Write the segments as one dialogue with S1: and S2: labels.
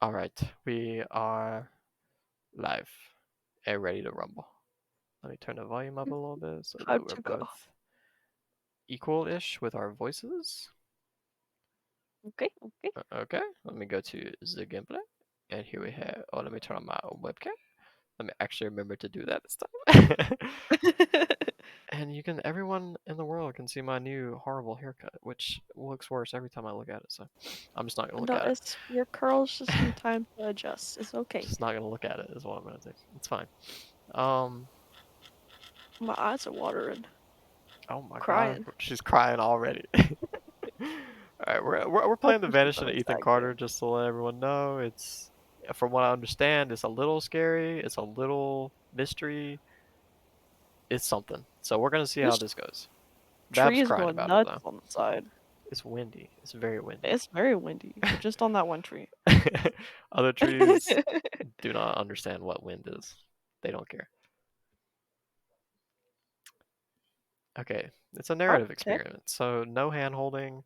S1: All right, we are live and ready to rumble. Let me turn the volume up a little bit so
S2: Time
S1: that we're
S2: to go.
S1: both equal-ish with our voices.
S2: Okay, okay.
S1: Okay, let me go to the gameplay. And here we have, oh, let me turn on my webcam. Let me actually remember to do that this time. And everyone in the world can see my new horrible haircut, which looks worse every time I look at it. So I'm just not gonna look
S2: No,
S1: at it.
S2: it's your curls just need time to adjust. It's okay.
S1: Just not gonna look at it is what I'm gonna do. It's fine. Um,
S2: My eyes are watering.
S1: Oh my god,
S2: Crying.
S1: she's crying already. Alright, we're
S2: I'll
S1: playing the
S2: push the
S1: Vanishing of
S2: buttons
S1: Ethan
S2: back
S1: Carter
S2: here.
S1: just to let everyone know. It's, from what I understand, it's a little scary. It's a little mystery. It's something. So we're gonna see how
S2: This
S1: this goes.
S2: tree
S1: Bab's
S2: is
S1: crying
S2: going
S1: about it
S2: nuts
S1: though.
S2: on the side.
S1: It's windy. It's very windy.
S2: It's very windy, but just on that one tree.
S1: Other trees do not understand what wind is. They don't care. Okay, it's a narrative
S2: Okay.
S1: experiment. So no hand holding,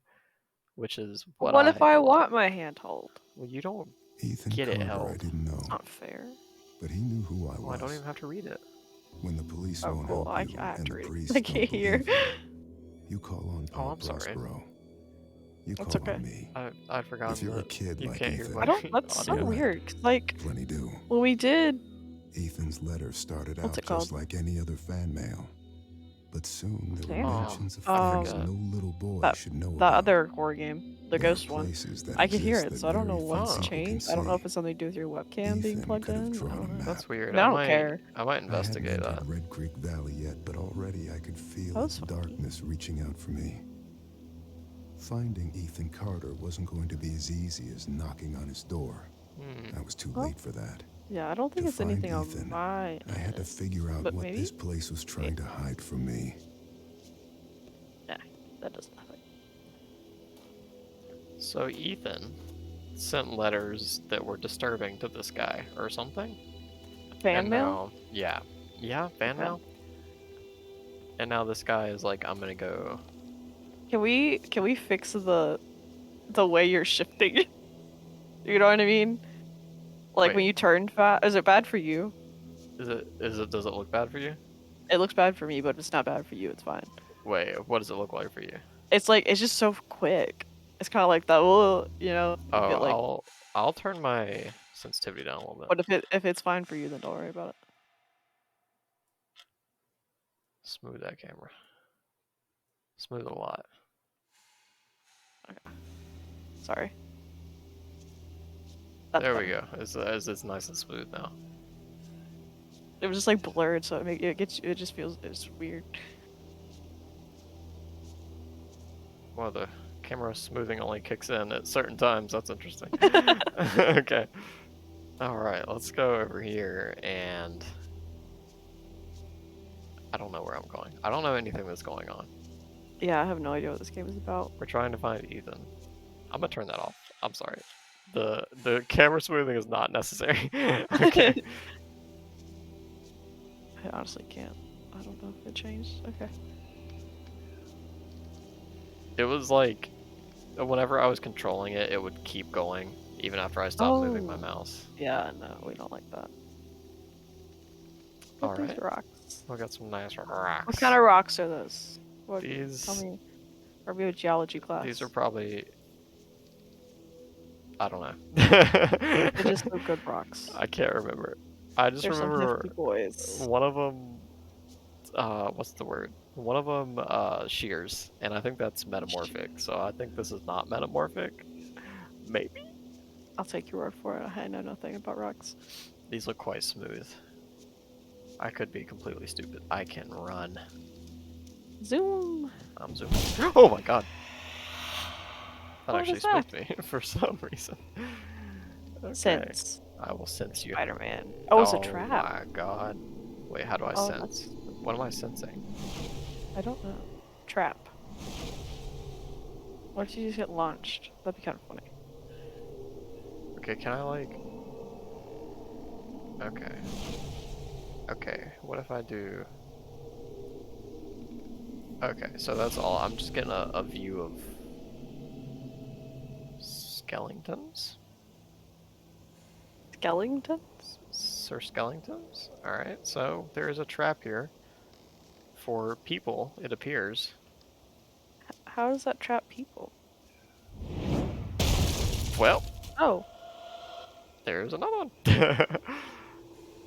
S1: which is what
S2: What if
S1: I
S2: I
S1: love.
S2: want my handhold?
S1: Well, you don't
S3: Ethan
S1: get it
S3: Carter, I
S1: held.
S3: didn't
S2: It's
S3: know,
S2: not fair.
S3: but he knew who I
S1: Well, I don't
S3: was.
S1: even have to read it.
S3: When the police
S2: Oh,
S3: won't
S2: cool.
S3: help
S2: I
S3: you
S2: have
S3: and
S2: to
S3: the
S2: read it.
S3: priests
S2: I
S3: don't
S2: can't hear.
S3: believe you, you call on
S1: Oh,
S3: Paul
S1: I'm sorry.
S3: Prospero. You
S2: That's
S3: call
S2: okay.
S3: on me.
S1: I'd forgotten
S3: If you're a
S1: that
S3: kid
S1: you
S3: like
S1: can't hear
S3: Ethan,
S2: I
S1: my
S2: don't. That's so
S1: audio.
S3: Right.
S2: weird. 'Cause, like,
S3: plenty do.
S2: when we did.
S3: Ethan's letter started
S2: What's
S3: out
S2: it called?
S3: just like any other fan mail. But soon there were
S2: Damn.
S3: mentions of
S1: I
S3: things
S1: forgot.
S3: no little boy
S2: That
S3: should know
S2: that
S3: about.
S2: other horror game, the
S3: There are
S2: ghost one.
S3: places that
S2: I could hear
S3: exist
S2: it,
S3: that
S2: so I don't know
S3: very few
S2: what's
S1: Oh,
S3: people can
S2: changed. I
S3: see.
S2: don't know if it's something to do with your webcam being
S3: Ethan
S2: plugged
S3: could have
S2: in. I
S3: drawn a
S2: don't know.
S1: that's
S3: map.
S1: weird.
S2: I don't care.
S1: I might
S3: I hadn't
S1: investigate that.
S3: entered Red Creek Valley yet, but already I could feel
S2: That was
S3: its
S2: funky.
S3: darkness reaching out for me. Finding Ethan Carter wasn't going to be as easy as knocking on his door.
S1: Hmm.
S3: I was too
S2: Well,
S3: late for that.
S2: yeah, I don't think
S3: To
S2: it's
S3: find
S2: anything on
S3: Ethan,
S2: my
S3: I had to
S2: end,
S3: figure out
S2: but
S3: what
S2: maybe.
S3: this place was trying to hide from me.
S2: Nah, that does nothing.
S1: So Ethan sent letters that were disturbing to this guy or something.
S2: Fan
S1: And
S2: mail?
S1: now, yeah, fan
S2: Okay.
S1: mail. And now this guy is like, I'm gonna go.
S2: Can we fix the way you're shifting? You know what I mean? Like when
S1: Wait,
S2: you turn fast, is it bad for you?
S1: does it look bad for you?
S2: It looks bad for me, but it's not bad for you. It's fine.
S1: Wait, what does it look like for you?
S2: It's like it's just so quick. It's kind of like that. Well, you
S1: Oh,
S2: get like.
S1: I'll turn my sensitivity down a little bit.
S2: But if it's fine for you, then don't worry about it.
S1: Smooth that camera. Smooth a lot.
S2: Okay. Sorry. That's
S1: There we
S2: better.
S1: go. It's nice and smooth now.
S2: It was just like blurred, so it just feels it's weird.
S1: Well, the camera smoothing only kicks in at certain times. That's interesting. Okay. All right, let's go over here and I don't know where I'm going. I don't know anything that's going on.
S2: Yeah, I have no idea what this game is about.
S1: We're trying to find Ethan. I'm gonna turn that off. I'm sorry. The camera smoothing is not necessary. Okay.
S2: I honestly can't. I don't know if it changed. Okay.
S1: It was like whenever I was controlling it, it would keep going even after I stopped moving my
S2: Oh.
S1: mouse.
S2: Yeah, no, we don't like that.
S1: All
S2: Get these
S1: right.
S2: rocks.
S1: We got some nice
S2: What
S1: rocks.
S2: kind of rocks are those? What? Tell
S1: These
S2: me. Are we a geology class?
S1: these are probably, I don't know.
S2: They're just so good rocks.
S1: I can't remember. I just
S2: They're some
S1: remember
S2: nifty boys.
S1: one of them. What's the word? One of them shears, and I think that's metamorphic. So I think this is not metamorphic. Maybe.
S2: I'll take your word for it. I know nothing about rocks.
S1: These look quite smooth. I could be completely stupid. I can run.
S2: Zoom.
S1: I'm zooming. Oh my god. That
S2: What
S1: actually
S2: was that?
S1: spooked me for some reason. Okay.
S2: Sense.
S1: I will sense you.
S2: Spider-Man. Oh, it's a trap.
S1: My god. Wait, how do I
S2: Oh,
S1: sense? What am I sensing?
S2: I don't know. Trap. What if you just get launched? That'd be kind of funny.
S1: Okay, can I like... Okay. Okay, what if I do... Okay, so that's all. I'm just getting a view of... skeletons?
S2: Skellingtons?
S1: Sir Skellingtons? Alright, so there is a trap here for people, it appears.
S2: How does that trap people?
S1: Well,
S2: Oh,
S1: there's another one.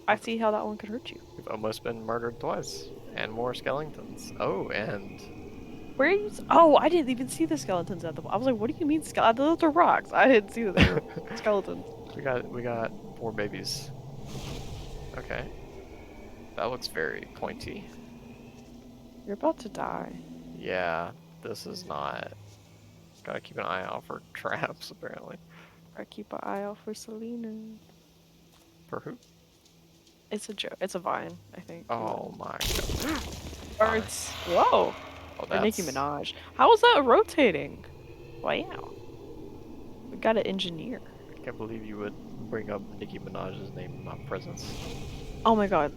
S2: I see how that one could hurt you.
S1: We've almost been murdered twice. And more skeletons. Oh, and
S2: Where are you? Oh, I didn't even see the skeletons at the. I was like, what do you mean skeletons? Those are rocks. I didn't see that they were skeletons.
S1: we got 4 babies. Okay. That looks very pointy.
S2: You're about to die.
S1: Yeah, this is not. Gotta keep an eye out for traps, apparently.
S2: I keep an eye out for Selena.
S1: For who?
S2: It's a joke. It's a vine, I think.
S1: Oh my god.
S2: Or
S1: Vine.
S2: it's whoa.
S1: Oh,
S2: Or Nicki
S1: that's.
S2: Minaj. How is that rotating? Wow. We got an engineer.
S1: I can't believe you would bring up Nicki Minaj's name in my presence.
S2: Oh my god.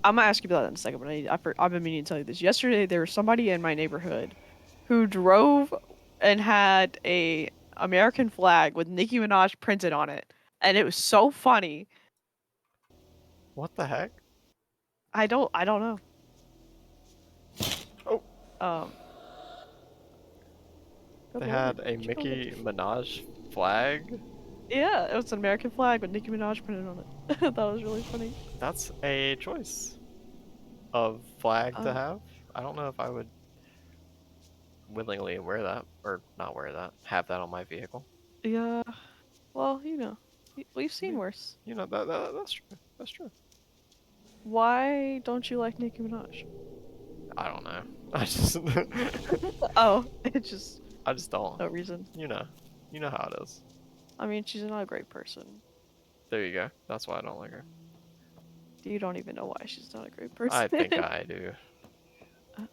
S2: I'm gonna ask you about that in a second, but I've been meaning to tell you this. Yesterday, there was somebody in my neighborhood who drove and had a American flag with Nicki Minaj printed on it, and it was so funny.
S1: What the heck?
S2: I don't know.
S1: Oh.
S2: Good
S1: They
S2: lord,
S1: had a
S2: where'd you go,
S1: Nicki
S2: Nicki?
S1: Minaj flag?
S2: Yeah, it was an American flag with Nicki Minaj printed on it. That was really funny.
S1: That's a choice of flag to
S2: Um,
S1: have. I don't know if I would willingly wear that, or not wear that, have that on my vehicle.
S2: Yeah. Well, you know, we've seen
S1: Yeah.
S2: worse.
S1: You know, that's true. That's true.
S2: Why don't you like Nicki Minaj?
S1: I don't know. I just,
S2: Oh, it's just
S1: I just don't.
S2: no reason.
S1: You know how it is.
S2: I mean, she's not a great person.
S1: There you go. That's why I don't like her.
S2: You don't even know why she's not a great person.
S1: I think I do.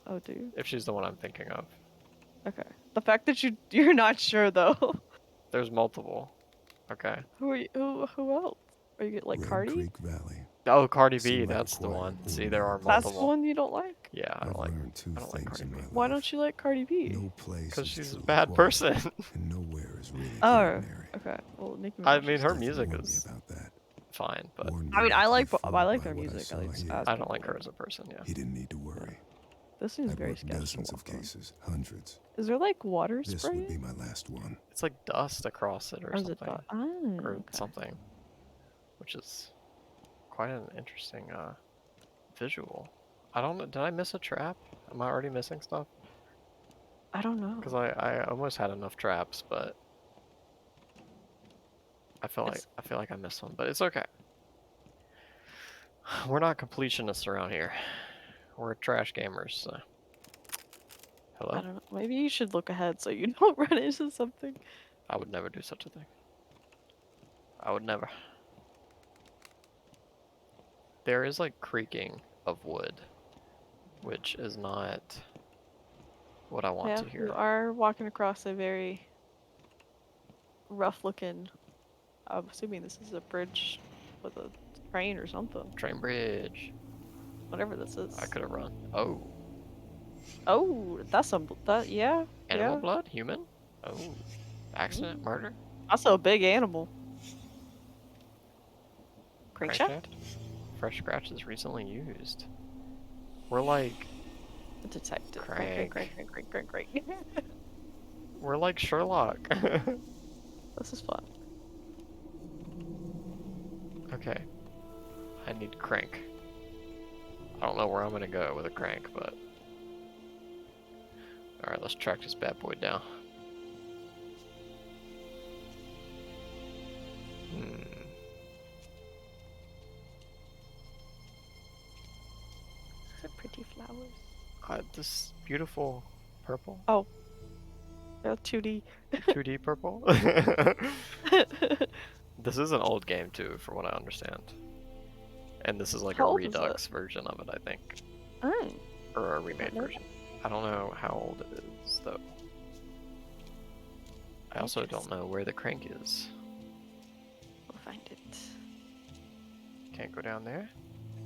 S2: Oh, dude.
S1: If she's the one I'm thinking of.
S2: Okay. The fact that you're not sure though.
S1: There's multiple. Okay.
S2: Who are you? Who else? Are you like
S3: Red
S2: Cardi?
S3: Creek Valley.
S1: Oh, Cardi
S3: Seem
S1: B,
S3: like a
S1: that's the
S3: quiet,
S1: one. See,
S3: boring
S1: there are
S3: place.
S2: That's the
S1: multiple.
S2: one you don't like.
S1: Yeah, I
S3: I've
S1: don't like.
S3: learned two
S1: I don't like
S3: things
S1: Cardi
S3: in
S1: B.
S3: my life.
S2: Why don't you like Cardi B?
S3: No place
S1: Because
S3: is
S1: she's a
S3: truly
S1: bad
S3: quiet,
S1: person.
S3: and nowhere is really
S2: Oh,
S3: ordinary.
S2: okay. Well, Nicki Minaj.
S1: I mean,
S2: is
S1: her
S3: Steph
S1: music
S3: warned me
S1: is
S3: about that.
S1: fine, but
S3: Warned me
S2: I mean,
S3: not
S2: I
S3: to be
S2: like
S3: fooled
S2: I like
S3: by
S2: their
S3: what I
S2: music.
S3: saw
S2: At least
S3: here.
S2: as
S1: I don't
S2: people
S1: like her
S2: do.
S1: as a person. Yeah.
S3: He didn't need to worry.
S2: This seems
S3: I've
S2: very
S3: worked
S2: sketchy.
S3: dozens of cases, hundreds.
S2: Is there like water
S3: This
S2: spray?
S3: would be my last one.
S1: It's like dust across it or
S2: Or is it
S1: something,
S2: Oh,
S1: or
S2: okay.
S1: something, which is quite an interesting visual. I don't know. Did I miss a trap? Am I already missing stuff?
S2: I don't know.
S1: Because I almost had enough traps, but I feel like I missed one. But it's okay. We're not completionists around here. We're trash gamers. So.
S2: I
S1: Hello?
S2: don't know. Maybe you should look ahead so you don't run into something.
S1: I would never do such a thing. I would never. There is like creaking of wood, which is not what I want
S2: Yeah,
S1: to hear.
S2: you are walking across a very rough-looking. I'm assuming this is a bridge with a train or something.
S1: Train bridge.
S2: Whatever this is.
S1: I could have run. Oh.
S2: Oh, that's some. That yeah.
S1: Animal
S2: Yeah.
S1: blood? Human? Oh. Accident? Murder?
S2: Also a big animal. Crankshaft?
S1: Crankshaft? Fresh scratches recently used. We're like.
S2: A detective.
S1: Crank.
S2: Crank.
S1: We're like Sherlock.
S2: This is fun.
S1: Okay. I need crank. I don't know where I'm gonna go with a crank, but. Alright, let's track this bad boy down.
S2: These are pretty flowers.
S1: This beautiful purple.
S2: Oh. They're 2D.
S1: 2D purple? This is an old game too, from what I understand. And this is like
S2: How
S1: a
S2: old is it?
S1: Redux version of it, I think.
S2: Oh.
S1: Or a remade
S2: know
S1: version. I don't know how old it is, though. I also don't know where the crank is.
S2: We'll find it.
S1: Can't go down there.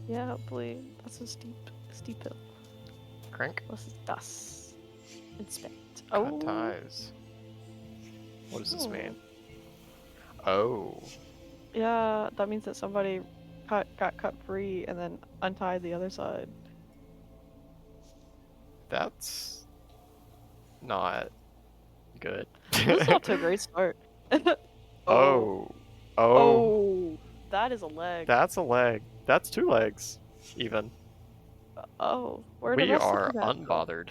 S2: Yeah, hopefully. That's a steep hill.
S1: Crank?
S2: What's this? Inspect.
S1: Cut
S2: Oh.
S1: ties. What does this
S2: Oh.
S1: mean? Oh.
S2: Yeah, that means that somebody got cut free and then untied the other side.
S1: That's not good.
S2: This is off to a great start. Oh.
S1: Oh. Oh.
S2: Oh. That is a leg.
S1: That's a leg. That's 2 legs, even.
S2: Oh. Where did the
S1: We
S2: rest of
S1: are
S2: the cat go?
S1: unbothered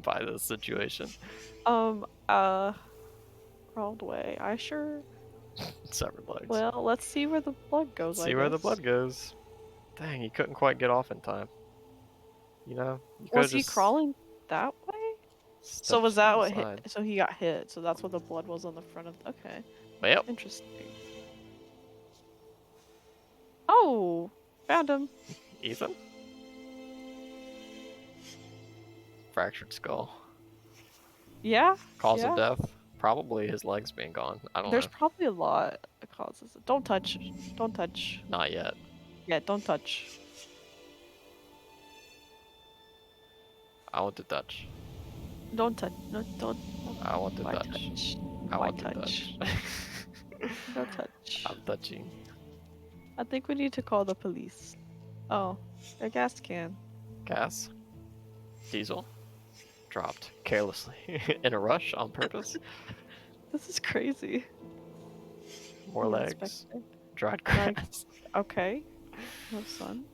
S1: by this situation.
S2: Um, crawled away. I sure.
S1: Severed legs.
S2: Well, let's see where the blood goes,
S1: See where the blood goes. Dang, he couldn't quite get off in time. You know, you could
S2: Was
S1: have
S2: he
S1: just
S2: crawling that way? So
S1: stepped
S2: was
S1: to
S2: that
S1: the
S2: what hit?
S1: side.
S2: So he got hit. So that's what the blood was on the front of. Okay,
S1: Well,
S2: interesting. Oh, found him.
S1: Ethan? Fractured skull.
S2: Yeah.
S1: Cause
S2: Yeah.
S1: of death? Probably his legs being gone. I don't
S2: There's
S1: know.
S2: probably a lot of causes. Don't touch. Don't touch.
S1: Not yet.
S2: Yeah, don't touch.
S1: I want to touch.
S2: Don't touch. No, don't.
S1: I want to
S2: Why
S1: touch.
S2: touch?
S1: I
S2: Why
S1: want to
S2: touch?
S1: touch.
S2: Don't touch.
S1: I'm touching.
S2: I think we need to call the police. Oh, a gas can.
S1: Gas? Diesel? Dropped carelessly. In a rush on purpose.
S2: This is crazy.
S1: More
S2: The
S1: legs.
S2: inspector.
S1: Dried
S2: Like-
S1: grass.
S2: Okay. No sun.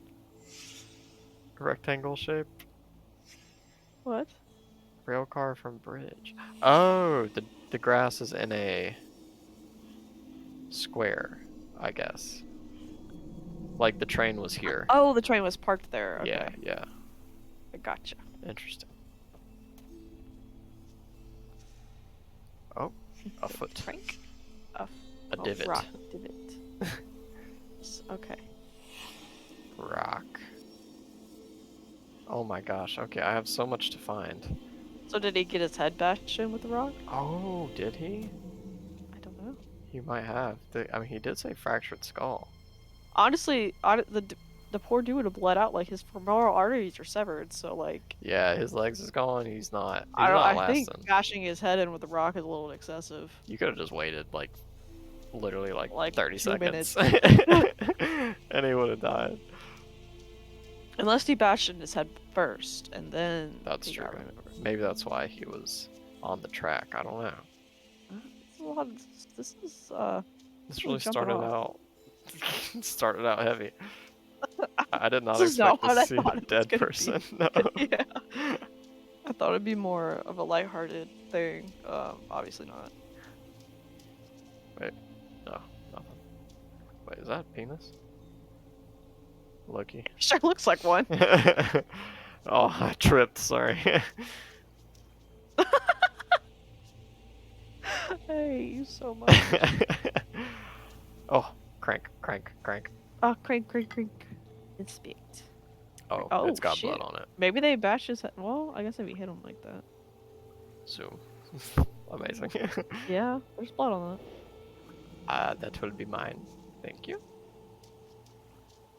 S1: Rectangle shape.
S2: What?
S1: Rail car from bridge. Oh, the grass is in a square, I guess. Like the train was here.
S2: Oh, the train was parked there. Okay.
S1: Yeah, yeah.
S2: I gotcha.
S1: Interesting. Oh, a foot.
S2: Trank?
S1: A
S2: Oh,
S1: divot.
S2: rock divot. Okay.
S1: Rock. Oh my gosh. Okay, I have so much to find.
S2: So did he get his head bashed in with the rock?
S1: Oh, did he?
S2: I don't know.
S1: He might have. I mean, he did say fractured skull.
S2: Honestly, the poor dude would have bled out. Like his femoral arteries are severed. So like,
S1: Yeah, his legs is gone. He's not. He's
S2: I don't.
S1: not
S2: I think
S1: lasting.
S2: bashing his head in with the rock is a little excessive.
S1: You could have just waited like literally like 30
S2: 2
S1: seconds.
S2: minutes.
S1: And he would have died.
S2: Unless he bashed in his head first, and then
S1: That's
S2: he
S1: true.
S2: got rid of it.
S1: Maybe that's why he was on the track. I don't know.
S2: It's a lot of, this is
S1: This
S2: really
S1: really
S2: jumping
S1: started
S2: off.
S1: out started out heavy. I did not
S2: This is not
S1: expect
S2: what
S1: to
S2: I
S1: see
S2: thought
S1: a
S2: it was
S1: dead
S2: gonna be.
S1: person. No.
S2: Yeah. I thought it'd be more of a lighthearted thing. Obviously not.
S1: Wait. No, nothing. Wait, is that a penis? Loki.
S2: Sure looks like one.
S1: Oh, I tripped, sorry.
S2: I hate you so much.
S1: Oh, crank, crank, crank.
S2: Oh, crank, crank, crank. Inspect.
S1: Oh,
S2: Oh,
S1: it's got
S2: shit.
S1: blood on it.
S2: Maybe they bashed his head. Well, I guess if you hit him like that.
S1: Zoom. Amazing.
S2: Yeah, there's blood on that.
S1: That will be mine. Thank you.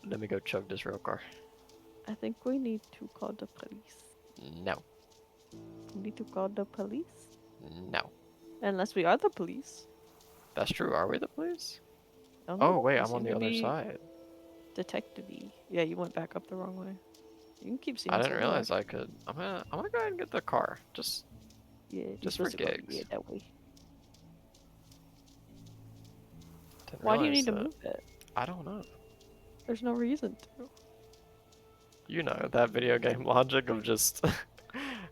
S1: Let me go chug this rail car.
S2: I think we need to call the police.
S1: No.
S2: We need to call the police?
S1: No.
S2: Unless we are the police.
S1: That's true. Are we the police?
S2: Don't
S1: Oh,
S2: know.
S1: wait,
S2: We
S1: I'm
S2: seem
S1: on the
S2: to
S1: other
S2: be
S1: side.
S2: Detective-y. Yeah, you went back up the wrong way. You can keep seeing.
S1: I didn't realize I could. I'm gonna go ahead and get the car. Just
S2: Yeah, you're
S1: just for
S2: supposed to go,
S1: gigs.
S2: yeah, that way.
S1: didn't
S2: Why do you
S1: realize
S2: need to
S1: that.
S2: move it?
S1: I don't know.
S2: There's no reason to.
S1: You know, that video game logic of just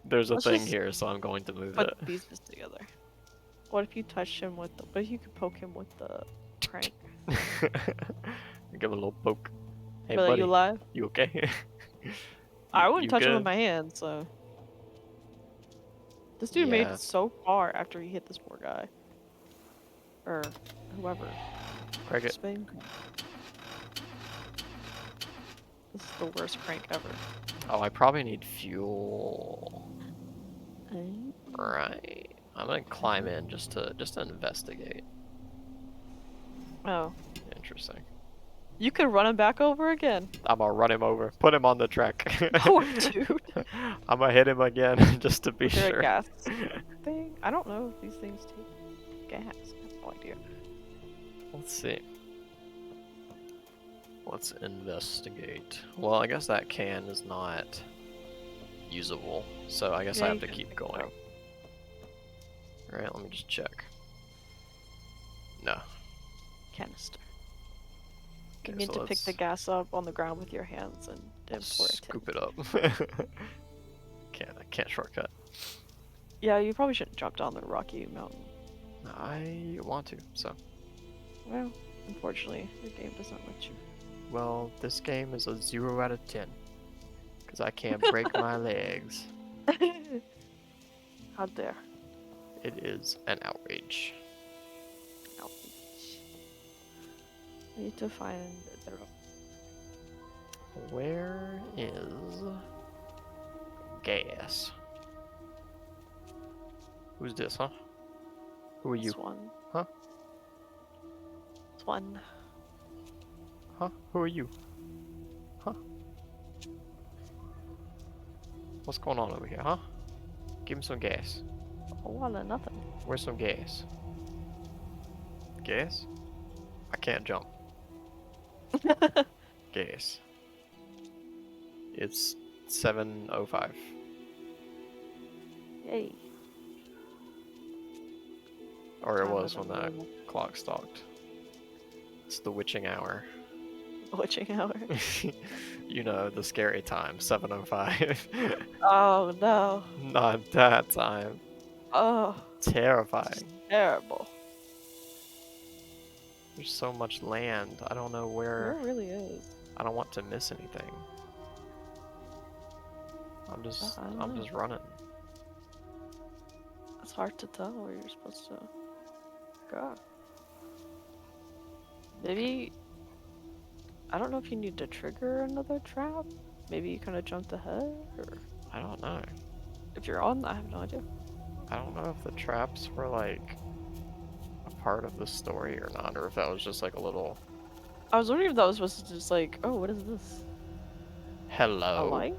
S1: there's a
S2: Let's
S1: thing
S2: just
S1: here, so I'm going to move
S2: Put
S1: it.
S2: the pieces together. What if you touch him with the? What if you could poke him with the crank?
S1: Give it a little poke. Hey,
S2: But
S1: buddy,
S2: you alive?
S1: you okay?
S2: I wouldn't
S1: You
S2: touch him with
S1: good?
S2: my hand, so. This dude made
S1: Yeah.
S2: it so far after he hit this poor guy. Or whoever.
S1: Crack it.
S2: Spain. This is the worst prank ever.
S1: Oh, I probably need fuel.
S2: Eh?
S1: Right. I'm gonna climb in just to investigate.
S2: Oh.
S1: Interesting.
S2: You could run him back over again.
S1: I'm gonna run him over. Put him on the track.
S2: Oh, dude.
S1: I'm gonna hit him again just to be
S2: Is there
S1: sure.
S2: a gas thing? I don't know if these things take gas. I have no idea.
S1: Let's see. Let's investigate. Well, I guess that can is not usable, so I guess I
S2: Yeah,
S1: have
S2: you
S1: to
S2: can
S1: keep
S2: pick it
S1: going.
S2: up.
S1: Alright, let me just check. No.
S2: Canister. You
S1: Okay,
S2: need
S1: so
S2: to pick the
S1: let's
S2: gas up on the ground with your hands and pour it in.
S1: scoop it up. I can't shortcut.
S2: Yeah, you probably shouldn't jump down the rocky mountain.
S1: I want to, so.
S2: Well, unfortunately, the game doesn't let you.
S1: Well, this game is a 0 out of 10. Because I can't break my legs.
S2: How dare.
S1: It is an outrage.
S2: Ouch. I need to find the
S1: Where is gas? Who's this, huh? Who are you?
S2: This one.
S1: Huh?
S2: This one.
S1: Huh? Who are you? Huh? What's going on over here, huh? Give me some gas.
S2: A lot of nothing.
S1: Where's some gas? Gas? I can't jump. Gas. It's 7:05.
S2: Yay.
S1: Or it
S2: Time
S1: was
S2: of
S1: when
S2: the
S1: the clock stopped. It's the witching hour.
S2: witching hour.
S1: You know, the scary time, 7:05.
S2: Oh no.
S1: Not that time.
S2: Oh,
S1: Terrifying.
S2: terrible.
S1: There's so much land. I don't know
S2: There
S1: where.
S2: really is.
S1: I don't want to miss anything. I'm
S2: I don't know.
S1: just running.
S2: It's hard to tell where you're supposed to go. Maybe. I don't know if you need to trigger another trap. Maybe you kind of jumped ahead, or
S1: I don't know.
S2: if you're on, I have no idea.
S1: I don't know if the traps were like a part of the story or not, or if that was just like a little
S2: I was wondering if that was supposed to just like, oh, what is this? A
S1: hello.
S2: light?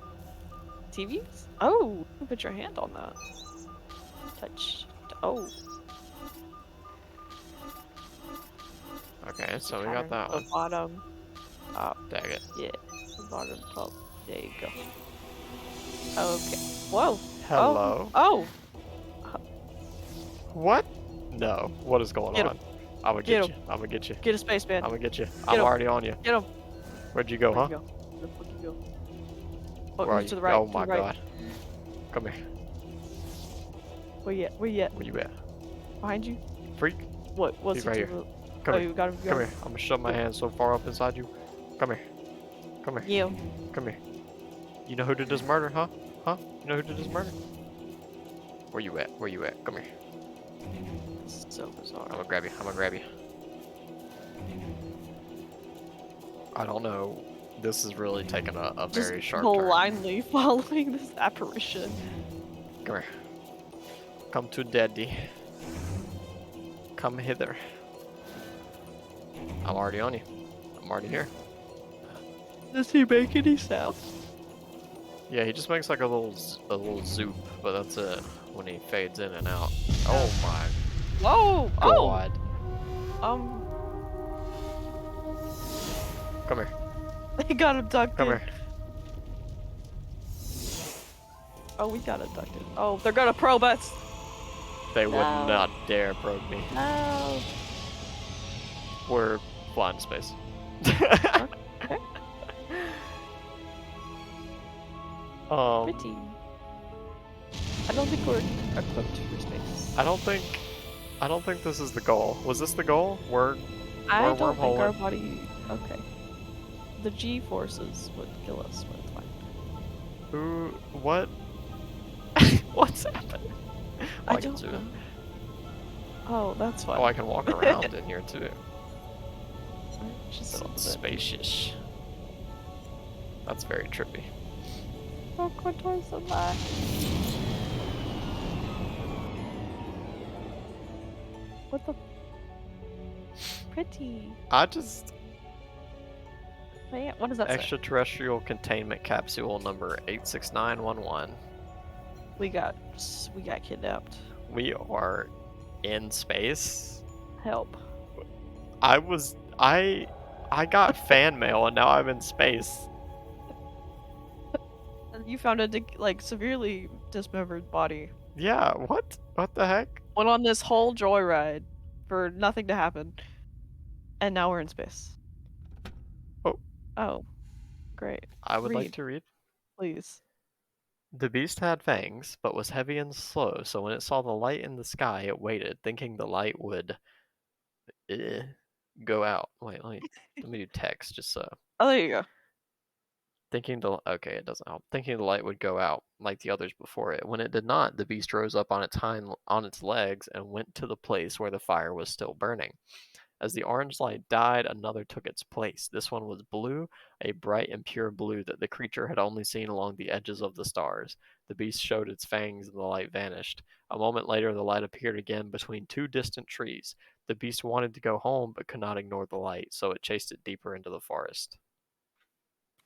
S2: TVs? Oh, you can put your hand on that. Touch. Oh.
S1: Okay, so we
S2: pattern.
S1: got that
S2: The
S1: one.
S2: bottom. Top.
S1: Dang it.
S2: Yeah. The bottom, top. There you go. Okay. Whoa.
S1: Hello.
S2: Oh.
S1: What? No. What is going
S2: Get him.
S1: on? I'm gonna
S2: Get
S1: get
S2: him.
S1: you. I'm gonna get you.
S2: Get a spaceman.
S1: I'm gonna get you. I'm
S2: him.
S1: already on you.
S2: Get him.
S1: Where'd you go,
S2: Where'd
S1: huh?
S2: you go? Where the fuck you go? Oh,
S1: Where are
S2: move
S1: you?
S2: to the right.
S1: Oh
S2: to
S1: my
S2: the right.
S1: god. Come here.
S2: Where you at? Where you at?
S1: Where you at?
S2: Behind you?
S1: Freak.
S2: What? What's
S1: He's right here. Come
S2: Oh,
S1: here.
S2: you got him.
S1: Come here. I'm gonna shove my hand so far up inside you. Come here. Come here.
S2: Yeah.
S1: Come here. You know who did this murder, huh? Huh? You know who did this murder? Where you at? Where you at? Come here.
S2: This is so bizarre.
S1: I'm gonna grab you. I'm gonna grab you. I don't know. This is really taking a
S2: Just
S1: very sharp turn.
S2: blindly following this apparition.
S1: Come here. Come to daddy. Come hither. I'm already on you. I'm already here.
S2: Does he make any sound?
S1: Yeah, he just makes like a little zoop, but that's it when he fades in and out. Oh my
S2: Whoa!
S1: god.
S2: Oh!
S1: Come here.
S2: He got abducted.
S1: Come here.
S2: Oh, we got abducted. Oh, they're gonna probe us.
S1: They would
S2: No.
S1: not dare probe me.
S2: No.
S1: We're flying to space.
S2: Okay. Pretty. I don't think we're equipped for space.
S1: I don't think this is the goal. Was this the goal? We're
S2: I
S1: we're
S2: don't think our
S1: wormholing.
S2: body. Okay. The G forces would kill us, but it's fine.
S1: Who? What? What's happening? Oh,
S2: I
S1: can
S2: don't
S1: zoom
S2: know.
S1: in.
S2: Oh, that's fine.
S1: Oh, I can walk around in here too.
S2: Just a
S1: So
S2: little
S1: it's
S2: bit.
S1: spacious. That's very trippy.
S2: Oh, go towards the back. What the? Pretty.
S1: I just
S2: Man, what does that say?
S1: extraterrestrial containment capsule number 86911.
S2: We got kidnapped.
S1: We are in space.
S2: Help.
S1: I I got fan mail and now I'm in space.
S2: And you found a like severely dismembered body.
S1: Yeah, what? What the heck?
S2: Went on this whole joyride for nothing to happen, and now we're in space.
S1: Oh,
S2: Oh, great.
S1: I would like
S2: Read,
S1: to read.
S2: please.
S1: The beast had fangs, but was heavy and slow, so when it saw the light in the sky, it waited, thinking the light would eh, go out. Wait, let me do text just so.
S2: Oh, there you go.
S1: Okay, it doesn't help. Thinking the light would go out like the others before it. When it did not, the beast rose up on its legs and went to the place where the fire was still burning. As the orange light died, another took its place. This one was blue, a bright and pure blue that the creature had only seen along the edges of the stars. The beast showed its fangs and the light vanished. A moment later, the light appeared again between two distant trees. The beast wanted to go home but could not ignore the light, so it chased it deeper into the forest.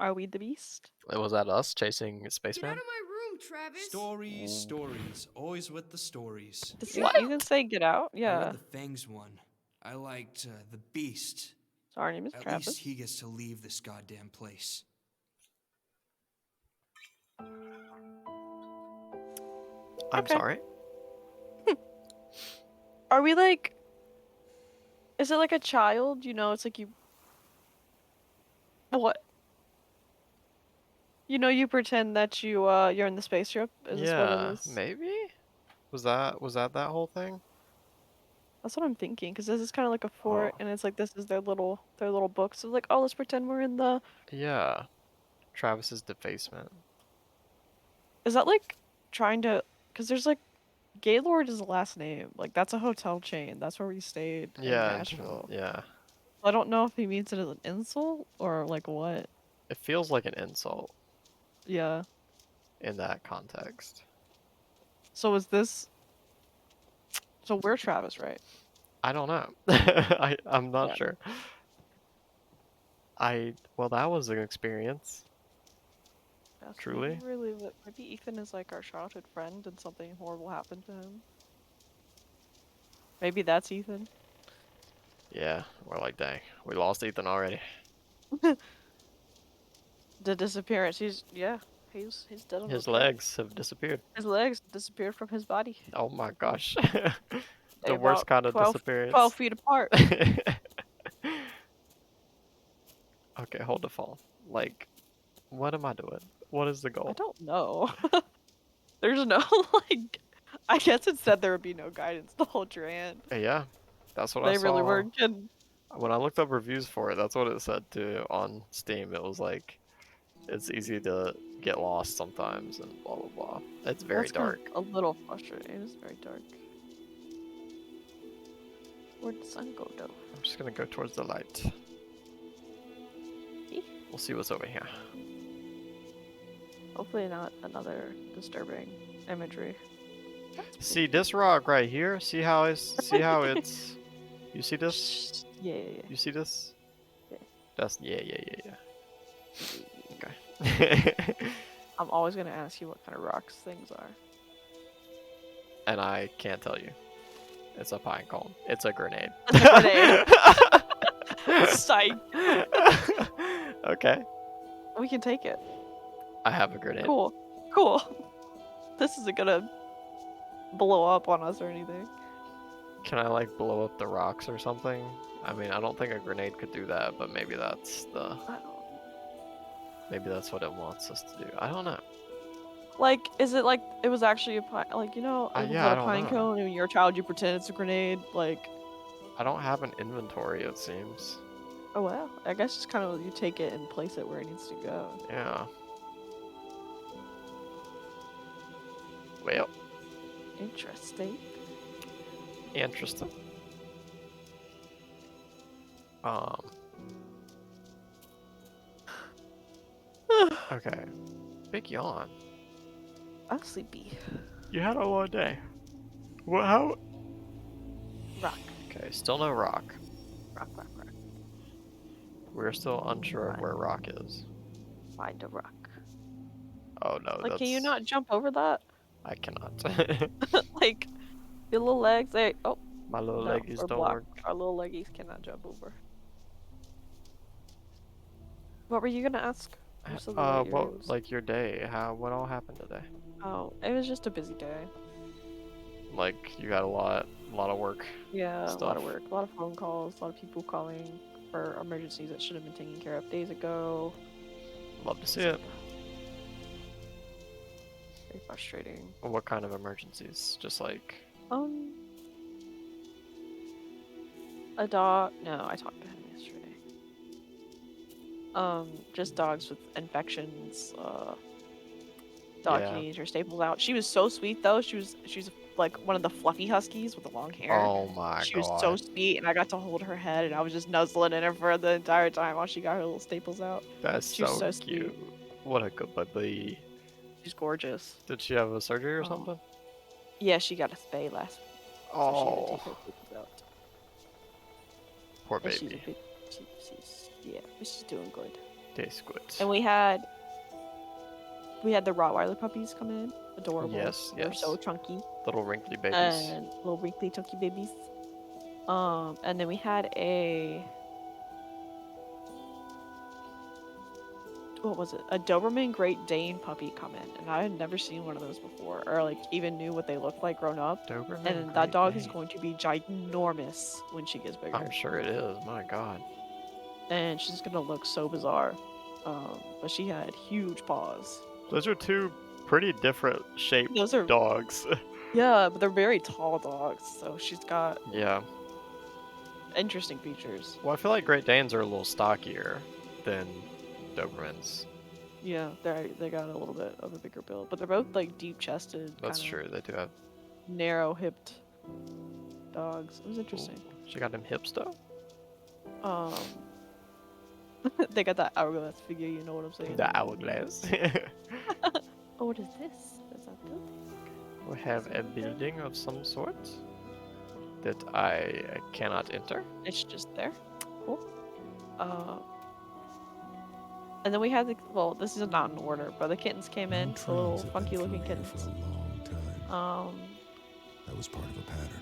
S2: Are we the beast?
S1: Was that us chasing
S4: Get out
S1: Spaceman?
S4: of my room, Travis!
S5: Stories, stories. Always with the stories.
S2: You can say get out.
S5: I
S2: Yeah.
S5: read the Fangs one. I liked the Beast.
S2: So our name is
S5: At
S2: Travis.
S5: least he gets to leave this goddamn place.
S1: I'm
S2: Okay.
S1: sorry.
S2: Are we like? Is it like a child? You know, it's like you. What? You know, you pretend that you're in the spaceship. Is this what it
S1: Yeah,
S2: is?
S1: maybe? Was that whole thing?
S2: That's what I'm thinking. Because this is kind of like a fort,
S1: Oh.
S2: and it's like this is their little book. So like, oh, let's pretend we're in the.
S1: Yeah. Travis's defacement.
S2: Is that like trying to? Because there's like, Gaylord is the last name. Like that's a hotel chain. That's where we stayed in
S1: Yeah,
S2: Nashville.
S1: yeah.
S2: I don't know if he means it as an insult or like what.
S1: It feels like an insult
S2: Yeah.
S1: in that context.
S2: So is this? So we're Travis, right?
S1: I don't know. I'm not
S2: Yeah.
S1: sure. Well, that was an experience.
S2: Yes,
S1: Truly?
S2: Maybe, maybe Ethan is like our childhood friend and something horrible happened to him. Maybe that's Ethan.
S1: Yeah, we're like, dang, we lost Ethan already.
S2: The disappearance. He's dead on
S1: His
S2: the trail.
S1: legs have disappeared.
S2: His legs disappeared from his body.
S1: Oh my gosh.
S2: They're
S1: The worst
S2: about
S1: kind of
S2: 12
S1: disappearance.
S2: feet apart.
S1: Okay, hold the phone. Like, what am I doing? What is the
S2: I
S1: goal?
S2: don't know. There's no like. I guess it said there would be no guidance the whole Dran.
S1: Yeah, that's what I
S2: They
S1: saw.
S2: really were kidding.
S1: When I looked up reviews for it, that's what it said too on Steam. It was like, it's easy to get lost sometimes and blah blah blah. It's very
S2: That's kind
S1: dark.
S2: of a little frustrating. It's very dark. Where'd the sun go though?
S1: I'm just gonna go towards the light.
S2: See?
S1: We'll see what's over here.
S2: Hopefully not another disturbing imagery.
S1: See this rock right here? See how it's you see this?
S2: Yeah.
S1: You see this?
S2: Yeah.
S1: That's yeah. Okay.
S2: I'm always gonna ask you what kind of rocks things are.
S1: And I can't tell you. It's a pine cone. It's a grenade.
S2: It's a grenade. Psych.
S1: Okay.
S2: We can take it.
S1: I have a grenade.
S2: Cool. This isn't gonna blow up on us or anything.
S1: Can I like blow up the rocks or something? I mean, I don't think a grenade could do that, but maybe that's what it wants us to do. I don't know.
S2: Like, is it like it was actually a pine? Like, you know, it was
S1: yeah, I
S2: a
S1: don't
S2: pine
S1: know.
S2: cone, and when you're a child, you pretend it's a grenade. Like,
S1: I don't have an inventory, it seems.
S2: oh well. I guess just kind of you take it and place it where it needs to go.
S1: Yeah. Well,
S2: Interesting.
S1: interesting. Okay. Big yawn.
S2: I'm sleepy.
S1: You had a long day. What? How?
S2: Rock.
S1: Okay, still no rock.
S2: Rock.
S1: We're still unsure of where rock is.
S2: Find a rock.
S1: Oh no,
S2: Like,
S1: that's...
S2: can you not jump over that?
S1: I cannot.
S2: Like, your little legs, they... Oh,
S1: My little
S2: no,
S1: leggies
S2: we're
S1: don't
S2: blocked.
S1: work.
S2: Our little leggies cannot jump over. What were you gonna ask? I'm still really
S1: What,
S2: curious.
S1: like your day? What all happened today?
S2: Oh, it was just a busy day.
S1: Like you got a lot of work
S2: Yeah, a lot
S1: stuff.
S2: of work, a lot of phone calls, a lot of people calling for emergencies that should have been taken care of days ago.
S1: Love to see
S2: Things
S1: it.
S2: like that. Very frustrating.
S1: What kind of emergencies? Just like,
S2: Um, a dog. No, I talked to him yesterday. Just dogs with infections. Dog who
S1: yeah.
S2: needs her staples out. She was so sweet though. She's like one of the fluffy huskies with the long hair.
S1: Oh my
S2: She was so
S1: god.
S2: sweet, and I got to hold her head, and I was just nuzzling in her for the entire time while she got her little staples out.
S1: That's
S2: She was
S1: so
S2: so sweet.
S1: cute. What a good baby.
S2: She's gorgeous.
S1: Did she have a surgery or
S2: Oh,
S1: something?
S2: yeah, she got a spay last week, so she had to
S1: Oh,
S2: take her staples out.
S1: poor
S2: And she's a
S1: baby.
S2: big, yeah, but she's doing good.
S1: Tastes good.
S2: And we had the Rottweiler puppies come in, adorable.
S1: Yes,
S2: They're so
S1: yes.
S2: chunky
S1: Little wrinkly babies.
S2: and little wrinkly chunky babies. And then we had what was it? A Doberman Great Dane puppy come in, and I had never seen one of those before, or like even knew what they looked like grown up.
S1: Doberman
S2: And that
S1: Great
S2: dog is
S1: Dane.
S2: going to be ginormous when she gets bigger,
S1: I'm sure it is. My god.
S2: and she's gonna look so bizarre. But she had huge paws.
S1: Those are two pretty different shaped
S2: Those are
S1: dogs.
S2: yeah, but they're very tall dogs, so she's got
S1: Yeah.
S2: interesting features.
S1: Well, I feel like Great Danes are a little stockier than Dobermans.
S2: Yeah, they got a little bit of a bigger build, but they're both like deep chested,
S1: That's
S2: kind
S1: true. They do have.
S2: of narrow hipped dogs. It was interesting.
S1: Ooh, she got them hips though.
S2: Um, they got that hourglass figure. You know what I'm saying?
S1: The hourglass.
S2: Oh, what is this? That's not building.
S1: We have a building of some sort that I cannot enter.
S2: It's just there. Cool. And then we had well, this is not in order, but the kittens came in. The little
S3: Trails have been
S2: funky
S3: through
S2: looking
S3: here
S2: kittens.
S3: for a long time. That was part of a pattern.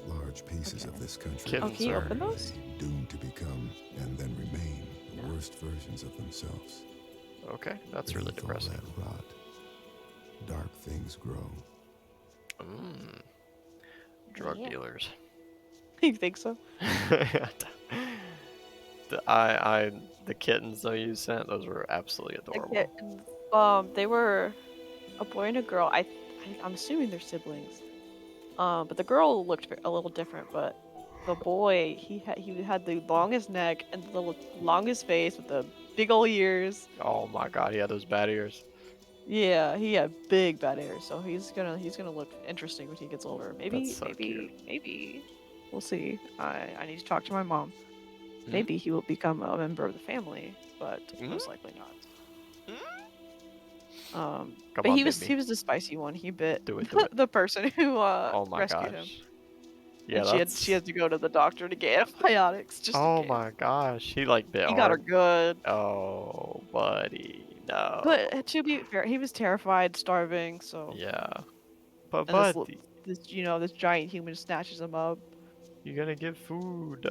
S3: Large pieces of this country
S1: Kittens
S2: Oh, can you
S1: are-
S2: open those?
S3: doomed to become and then remain the worst versions of themselves.
S1: Okay, that's really
S3: Beneath all
S1: depressing.
S3: that rot, dark things grow.
S1: Mmm. Drug
S2: Yeah.
S1: dealers.
S2: You think so?
S1: The kittens though you sent, those were absolutely
S2: The
S1: adorable.
S2: kittens. They were a boy and a girl. I'm assuming they're siblings. But the girl looked a little different, but the boy, he had the longest neck and the longest face with the big ol' ears.
S1: Oh my god, he had those bad ears.
S2: Yeah, he had big bad ears, so he's gonna look interesting when he gets older.
S1: That's so cute.
S2: Maybe we'll see. I need to talk to my mom.
S1: Hmm?
S2: Maybe he will become a member of the family, but
S1: Hmm?
S2: most likely not.
S1: Come
S2: But
S1: on,
S2: he
S1: baby.
S2: was the spicy one. He bit
S1: Do it, do it.
S2: the person who
S1: Oh my
S2: rescued him.
S1: gosh. Yeah,
S2: And
S1: that's.
S2: she had to go to the doctor to get antibiotics just in
S1: Oh
S2: case.
S1: my gosh, he like bit
S2: He got her
S1: hard.
S2: good.
S1: Oh, buddy, no.
S2: But to be fair, he was terrified, starving, so
S1: Yeah, but
S2: and this
S1: buddy,
S2: this giant human snatches him up.
S1: you're gonna get food.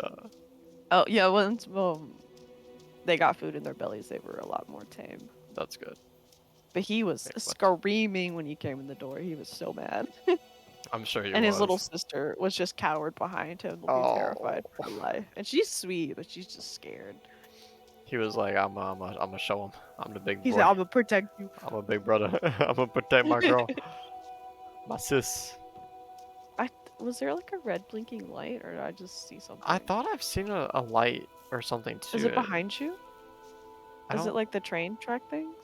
S2: Oh yeah, once they got food in their bellies, they were a lot more tame.
S1: That's good.
S2: But he was
S1: Wait, what?
S2: screaming when he came in the door. He was so mad.
S1: I'm sure he
S2: And
S1: was.
S2: his little sister was just cowered behind him, looking terrified for her life. And she's sweet, but she's just scared.
S1: He was like, I'm gonna show him. I'm the big
S2: He
S1: boy.
S2: said, "I'm gonna protect you."
S1: I'm a big brother. I'm gonna protect my girl, my sis.
S2: Was there like a red blinking light, or did I just see something?
S1: I thought I've seen a light or something too.
S2: Is it behind you?
S1: I
S2: Is it
S1: don't-
S2: like the train track things?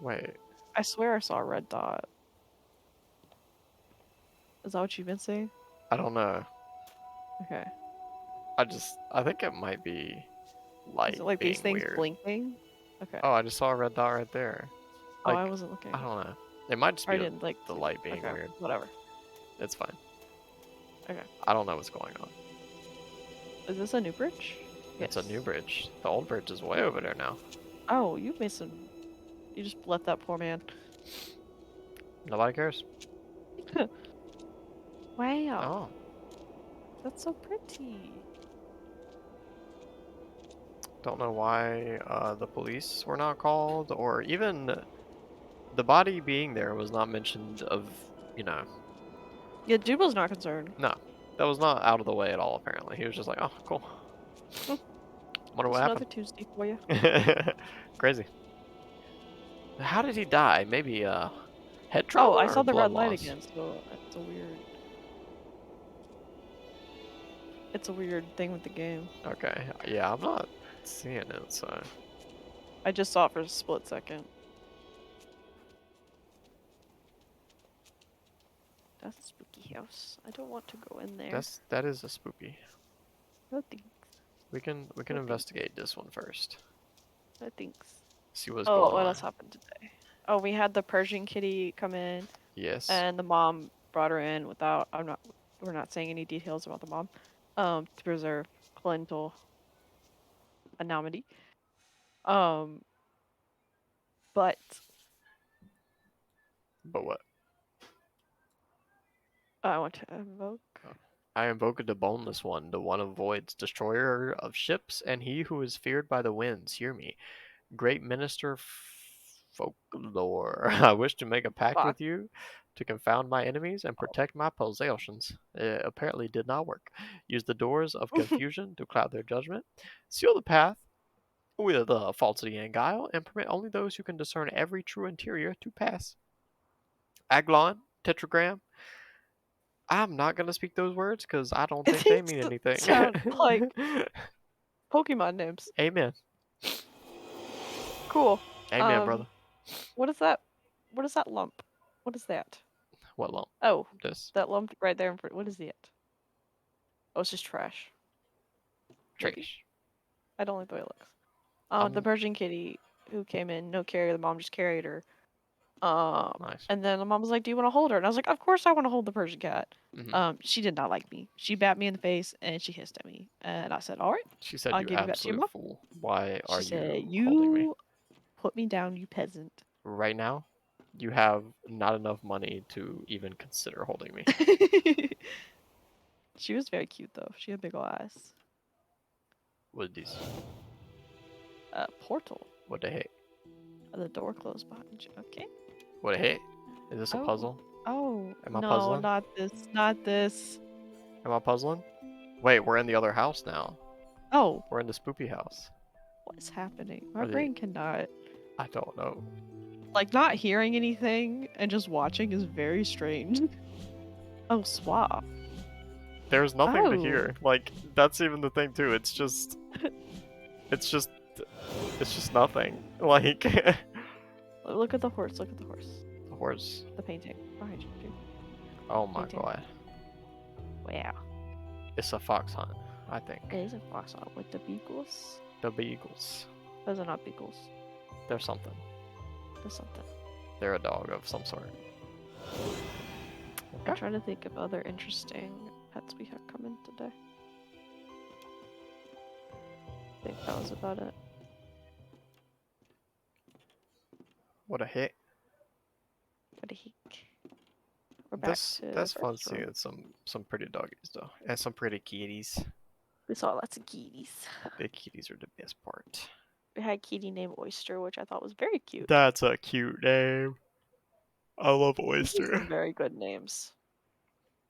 S1: Wait,
S2: I swear I saw a red dot. Is that what you've been saying?
S1: I don't know.
S2: Okay.
S1: I think it might be light
S2: Is it like
S1: being
S2: these things
S1: weird.
S2: blinking? Okay.
S1: Oh, I just saw a red dot right there.
S2: Oh,
S1: Like,
S2: I wasn't looking.
S1: I don't know. It might just
S2: I
S1: be
S2: didn't like
S1: the light being
S2: okay,
S1: weird.
S2: Whatever.
S1: It's fine.
S2: Okay.
S1: I don't know what's going on.
S2: Is this a new bridge?
S1: It's a
S2: Yes.
S1: new bridge. The old bridge is way over there now.
S2: Oh, you made some. You just let that poor man.
S1: Nobody cares.
S2: Wow.
S1: Oh,
S2: That's so pretty.
S1: Don't know why the police were not called, or even the body being there was not mentioned of, you know,
S2: Yeah, Jubal's not concerned.
S1: no. That was not out of the way at all, apparently. He was just like, oh, cool. Wonder
S2: It's
S1: what
S2: another
S1: happened.
S2: Tuesday for you.
S1: Crazy. How did he die? Maybe head
S2: Oh,
S1: trauma
S2: I
S1: or
S2: saw the
S1: blood
S2: red light
S1: loss?
S2: again, so it's a weird. It's a weird thing with the game.
S1: Okay, yeah, I'm not seeing it, so.
S2: I just saw it for a split second. That's a spooky house. I don't want to go in there.
S1: That is a spooky.
S2: No thanks.
S1: We can
S2: No thanks.
S1: investigate this one first.
S2: No thanks.
S1: See what's
S2: Oh,
S1: going
S2: what
S1: on.
S2: else happened today? Oh, we had the Persian kitty come in,
S1: Yes.
S2: and the mom brought her in without. We're not saying any details about the mom. To preserve parental anonymity. Um, but
S1: But what?
S2: I want to invoke.
S1: I invoke the boneless one, the one of voids, destroyer of ships, and he who is feared by the winds. Hear me. Great minister folklore. I wish to make a pact
S2: Fuck.
S1: with you to confound my enemies and protect my possessions. It apparently did not work. Use the doors of confusion to cloud their judgment. Seal the path with falsity and guile, and permit only those who can discern every true interior to pass. Aglon, tetragram. I'm not gonna speak those words because I don't think they
S2: These
S1: mean anything.
S2: sound like Pokemon names.
S1: Amen.
S2: Cool.
S1: Amen, brother.
S2: What is that? What is that lump? What is that?
S1: What lump?
S2: Oh,
S1: This
S2: that lump right there in front. What is that? Oh, it's just trash. Maybe.
S1: trash.
S2: I don't like the way it looks. The
S1: I'm
S2: Persian kitty who came in, no carrier. The mom just carried her.
S1: nice.
S2: And then the mom was like, "Do you want to hold her?" And I was like, "Of course I want to hold the Persian cat."
S1: Mhm.
S2: She did not like me. She bat me in the face and she hissed at me. And I said, "All right,
S1: She said,
S2: I'll
S1: "You
S2: give you back to your
S1: absolute
S2: mom."
S1: fool. Why are
S2: She said,
S1: you holding me
S2: "You put me down, you peasant."
S1: right now? You have not enough money to even consider holding me."
S2: She was very cute though. She had big ol' eyes.
S1: What these?
S2: Portal.
S1: What the heck?
S2: The door closed behind you. Okay.
S1: What the heck? Is this a
S2: Oh.
S1: puzzle?
S2: Oh.
S1: Am I
S2: No,
S1: puzzling?
S2: not this. Not this.
S1: Am I puzzling? Wait, we're in the other house now.
S2: Oh.
S1: We're in the spoopy house.
S2: What is happening? My
S1: Are they-
S2: brain cannot.
S1: I don't know.
S2: Like, not hearing anything and just watching is very strange. Oh, swap.
S1: There's nothing to
S2: Oh.
S1: hear. Like, that's even the thing too. It's just nothing. Like
S2: Look at the horse. Look at the horse.
S1: the horse.
S2: The painting behind you.
S1: Oh my
S2: Painting.
S1: god.
S2: Wow.
S1: It's a fox hunt, I think.
S2: It is a fox hunt with the beagles.
S1: The beagles.
S2: Those are not beagles.
S1: They're something.
S2: There's something.
S1: They're a dog of some sort.
S2: I'm trying to think of other interesting pets we had come in today. I think that was about it.
S1: What a hit.
S2: What a heek. We're back to
S1: That's
S2: the
S1: fun
S2: first room.
S1: seeing some pretty doggies though. And some pretty kitties.
S2: We saw lots of kitties.
S1: The kitties are the best part.
S2: We had a kitty named Oyster, which I thought was very cute.
S1: That's a cute name. I love
S2: These are
S1: Oyster.
S2: some very good names.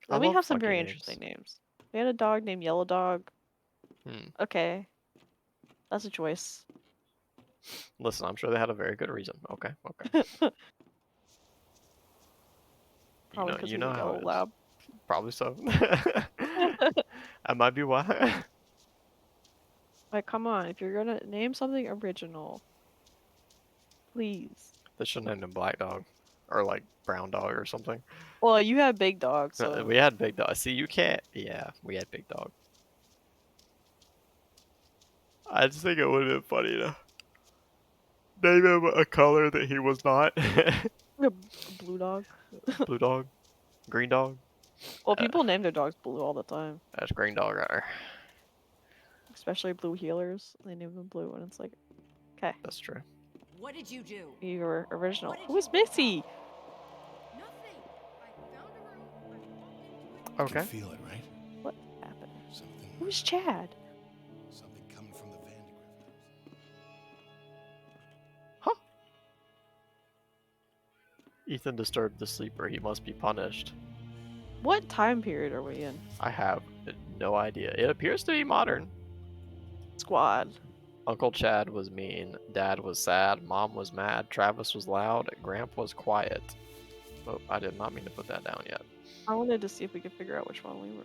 S1: I
S2: Then we
S1: love
S2: have some
S1: funky
S2: very
S1: names.
S2: interesting names. We had a dog named Yellow Dog.
S1: Hmm.
S2: Okay. That's a choice.
S1: Listen, I'm sure they had a very good reason. Okay, okay.
S2: Probably because
S1: you
S2: he's
S1: know
S2: a
S1: how
S2: yellow
S1: it is.
S2: lab.
S1: Probably so. That might be why.
S2: Like, come on, if you're gonna name something original, please.
S1: They should name him Black Dog. Or like Brown Dog or something.
S2: Well, you have big dogs,
S1: No,
S2: so
S1: we had Big Dog. See, you can't. Yeah, we had Big Dog. I just think it would have been funny to name him a color that he was not.
S2: a blue dog.
S1: Blue Dog. Green Dog.
S2: Well, people name their dogs blue all the time,
S1: That's Green Dog right there.
S2: especially blue healers. They name them blue, and it's like, okay,
S1: That's true.
S4: What did you do?
S2: you're original.
S4: What did
S2: Who is
S4: you-
S2: Missy?
S4: Nothing. I found a room. I walked into it.
S3: You
S1: Okay.
S3: can feel it, right?
S2: What happened?
S3: Something.
S2: Who's Chad?
S3: Something coming from the Vandergrift house.
S1: Ethan disturbed the sleeper. He must be punished.
S2: What time period are we in?
S1: I have no idea. It appears to be modern.
S2: Squad.
S1: Uncle Chad was mean. Dad was sad. Mom was mad. Travis was loud. Gramp was quiet. Oh, I did not mean to put that down yet.
S2: I wanted to see if we could figure out which one we were.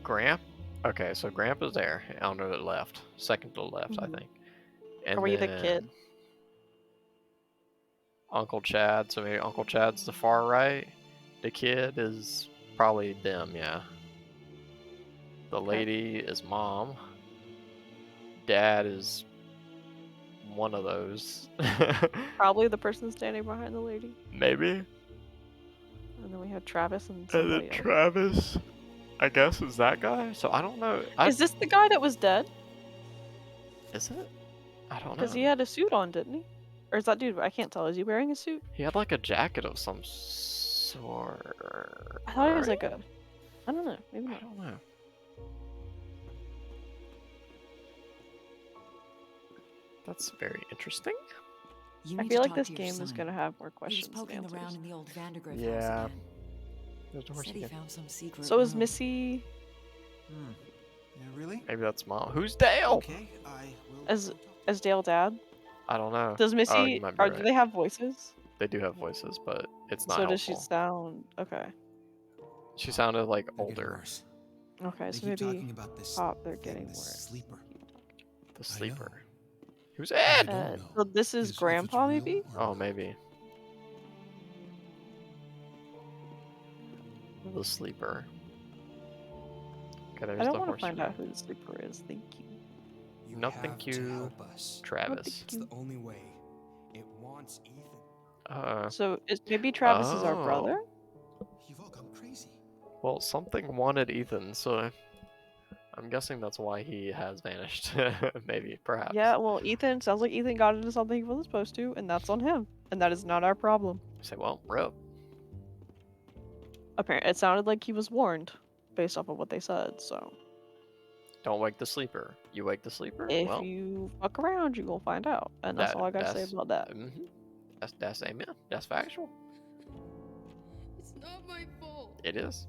S1: Gramp? Okay, so Gramp is there on the left. Second to the left, I think. And
S2: Are we the
S1: then
S2: kid?
S1: Uncle Chad, so maybe Uncle Chad's the far right. The kid is probably them, yeah. The lady is mom. Dad is one of those.
S2: Probably the person standing behind the lady.
S1: Maybe.
S2: And then we have Travis and
S1: And
S2: somebody
S1: then
S2: else.
S1: Travis, I guess, is that guy. So I don't know.
S2: Is this the guy that was dead?
S1: Is it? I don't know.
S2: Because he had a suit on, didn't he? Or is that dude? I can't tell. Is he wearing a suit?
S1: He had like a jacket of some sort.
S2: I thought it was
S1: right?
S2: like a. I don't know. Maybe
S1: I
S2: not.
S1: don't know. That's very interesting.
S6: You
S2: I
S6: need
S2: feel
S6: to
S2: like
S6: talk
S2: this
S6: to your
S2: game is
S6: son.
S2: gonna have more
S6: He was
S2: questions than
S6: poking around
S2: answers.
S6: in the old Vandergrift
S1: Yeah.
S6: house again.
S1: There's the horse
S6: Said he
S1: again.
S6: found some secret
S2: So is
S6: room.
S2: Missy
S5: Hmm. Yeah, really?
S1: Maybe that's mom. Who's Dale?
S5: Okay, I will.
S2: as
S5: go talk to
S2: as Dale dad?
S1: I don't know.
S2: Does
S1: Oh,
S2: Missy
S1: you might be
S2: or
S1: right.
S2: do they have voices?
S1: They do have voices, but it's not
S2: So does she
S1: helpful.
S2: sound okay?
S1: She sounded like
S5: They're getting
S1: older.
S5: worse.
S2: Okay,
S5: They
S2: so
S5: keep
S2: maybe
S5: talking about this
S2: they're
S5: thing,
S2: getting
S5: this
S2: worse.
S5: sleeper.
S1: The
S5: I
S1: sleeper.
S5: know.
S1: Who's
S5: I
S1: Ed?
S5: don't know
S2: So this is
S5: if it's
S2: Grandpa,
S5: real
S2: maybe?
S5: or
S1: Oh,
S5: not.
S1: maybe. The sleeper. Okay, there's
S2: I don't
S1: the
S2: want to
S1: horse
S2: find
S1: again.
S2: out who the sleeper is. Thank you.
S5: You
S1: No,
S5: have
S1: thank
S5: to
S1: you,
S5: help us.
S1: Travis.
S5: It's the only way. It wants Ethan.
S2: So maybe Travis is our
S1: Oh.
S2: brother?
S5: You've all gone crazy.
S1: Well, something wanted Ethan, so I'm guessing that's why he has vanished. Maybe, perhaps.
S2: Yeah, well, Ethan sounds like Ethan got into something he wasn't supposed to, and that's on him. And that is not our problem.
S1: Say, well, rip.
S2: Apparently, it sounded like he was warned based off of what they said. So
S1: Don't wake the sleeper. You wake the sleeper?
S2: if
S1: Well,
S2: you fuck around, you will find out. And that's all I gotta say
S1: that's-
S2: about that.
S1: That's amen. That's factual.
S4: It's not my fault.
S1: It is.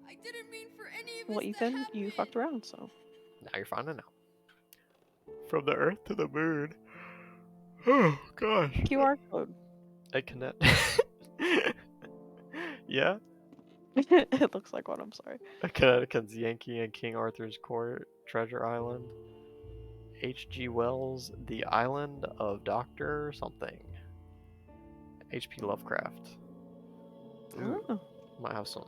S4: I didn't mean for any of
S2: Well,
S4: this to
S2: Ethan,
S4: happen.
S2: you fucked around, so
S1: Now you're finding out. From the Earth to the Moon. Oh gosh.
S2: QR code.
S1: I connect. Yeah.
S2: It looks like one. I'm sorry.
S1: Connecticut's Yankee and King Arthur's Court, Treasure Island. H.G. Wells, The Island of Doctor something. H.P. Lovecraft. Ooh,
S2: Oh,
S1: might have some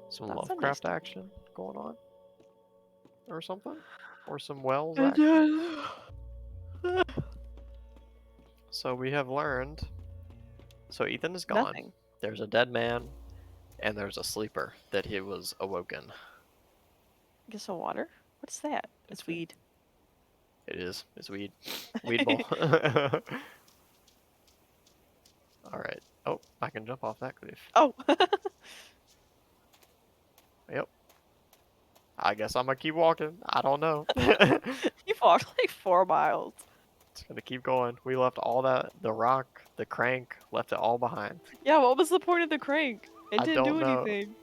S2: That's
S1: Lovecraft
S2: interesting.
S1: action going on, or something, or some Wells
S2: and
S1: action.
S2: then
S1: So we have learned. So Ethan is gone.
S2: nothing.
S1: There's a dead man, and there's a sleeper that he was awoken.
S2: Get some water. What's that? It's weed.
S1: It is. It's weed. Weed ball. Alright. Oh, I can jump off that cliff.
S2: Oh.
S1: Yep. I guess I'm gonna keep walking. I don't know.
S2: You walked like 4 miles.
S1: It's gonna keep going. We left all that, the rock, the crank, left it all behind.
S2: Yeah, what was the point of the crank? It
S1: I
S2: didn't
S1: don't
S2: do
S1: know.
S2: anything.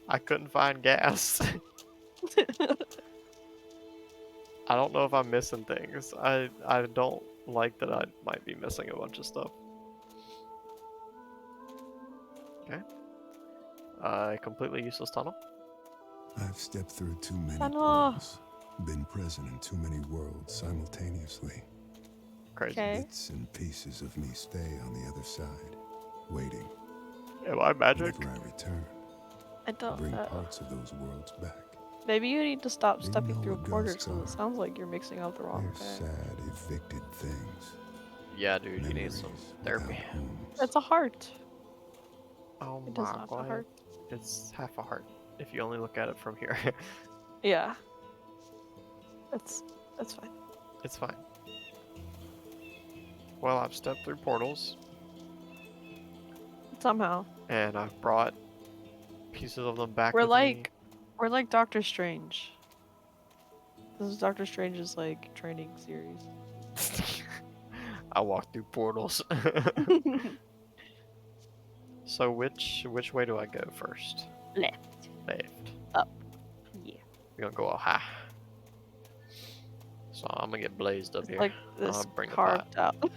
S1: I couldn't find gas. I don't know if I'm missing things. I don't like that I might be missing a bunch of stuff. Okay. Completely useless tunnel.
S3: I've stepped through too many
S2: Tunnel.
S3: portals, been present in too many worlds simultaneously.
S1: Crazy.
S2: Okay.
S3: Bits and pieces of me stay on the other side, waiting.
S1: Am I magic?
S3: Whenever I return,
S2: I don't
S3: bring
S2: know.
S3: parts of those worlds back.
S2: Maybe you need to stop
S3: Do you
S2: stepping
S3: know
S2: through
S3: what
S2: portals
S3: ghosts
S2: because it
S3: are?
S2: sounds like you're mixing up the wrong
S3: They're
S2: thing.
S3: sad, evicted things.
S1: Yeah, dude, you need
S3: Memories
S1: some
S3: without
S1: therapy.
S3: homes.
S2: It's a heart.
S1: Oh
S2: It does
S1: my
S2: not have a
S1: god.
S2: heart.
S1: It's half a heart if you only look at it from here.
S2: Yeah. That's fine.
S1: It's fine. Well, I've stepped through portals,
S2: Somehow.
S1: and I've brought pieces of them back
S2: We're
S1: with
S2: like Doctor Strange. This is Doctor Strange's like training series.
S1: me. I walk through portals. So which way do I go first?
S2: Left.
S1: Left.
S2: Up. Yeah.
S1: We're gonna go all high. So I'm gonna get blazed up
S2: It's
S1: here.
S2: like this
S1: I'll bring the
S2: carved out.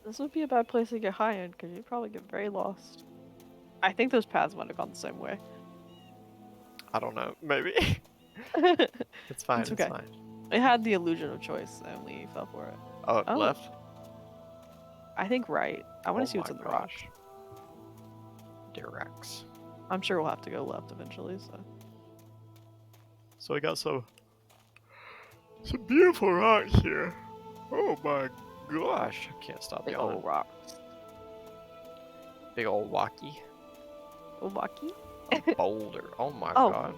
S2: This would be a bad place to get high in because you'd probably get very lost. I think those paths might have gone the same way.
S1: I don't know. Maybe. It's fine.
S2: It's
S1: It's
S2: okay.
S1: fine.
S2: It had the illusion of choice and we fell for it.
S1: Oh,
S2: Oh.
S1: left.
S2: I think right. I want
S1: Oh
S2: to see what's
S1: my
S2: in the rock.
S1: gosh. Directs.
S2: I'm sure we'll have to go left eventually, so.
S1: So I got some beautiful rocks here. Oh my gosh! I can't stop
S2: Big
S1: yawning.
S2: old rocks.
S1: Big old walkie.
S2: Obaki?
S1: Boulder. Oh my
S2: Oh.
S1: god.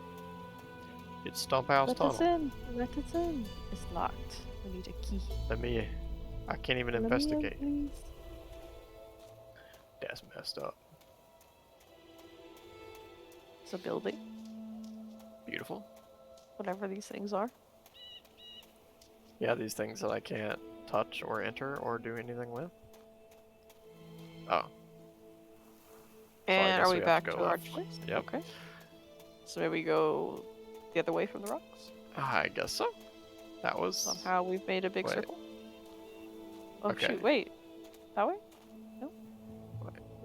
S1: It's Stump House
S2: Let us
S1: Tunnel.
S2: in. Let us in. It's locked. We need a key.
S1: Let me. I can't even
S2: Let me in,
S1: investigate.
S2: please.
S1: That's messed up.
S2: It's a building.
S1: Beautiful.
S2: Whatever these things are.
S1: Yeah, these things that I can't touch or enter or do anything with. Oh.
S2: And
S1: guess
S2: are
S1: we
S2: we
S1: have
S2: back
S1: to
S2: to
S1: go
S2: our
S1: left.
S2: choice?
S1: Yep.
S2: Okay. So maybe we go the other way from the rocks?
S1: I guess so. That was.
S2: Somehow we've made a big
S1: Wait.
S2: circle. Oh
S1: Okay.
S2: shoot, wait. That way?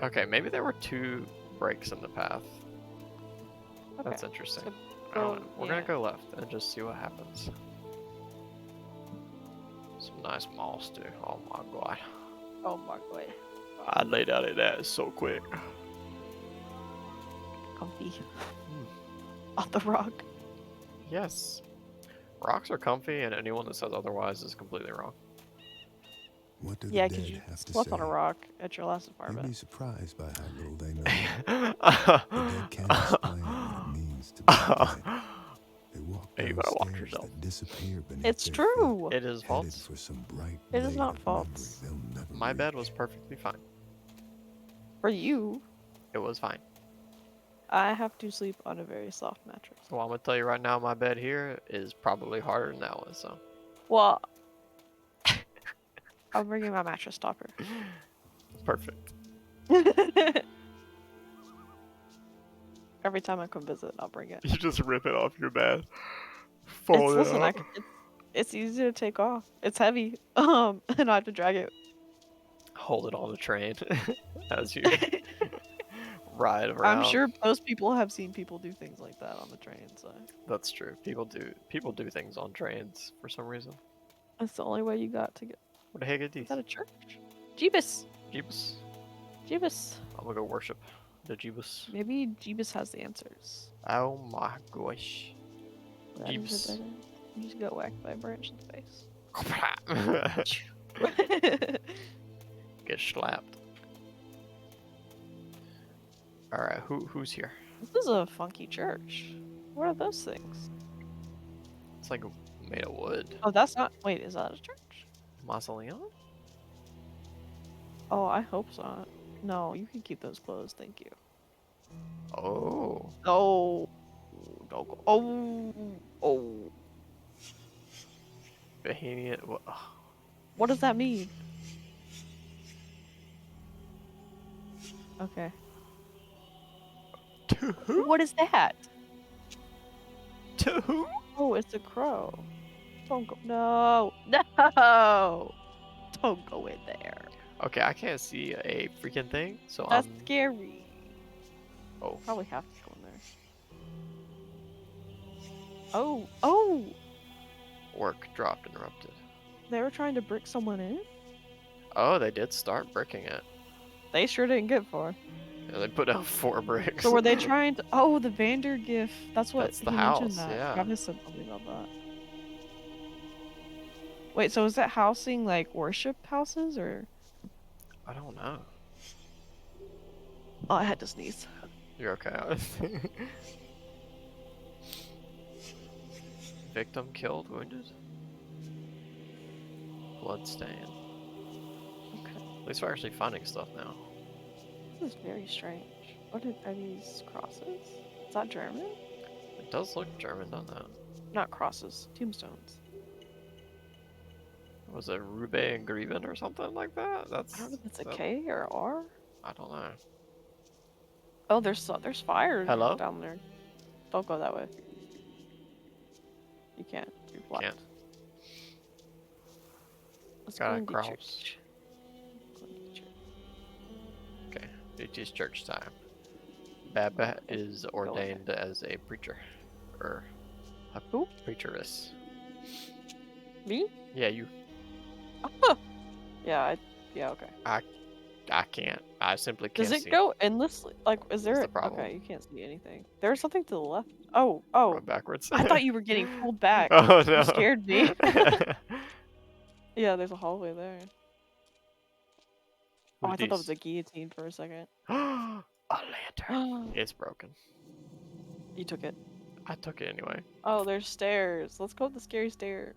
S1: Okay, maybe there were 2 breaks in the path.
S2: Okay.
S1: That's interesting.
S2: So
S1: I don't
S2: go-
S1: know. We're
S2: yeah.
S1: gonna go left and just see what happens. Some nice moss too. Oh my god.
S2: Oh my god.
S1: I laid out of that so quick.
S2: Comfy.
S1: Hmm.
S2: On the rock.
S1: Yes. Rocks are comfy, and anyone that says otherwise is completely wrong.
S3: What do
S2: Yeah,
S3: the
S2: because
S3: dead
S2: you
S3: have to
S2: slept
S3: say?
S2: on a rock at your last
S3: You'd be
S2: apartment.
S3: surprised by how little they know. The dead can't explain what it means to be dead. They walk
S1: Hey, you
S3: down
S1: better watch
S3: stairs
S1: yourself.
S3: that disappear beneath
S2: It's
S3: their
S2: true!
S1: It is
S3: feet, headed
S1: false.
S3: for some bright
S2: It is
S3: blade
S2: not
S3: of memory
S2: false.
S3: they'll never
S1: My bed
S3: reach.
S1: was perfectly fine.
S2: For you,
S1: It was fine.
S2: I have to sleep on a very soft mattress.
S1: Well, I'm gonna tell you right now, my bed here is probably harder than that one. So
S2: Well, I'm bringing my mattress topper.
S1: perfect.
S2: Every time I come visit, I'll bring it.
S1: You just rip it off your bed.
S2: It's,
S1: Fold it
S2: listen,
S1: up.
S2: it's easy to take off. It's heavy, and I have to drag it.
S1: Hold it on the train as you ride around.
S2: I'm sure most people have seen people do things like that on the train, so
S1: That's true. People do things on trains for some reason.
S2: that's the only way you got to get.
S1: What the heck is
S2: Is
S1: this?
S2: that a church? Jeebus!
S1: Jeebus.
S2: Jeebus!
S1: I'm gonna go worship the Jeebus.
S2: Maybe Jeebus has the answers.
S1: Oh my gosh.
S2: That is a
S1: Jeebus.
S2: better- You just got whacked by a branch in the face.
S1: Get slapped. Alright, who's here?
S2: This is a funky church. What are those things?
S1: It's like made of wood.
S2: Oh, that's not. Wait, is that a church?
S1: Mausoleum?
S2: Oh, I hope so. No, you can keep those closed. Thank you.
S1: Oh.
S2: Oh. Don't go. Oh. Oh.
S1: Bohemian.
S2: What does that mean? Okay.
S1: To who?
S2: What is that?
S1: To who?
S2: Oh, it's a crow. Don't go. No. No. Don't go in there.
S1: Okay, I can't see a freaking thing, so
S2: That's
S1: I'm.
S2: scary.
S1: Oh.
S2: Probably have to go in there. Oh. Oh.
S1: Work dropped, interrupted.
S2: They were trying to brick someone in?
S1: Oh, they did start bricking it.
S2: They sure didn't get far.
S1: Yeah, they put down 4 bricks.
S2: So were they trying to? Oh, the Vander gift. That's what
S1: That's the
S2: he
S1: house,
S2: mentioned. That
S1: yeah.
S2: Travis said something about that. Wait, so is that housing like worship houses or?
S1: I don't know.
S2: Oh, I had to sneeze.
S1: You're okay. Victim killed, wounded. Bloodstain.
S2: Okay,
S1: At least we're actually finding stuff now.
S2: this is very strange. What are these crosses? Is that German?
S1: It does look German, doesn't it?
S2: Not crosses, tombstones.
S1: Was it Rube and Greven or something like that?
S2: I don't know if it's a
S1: that-
S2: K or R.
S1: I don't know.
S2: Oh, there's fire
S1: Hello?
S2: down there. Don't go that way. You can't. You're blocked.
S1: Can't.
S2: Let's
S1: Gotta
S2: go into
S1: cross.
S2: church. Go into church.
S1: Okay, it is church time. Bab is ordained as a preacher, or a
S2: Who?
S1: preacheress.
S2: Me?
S1: Yeah, you.
S2: Yeah. Yeah. Okay.
S1: I can't. I simply can't
S2: Does it
S1: see.
S2: go endlessly? Like, is there?
S1: the problem.
S2: Okay, you can't see anything. There's something to the left. Oh.
S1: Run backwards.
S2: I thought you were getting pulled back.
S1: Oh no!
S2: You scared me. Yeah, there's a hallway there. Oh, I thought that was a guillotine for a second.
S1: A lantern. It's broken.
S2: You took it.
S1: I took it anyway.
S2: Oh, there's stairs. Let's go up the scary stairs.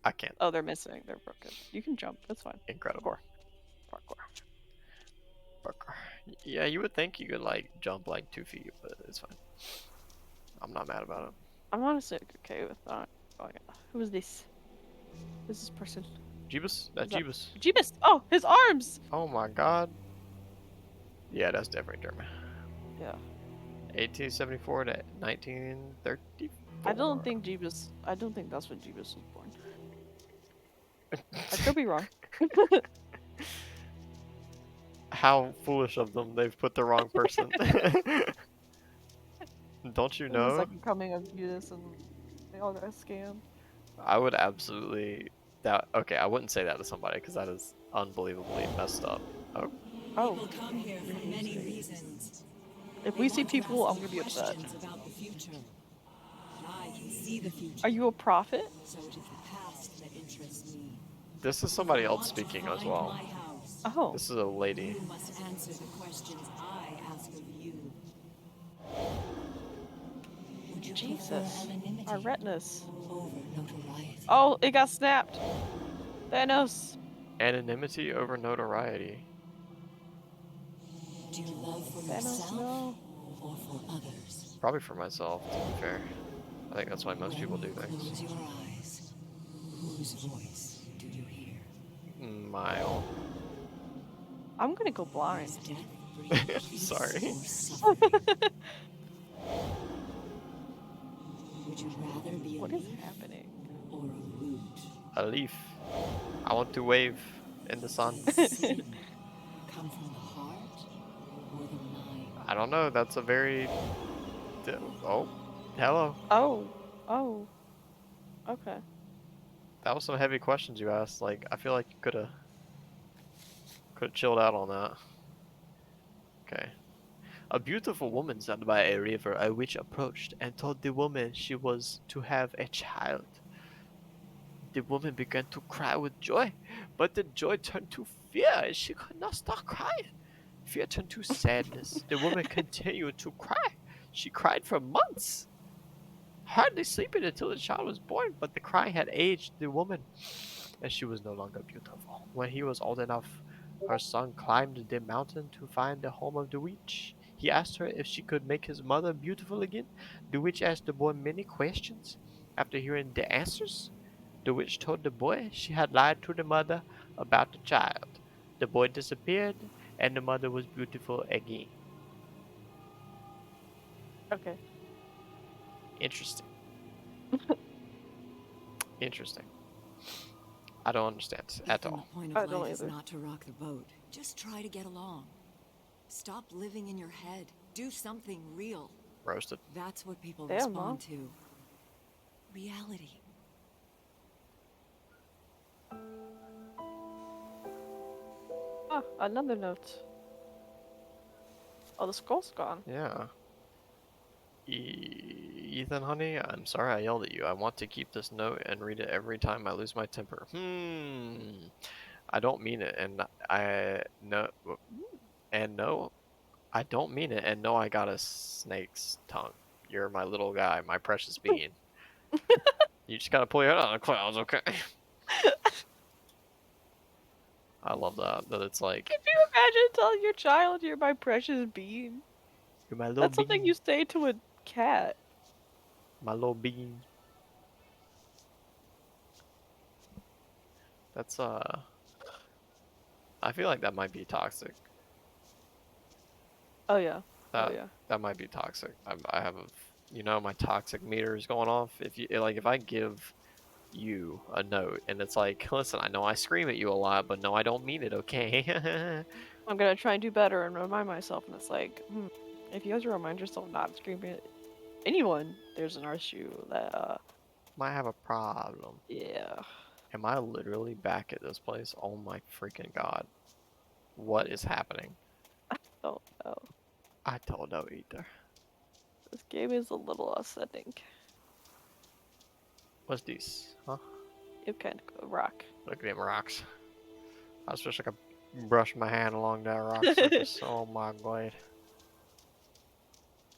S1: I can't.
S2: Oh, they're missing. They're broken. You can jump. That's fine.
S1: Incredible.
S2: Parkour.
S1: Parkour. Yeah, you would think you could like jump like 2 feet, but it's fine. I'm not mad about it.
S2: I'm honestly okay with that. Oh, yeah. Who is this? Who's this person?
S1: Jeebus? That's
S2: that-
S1: Jeebus.
S2: Jeebus! Oh, his arms!
S1: Oh my god. Yeah, that's definitely German.
S2: Yeah.
S1: 1874 to 1934.
S2: I don't think that's when Jeebus was born. I could be wrong.
S1: How foolish of them. They've put the wrong person. Don't you
S2: The
S1: know?
S2: second coming of Judas and they all got scammed.
S1: I would absolutely that. Okay, I wouldn't say that to somebody because that is unbelievably messed up. Oh,
S2: Oh.
S6: People come here for many reasons.
S2: If
S6: They
S2: we see
S6: want to
S2: people,
S6: ask
S2: I'm gonna be upset.
S6: questions about the future. But I can see the future.
S2: Are you a prophet?
S6: So it is the past that interests me.
S1: this is somebody
S6: If you
S1: else
S6: want to
S1: speaking as
S6: find
S1: well.
S6: my house,
S2: Oh.
S1: This is a lady.
S6: you must answer the questions I ask of you. Would you prefer
S2: Jesus.
S6: anonymity
S2: Our retinas.
S6: over notoriety?
S2: Oh, it got snapped. Thanos.
S1: Anonymity over notoriety.
S6: Do you love for
S2: Thanos,
S6: yourself
S2: no.
S6: or for others?
S1: Probably for myself, to be fair. I think that's why most people do
S6: Close
S1: things.
S6: your eyes. Whose voice do you hear?
S1: My own.
S2: I'm gonna go blind.
S6: Does death bring peace
S1: Sorry.
S6: or suffering? Would you rather be a
S2: What is
S6: leaf
S2: happening?
S6: or a root?
S1: A leaf. I want to wave in the sun.
S6: Does sin come from the heart or the mind?
S1: I don't know. That's a very. Oh, hello.
S2: Oh. Oh. Okay.
S1: That was some heavy questions you asked. Like, I feel like you could have chilled out on that. Okay. A beautiful woman sat by a river. A witch approached and told the woman she was to have a child. The woman began to cry with joy, but the joy turned to fear and she could not stop crying. Fear turned to sadness. The woman continued to cry. She cried for months, hardly sleeping until the child was born, but the cry had aged the woman, and she was no longer beautiful. When he was old enough, her son climbed the mountain to find the home of the witch. He asked her if she could make his mother beautiful again. The witch asked the boy many questions. After hearing the answers, the witch told the boy she had lied to the mother about the child. The boy disappeared, and the mother was beautiful again.
S2: Okay.
S1: Interesting. Interesting. I don't understand at
S6: Ethan,
S1: all.
S6: the point
S2: I
S6: of
S2: don't
S6: life is
S2: either.
S6: not to rock the boat. Just try to get along. Stop living in your head. Do something real.
S1: Roasted.
S6: That's what people
S2: Damn, Mom.
S6: respond to. Reality.
S2: Ah, another note. Oh, the skull's gone.
S1: Yeah. Ethan, honey, I'm sorry I yelled at you. I want to keep this note and read it every time I lose my temper. I don't mean it, and no, I don't mean it, and no, I got a snake's tongue. You're my little guy, my precious being. You just gotta pull your head out of the clouds, okay? I love that it's like,
S2: Could you imagine telling your child you're my precious bean?
S1: you're my little
S2: That's something
S1: bean,
S2: you say to a cat.
S1: my little bean. That's I feel like that might be toxic.
S2: Oh yeah.
S1: That
S2: Oh yeah.
S1: that might be toxic. I have a, you know, my toxic meter is going off. If you like, if I give you a note and it's like, listen, I know I scream at you a lot, but no, I don't mean it. Okay.
S2: I'm gonna try and do better and remind myself. And it's like, if you have to remind yourself not to scream at anyone, there's an issue that,
S1: Might have a problem.
S2: yeah.
S1: Am I literally back at this place? Oh my freaking god. What is happening?
S2: Oh no.
S1: I don't know either.
S2: This game is a little upsetting.
S1: What's this? Huh?
S2: You can't go rock.
S1: Look at them rocks. I was just like a brush my hand along that rock surface. Oh my god.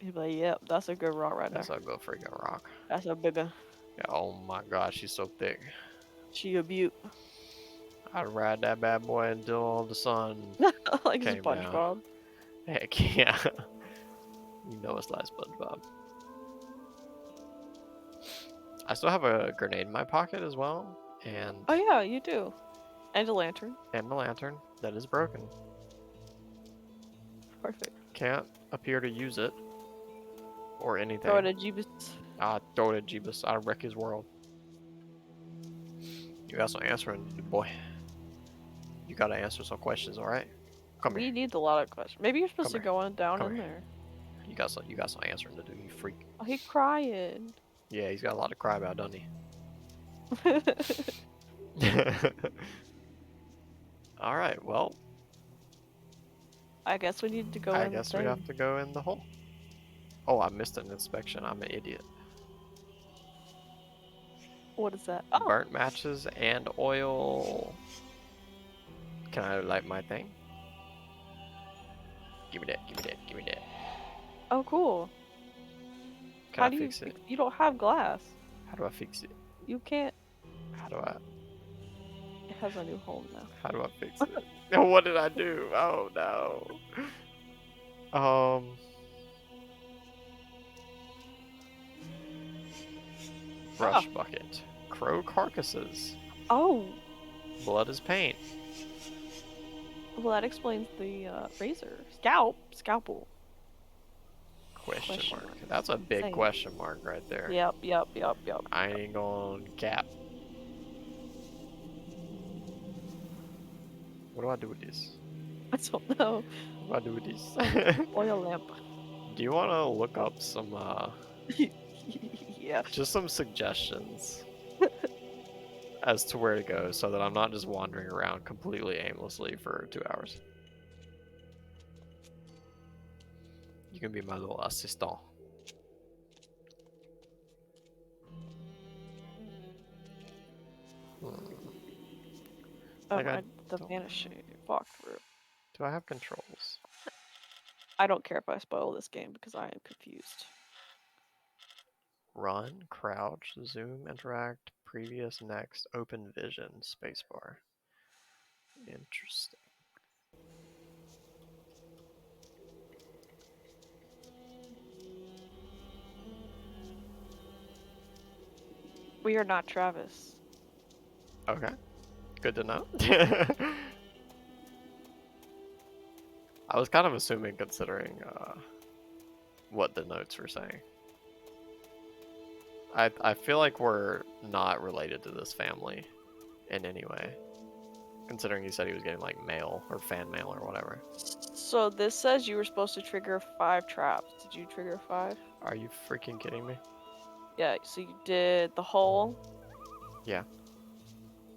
S2: You'd be like, yep, that's a good rock right there.
S1: That's a good freaking rock.
S2: That's a big one.
S1: Yeah, oh my god, she's so thick.
S2: She a beaut.
S1: I'd ride that bad boy until the sun
S2: Like
S1: came down.
S2: SpongeBob.
S1: Heck yeah. You know it's like SpongeBob. I still have a grenade in my pocket as well, and
S2: Oh yeah, you do. And a lantern.
S1: a lantern that is broken.
S2: Perfect.
S1: Can't appear to use it or anything.
S2: Throw it at Jeebus.
S1: Throw it at Jeebus. I'll wreck his world. You got some answering to do, boy. You gotta answer some questions, alright? Come
S2: We
S1: here.
S2: need a lot of questions. Maybe you're supposed
S1: Come
S2: to
S1: here.
S2: go on down
S1: Come
S2: in
S1: here. You got some answering to do, you freak.
S2: there. Oh, he crying.
S1: Yeah, he's got a lot to cry about, doesn't he? Alright, well,
S2: I guess we need to go
S1: I
S2: in
S1: guess
S2: the
S1: we
S2: thing.
S1: have to go in the hole. Oh, I missed an inspection. I'm an idiot.
S2: What is that? Oh,
S1: Burnt matches and oil. Can I light my thing? Give me that, give me that, give me that.
S2: oh, cool.
S1: Can
S2: How
S1: I
S2: do
S1: fix it?
S2: You don't have glass.
S1: How do I fix it?
S2: You can't.
S1: How do I
S2: It has a new home now.
S1: how do I fix it? No, what did I do? Oh no. Brush bucket. Crow carcasses.
S2: Oh,
S1: Blood is paint.
S2: well, that explains the razor. Scalpel.
S1: Question
S2: Question
S1: mark.
S2: mark.
S1: That's a big
S2: Same.
S1: question mark right there.
S2: Yep.
S1: I ain't gonna cap. What do I do with this?
S2: I don't know.
S1: What do I do with this?
S2: Oil lamp.
S1: Do you want to look up some,
S2: Yeah.
S1: just some suggestions as to where to go so that I'm not just wandering around completely aimlessly for 2 hours? You can be my little assistant.
S2: Oh,
S1: Like I
S2: the
S1: don't-
S2: vanishing walkthrough.
S1: Do I have controls?
S2: I don't care if I spoil this game because I am confused.
S1: Run, crouch, zoom, interact, previous, next, open vision, spacebar. Interesting.
S2: We are not Travis.
S1: Okay. Good to know. I was kind of assuming considering what the notes were saying. I feel like we're not related to this family in any way. Considering he said he was getting like mail or fan mail or whatever.
S2: So this says you were supposed to trigger 5 traps. Did you trigger 5?
S1: Are you freaking kidding me?
S2: Yeah, so you did the hole.
S1: Yeah.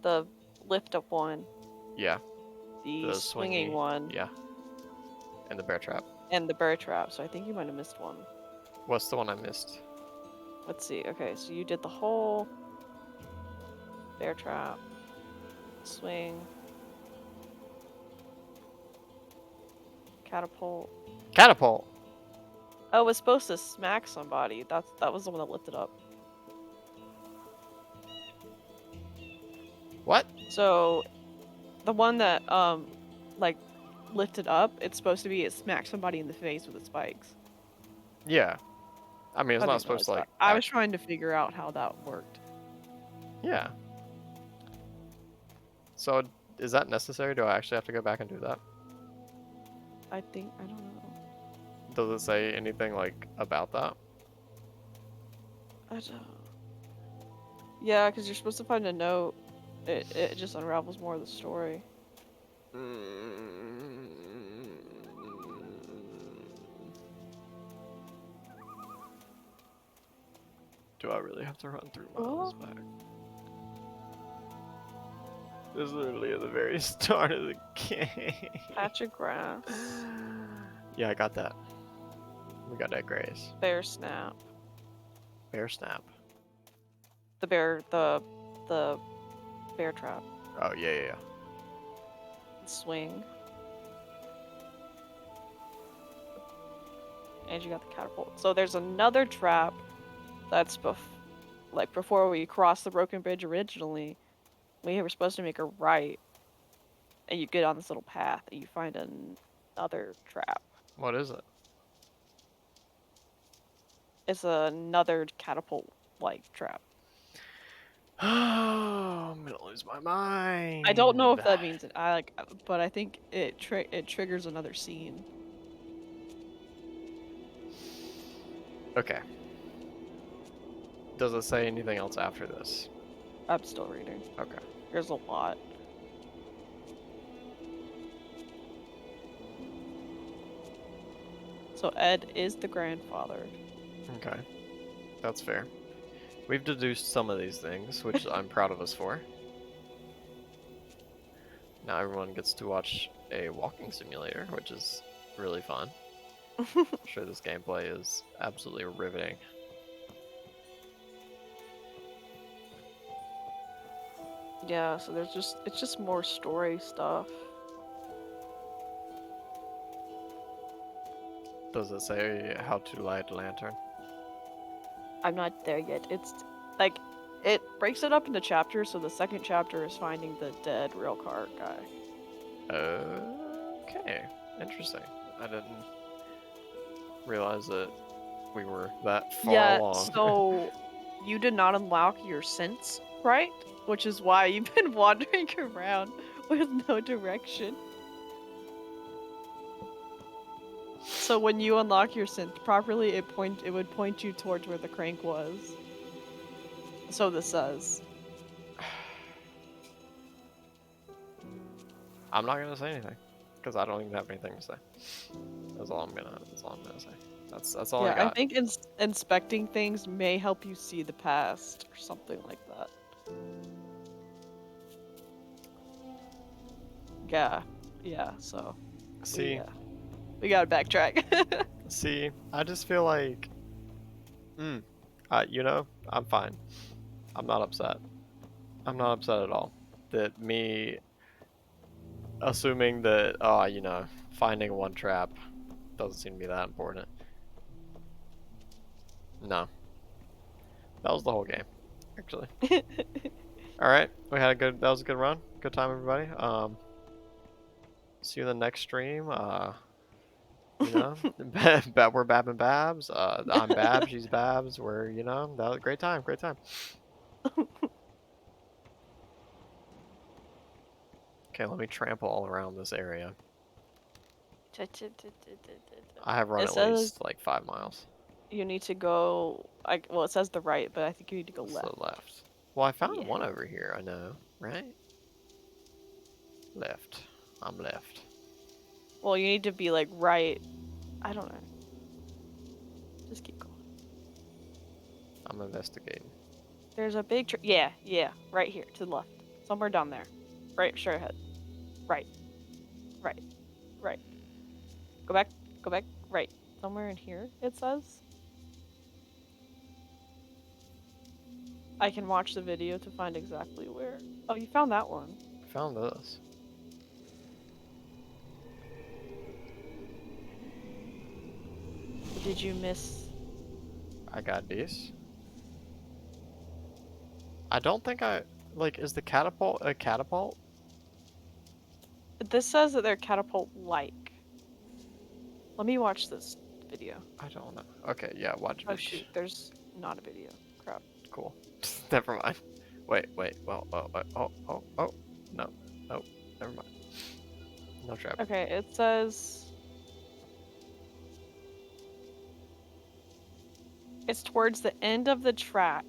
S2: The lift up one.
S1: Yeah.
S2: The,
S1: The
S2: swinging
S1: swingy,
S2: one.
S1: Yeah. And the bear trap.
S2: And the bear trap. So I think you might have missed one.
S1: What's the one I missed?
S2: Let's see. Okay, so you did the hole. Bear trap. Swing. Catapult.
S1: Catapult!
S2: Oh, it was supposed to smack somebody. That was the one that lifted up.
S1: What?
S2: So, the one that like lifted up, it's supposed to be it smacked somebody in the face with its spikes.
S1: Yeah. I mean, it's
S2: I
S1: not
S2: didn't
S1: supposed to
S2: realize
S1: like.
S2: that. I was trying to figure out how that worked.
S1: Yeah. So, is that necessary? Do I actually have to go back and do that?
S2: I think I don't know.
S1: Does it say anything like about that?
S2: I don't. Yeah, because you're supposed to find a note. It just unravels more of the story.
S1: Do I really have to run through
S2: Oh.
S1: miles back? This is literally at the very start of the game.
S2: Patch of grass.
S1: Yeah, I got that. We got that grace.
S2: Bear snap.
S1: Bear snap.
S2: The bear trap.
S1: Oh, yeah, yeah, yeah.
S2: Swing. And you got the catapult. So there's another trap that's before we crossed the broken bridge originally. We were supposed to make a right. And you get on this little path and you find another trap.
S1: What is it?
S2: It's another catapult-like trap.
S1: Oh, I'm gonna lose my mind.
S2: I don't know if that means it. But I think it triggers another scene.
S1: Okay. Does it say anything else after this?
S2: I'm still reading.
S1: Okay.
S2: There's a lot. So Ed is the grandfather.
S1: Okay. That's fair. We've deduced some of these things, which I'm proud of us for. Now everyone gets to watch a walking simulator, which is really fun. I'm sure this gameplay is absolutely riveting.
S2: Yeah, so it's just more story stuff.
S1: Does it say how to light a lantern?
S2: I'm not there yet. It's like it breaks it up into chapters, so the second chapter is finding the dead rail car guy.
S1: Okay. Interesting. I didn't realize that we were that far along.
S2: So you did not unlock your sense, right? Which is why you've been wandering around with no direction. So when you unlock your synth properly, it would point you towards where the crank was. So this says.
S1: I'm not gonna say anything because I don't even have anything to say. That's all I'm gonna say. That's all I
S2: Yeah,
S1: got.
S2: I think inspecting things may help you see the past or something like that. Yeah. So.
S1: See.
S2: Yeah. We gotta backtrack.
S1: See, I just feel like, you know, I'm fine. I'm not upset. I'm not upset at all. That me assuming that, you know, finding one trap doesn't seem to be that important. No. That was the whole game, actually. Alright, that was a good run. Good time, everybody. See you in the next stream. You know, we're Bab and Babs. I'm Babs, she's Babs. We're, you know, that was a great time, great time. Okay, let me trample all around this area. I have run
S2: It
S1: at least
S2: says
S1: like 5 miles.
S2: you need to go. Well, it says the right, but I think you need to go
S1: It's
S2: left.
S1: the left. Well, I found
S2: Yeah.
S1: one over here. I know, right? Left. I'm left.
S2: Well, you need to be like right. I don't know. Just keep going.
S1: I'm investigating.
S2: There's a big yeah, right here to the left. Somewhere down there. Right, straight ahead. Right. Go back, right. Somewhere in here, it says. I can watch the video to find exactly where. Oh, you found that one.
S1: I found this.
S2: Did you miss?
S1: I got these. I don't think is the catapult a catapult?
S2: This says that they're catapult-like. Let me watch this video.
S1: I don't know. Okay, yeah, watch
S2: Oh
S1: video.
S2: shoot, there's not a video. Crap.
S1: Cool. Never mind. Wait. Well, oh, no. Oh, never mind. No trap.
S2: Okay, it says it's towards the end of the track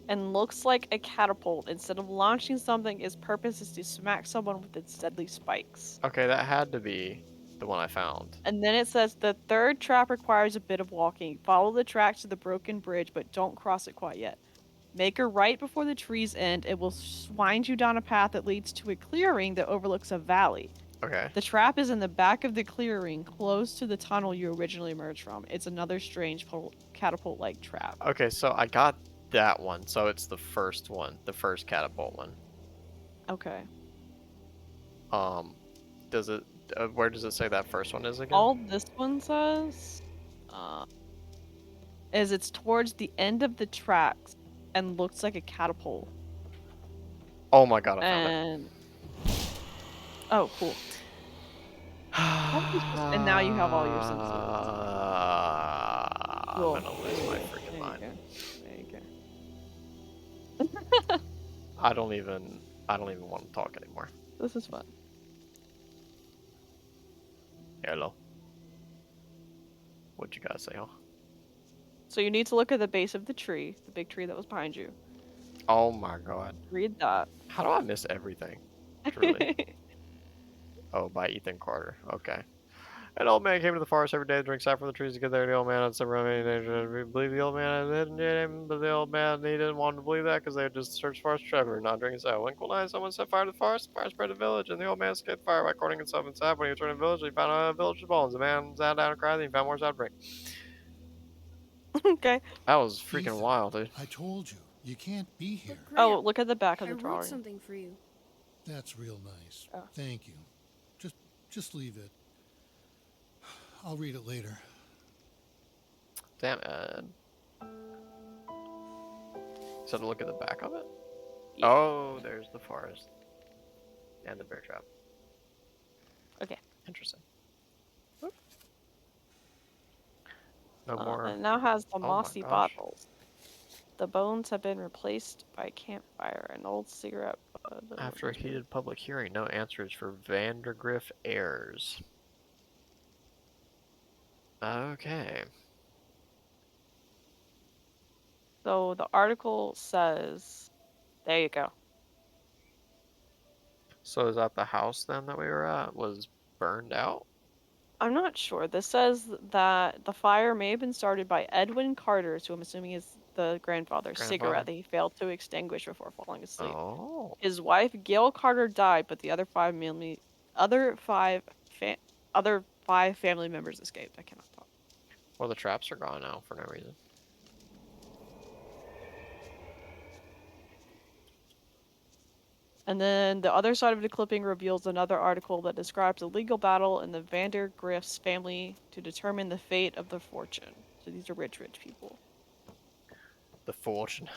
S2: and looks like a catapult. Instead of launching something, its purpose is to smack someone with its deadly spikes.
S1: Okay, that had to be the one I found.
S2: And then it says the third trap requires a bit of walking. Follow the tracks to the broken bridge, but don't cross it quite yet. Make a right before the trees end. It will wind you down a path that leads to a clearing that overlooks a valley.
S1: Okay.
S2: The trap is in the back of the clearing, close to the tunnel you originally emerged from. It's another strange catapult-like trap.
S1: Okay, so I got that one. So it's the first one, the first catapult one.
S2: Okay.
S1: Does it? Where does it say that first one is again?
S2: All this one says is it's towards the end of the tracks and looks like a catapult.
S1: Oh my god, I found it.
S2: And oh, cool. And now you have all your senses.
S1: I'm gonna lose my freaking mind.
S2: There you go.
S1: I don't even want to talk anymore.
S2: This is fun.
S1: Hello. What you gotta say, huh?
S2: So you need to look at the base of the tree, the big tree that was behind you.
S1: Oh my god.
S2: Read that.
S1: How do I miss everything? Truly. Oh, by Ethan Carter. Okay. An old man came to the forest every day to drink sap from the trees to get there. The old man had several many dangers. We believe the old man didn't get him, but the old man, he didn't want to believe that because they had just searched for Trevor, not drinking sap. One cool night, someone set fire to the forest. Fire spread the village, and the old man escaped the fire by courting himself in sap. When he returned to the village, he found a village of bones. The man sat down and cried, and he found more sap to drink.
S2: Okay.
S1: That was freaking
S3: Ethan,
S1: wild, dude.
S3: I told you, you can't be here.
S4: But Graham,
S2: Oh, look at the back of
S4: I
S2: the
S4: wrote
S2: drawing.
S4: something for you.
S3: That's real nice.
S2: Oh.
S3: Thank you. Just leave it. I'll read it later.
S1: Damn it. So to look at the back of it?
S2: Yeah.
S1: Oh, there's the forest. And the bear trap.
S2: Okay.
S1: Interesting. No more.
S2: It now has the
S1: my
S2: mossy
S1: gosh.
S2: bottles. The bones have been replaced by a campfire, an old cigarette butt.
S1: After a heated public hearing, no answers for Vandergriff heirs. Okay.
S2: So the article says, there you go.
S1: So is that the house then that we were at was burned out?
S2: I'm not sure. This says that the fire may have been started by Edwin Carter, who I'm assuming is the grandfather's cigarette that he failed to extinguish before falling asleep.
S1: Oh.
S2: His wife, Gail Carter, died, but the other five family members escaped. I cannot talk.
S1: Well, the traps are gone now for no reason.
S2: And then the other side of the clipping reveals another article that describes a legal battle in the Vandergriff's family to determine the fate of the fortune. So these are rich people.
S1: The fortune.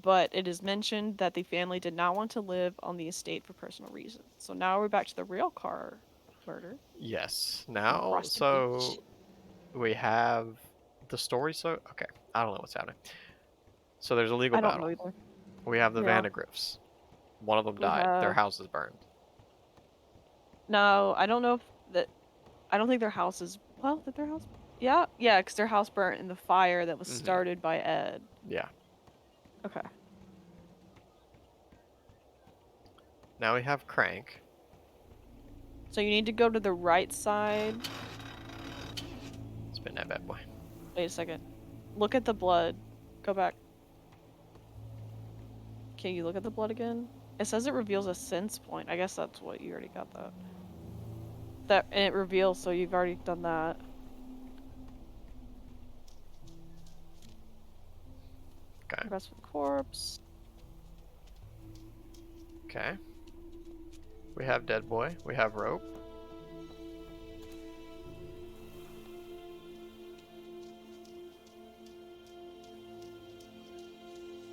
S2: But it is mentioned that the family did not want to live on the estate for personal reasons. So now we're back to the rail car murder.
S1: Yes. Now,
S2: Frosty
S1: so
S2: Beach.
S1: we have the story. So, okay. I don't know what's happening. So there's a legal
S2: I don't
S1: battle.
S2: know either.
S1: We have the
S2: Yeah.
S1: Vandergriffs. One of them
S2: We
S1: died. Their
S2: have-
S1: house is burned.
S2: No, I don't know if that. I don't think their house is. Well, did their house? Yeah, because their house burnt in the fire that was started by Ed.
S1: Yeah.
S2: Okay.
S1: Now we have Crank.
S2: So you need to go to the right side.
S1: Spin that bad boy.
S2: Wait a second. Look at the blood. Go back. Can you look at the blood again? It says it reveals a sense point. I guess that's what you already got that. And it reveals, so you've already done that.
S1: Okay.
S2: Rest of the corpse.
S1: Okay. We have Dead Boy. We have Rope.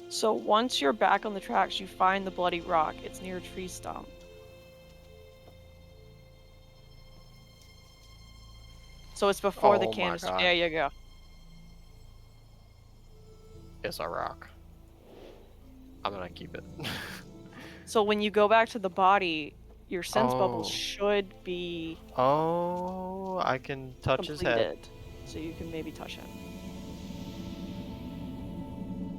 S2: So once you're back on the tracks, you find the bloody rock. It's near a tree stump. So it's before the
S1: Oh my
S2: canister.
S1: God.
S2: There you go.
S1: It's a rock. I'm gonna keep it.
S2: So when you go back to the body, your sense bubbles
S1: Oh.
S2: should be
S1: Oh, I can touch his head.
S2: completed. So you can maybe touch him.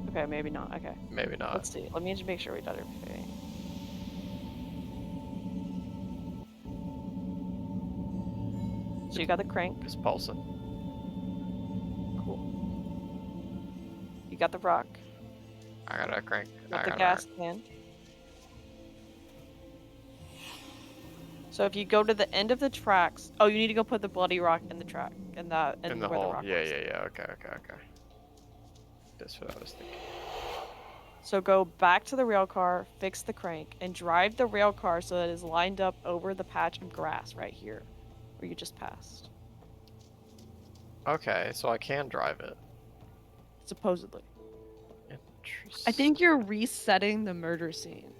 S2: Okay, maybe not. Okay.
S1: Maybe not.
S2: Let's see. Let me just make sure we done everything. So you got the crank.
S1: It's pulsing.
S2: Cool. You got the rock.
S1: I got a crank.
S2: You got
S1: I
S2: the
S1: got
S2: gas can. So if you go to the end of the tracks, oh, you need to go put the bloody rock in the track, and
S1: in the
S2: where the
S1: hole.
S2: rock
S1: Yeah,
S2: was.
S1: yeah. Okay. That's what I was thinking.
S2: So go back to the rail car, fix the crank, and drive the rail car so that it is lined up over the patch of grass right here, where you just passed.
S1: Okay, so I can drive it.
S2: Supposedly.
S1: Interesting.
S2: I think you're resetting the murder scene.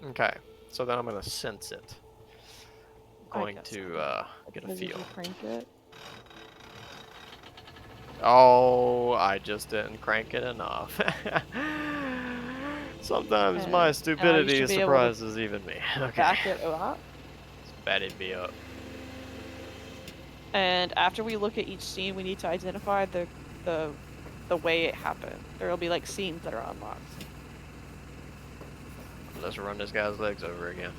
S1: Okay, so then I'm gonna sense it.
S2: I
S1: Going
S2: guess
S1: to get a
S2: Maybe if
S1: feel.
S2: you crank it.
S1: Oh, I just didn't crank it enough. Sometimes
S2: And
S1: my
S2: now you
S1: stupidity
S2: should be able to
S1: surprises even me. Okay.
S2: back it up.
S1: It's batted me up.
S2: And after we look at each scene, we need to identify the way it happened. There'll be like scenes that are unlocked.
S1: Let's run this guy's legs over again.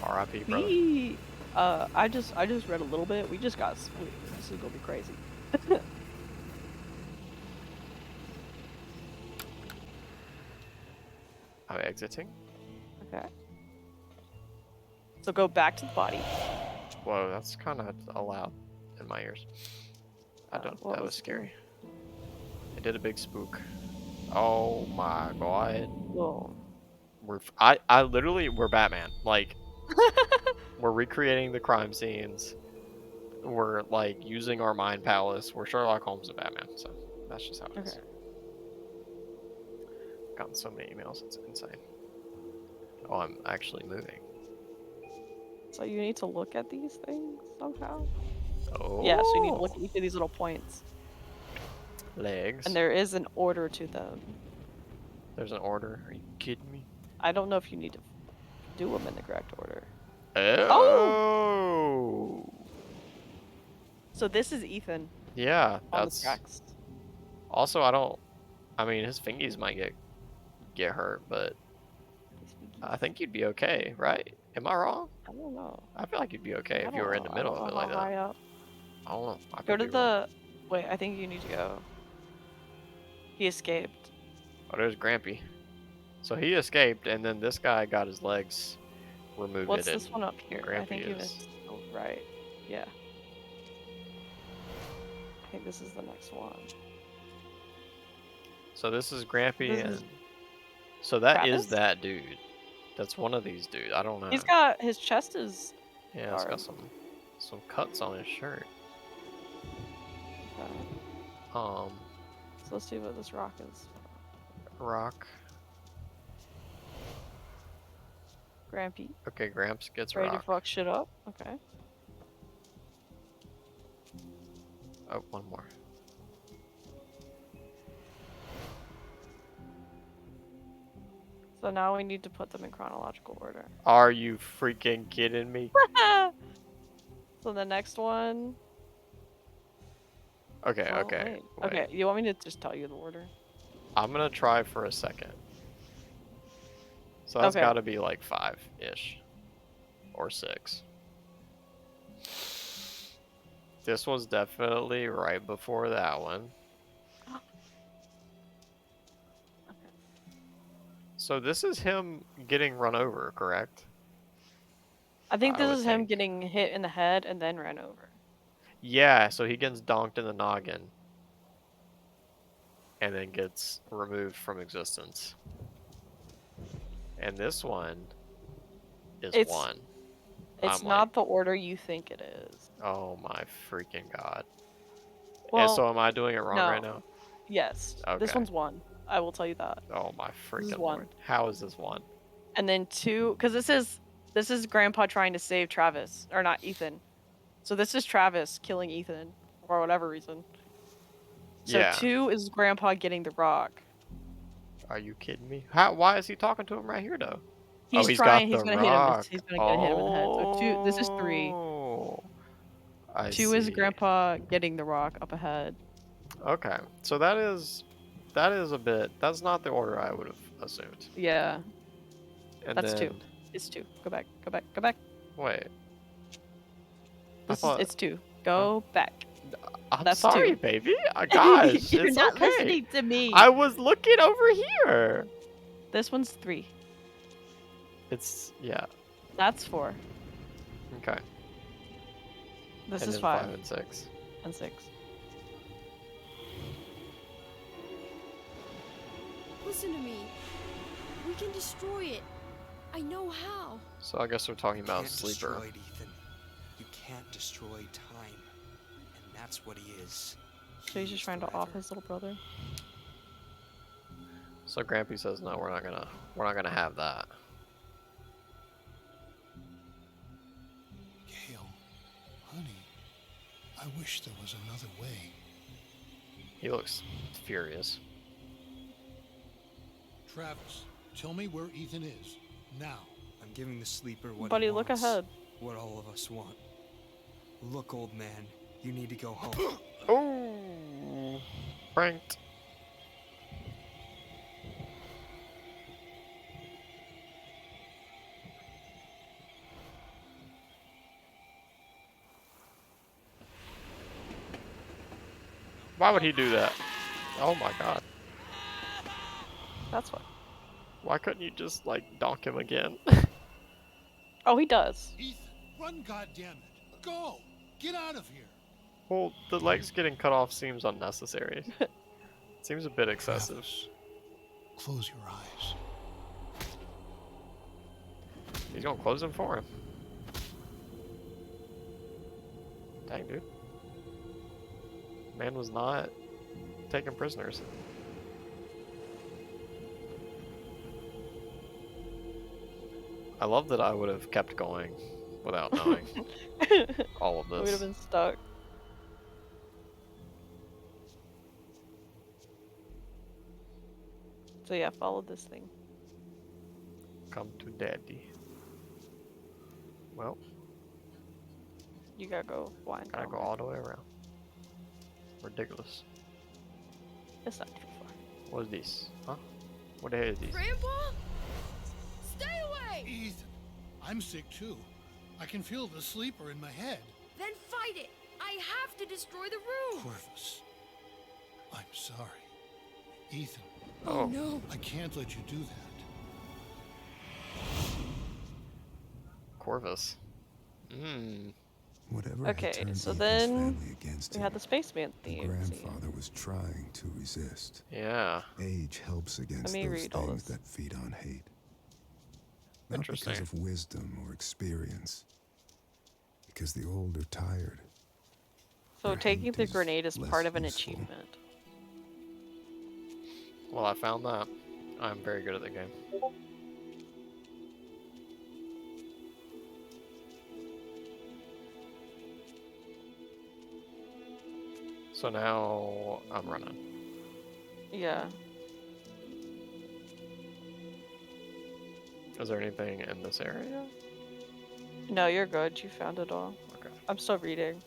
S1: R.I.P. brother.
S2: I just read a little bit. This is gonna be crazy.
S1: I'm exiting.
S2: Okay. So go back to the body.
S1: Whoa, that's kind of loud in my ears.
S2: What
S1: That was
S2: it
S1: scary. It did a big spook. Oh my god.
S2: Whoa.
S1: I literally, we're Batman. Like, we're recreating the crime scenes. We're like using our mind palace. We're Sherlock Holmes and Batman. So that's just how it is.
S2: Okay.
S1: Gotten so many emails, it's insane. Oh, I'm actually moving.
S2: So you need to look at these things somehow.
S1: Oh.
S2: Yeah. So you need to look at each of these little points,
S1: Legs.
S2: and there is an order to them.
S1: There's an order. Are you kidding me?
S2: I don't know if you need to do them in the correct order.
S1: Oh.
S2: So this is Ethan
S1: Yeah,
S2: on the
S1: that's.
S2: tracks.
S1: Also, I mean, his fingies might get hurt, but I think you'd be okay, right? Am I wrong?
S2: I don't know.
S1: I feel like you'd be okay
S2: I
S1: if you were in the
S2: don't
S1: middle of it
S2: know
S1: like
S2: how
S1: that.
S2: high up.
S1: I don't know. I
S2: Go
S1: could
S2: to
S1: be wrong.
S2: the. Wait, I think you need to go. He escaped.
S1: Oh, there's Grampy. So he escaped, and then this guy got his legs removed.
S2: What's this one up here? I
S1: Grampy
S2: think you
S1: is.
S2: missed. Oh, right. Yeah. I think this is the next one.
S1: So this is Grampy,
S2: This
S1: and
S2: is
S1: so that is
S2: Travis?
S1: that dude. That's one of these dudes. I don't know.
S2: He's got his chest is.
S1: Yeah, it's got
S2: scarred.
S1: some cuts on his shirt.
S2: Okay.
S1: Um,
S2: So let's see what this rock is.
S1: rock.
S2: Grampy.
S1: Okay, Gramps gets
S2: Ready to
S1: rock.
S2: fuck shit up? Okay.
S1: Oh, one more.
S2: So now we need to put them in chronological order.
S1: Are you freaking kidding me?
S2: So the next one.
S1: Okay,
S2: Oh,
S1: okay.
S2: wait. Okay, you want me to just tell you the order?
S1: I'm gonna try for a second. So that's
S2: Okay.
S1: gotta be like 5-ish. Or 6. This was definitely right before that one. So this is him getting run over, correct?
S2: I think
S1: I
S2: this
S1: would
S2: is him
S1: think.
S2: getting hit in the head and then ran over.
S1: Yeah, so he gets donked in the noggin. And then gets removed from existence. And this one is
S2: It's-
S1: 1.
S2: It's
S1: I'm
S2: not
S1: like,
S2: the order you think it is.
S1: oh my freaking god.
S2: Well,
S1: And so am I doing it wrong
S2: no.
S1: right now?
S2: Yes. This
S1: Okay.
S2: one's 1. I will tell you that.
S1: Oh my
S2: is
S1: freaking
S2: 1.
S1: lord. How is this 1?
S2: And then 2, because this is Grandpa trying to save Travis, or not Ethan. So this is Travis killing Ethan for whatever reason. So
S1: Yeah.
S2: 2 is Grandpa getting the rock.
S1: Are you kidding me? How? Why is he talking to him right here though? Oh,
S2: He's
S1: he's
S2: trying.
S1: got
S2: He's
S1: the
S2: gonna hit him.
S1: rock.
S2: He's gonna hit him in the head. So two. This is 3.
S1: Oh, I
S2: 2 is
S1: see.
S2: Grandpa getting the rock up ahead.
S1: Okay, so that is a bit. That's not the order I would have assumed.
S2: Yeah,
S1: And
S2: that's 2.
S1: then
S2: It's 2. Go back. Go back. Go back.
S1: wait, I
S2: This is.
S1: thought.
S2: It's 2. Go back.
S1: I'm
S2: That's
S1: sorry,
S2: 2.
S1: baby. Gosh,
S2: You're
S1: it's
S2: not
S1: okay.
S2: listening to me.
S1: I was looking over here.
S2: This one's 3.
S1: It's yeah.
S2: That's 4.
S1: Okay.
S2: This
S1: And
S2: is
S1: then
S2: 5
S1: 5 and 6.
S2: and 6.
S4: Listen to me. We can destroy it. I know how.
S1: So I guess we're talking
S5: You
S1: about
S5: can't
S1: sleeper.
S5: destroy it, Ethan. You can't destroy time. And that's what he is.
S2: So he's
S5: He
S2: just
S5: is
S2: trying to off
S5: forever.
S2: his little brother.
S1: So Grampy says no, we're not gonna have that.
S3: Gail, honey, I wish there was another way.
S1: He looks furious.
S7: Travis, tell me where Ethan is. Now.
S5: I'm giving the sleeper what
S2: Buddy,
S5: he
S2: look
S5: wants.
S2: ahead.
S5: What all of us want. Look, old man, you need to go home.
S1: Oh, pranked. Why would he do that? Oh my god.
S2: That's what.
S1: Why couldn't you just like donk him again?
S2: Oh, he does.
S7: Ethan, run, goddammit. Go! Get out of here!
S1: Well, the legs getting cut off seems unnecessary. Seems a bit excessive.
S7: Travis, close your eyes.
S1: He's gonna close them for him. Dang, dude. Man was not taking prisoners. I love that I would have kept going without knowing all of
S2: We would have
S1: this.
S2: been stuck. So yeah, follow this thing.
S1: Come to daddy. Well,
S2: You gotta go blind.
S1: gotta
S2: down
S1: go
S2: there.
S1: all the way around. Ridiculous.
S2: It's not too far.
S1: What is this? Huh? What the hell is this?
S4: Grandpa? Stay away!
S7: Ethan, I'm sick too. I can feel the sleeper in my head.
S4: Then fight it. I have to destroy the room.
S7: Corvus, I'm sorry. Ethan,
S1: Oh.
S4: No.
S7: I can't let you do that.
S1: Corvus. Mmm.
S3: Whatever
S2: Okay,
S3: had turned
S2: so
S3: Ethan's
S2: then
S3: family against
S2: We
S3: him,
S2: had the spaceman
S3: the
S2: theme.
S3: grandfather was trying to resist.
S1: Yeah.
S3: Age helps against
S2: me
S3: those
S2: read all
S3: things
S2: this.
S3: that feed on hate. Not because
S1: Interesting.
S3: of wisdom or experience. Because the old are tired.
S2: So
S3: Their
S2: taking
S3: hate
S2: the
S3: is
S2: grenade is
S3: less
S2: part of an
S3: useful.
S2: achievement.
S1: Well, I found that. I'm very good at the game. So now I'm running.
S2: Yeah.
S1: Is there anything in this area?
S2: No, you're good. You found it all.
S1: Okay.
S2: I'm still reading.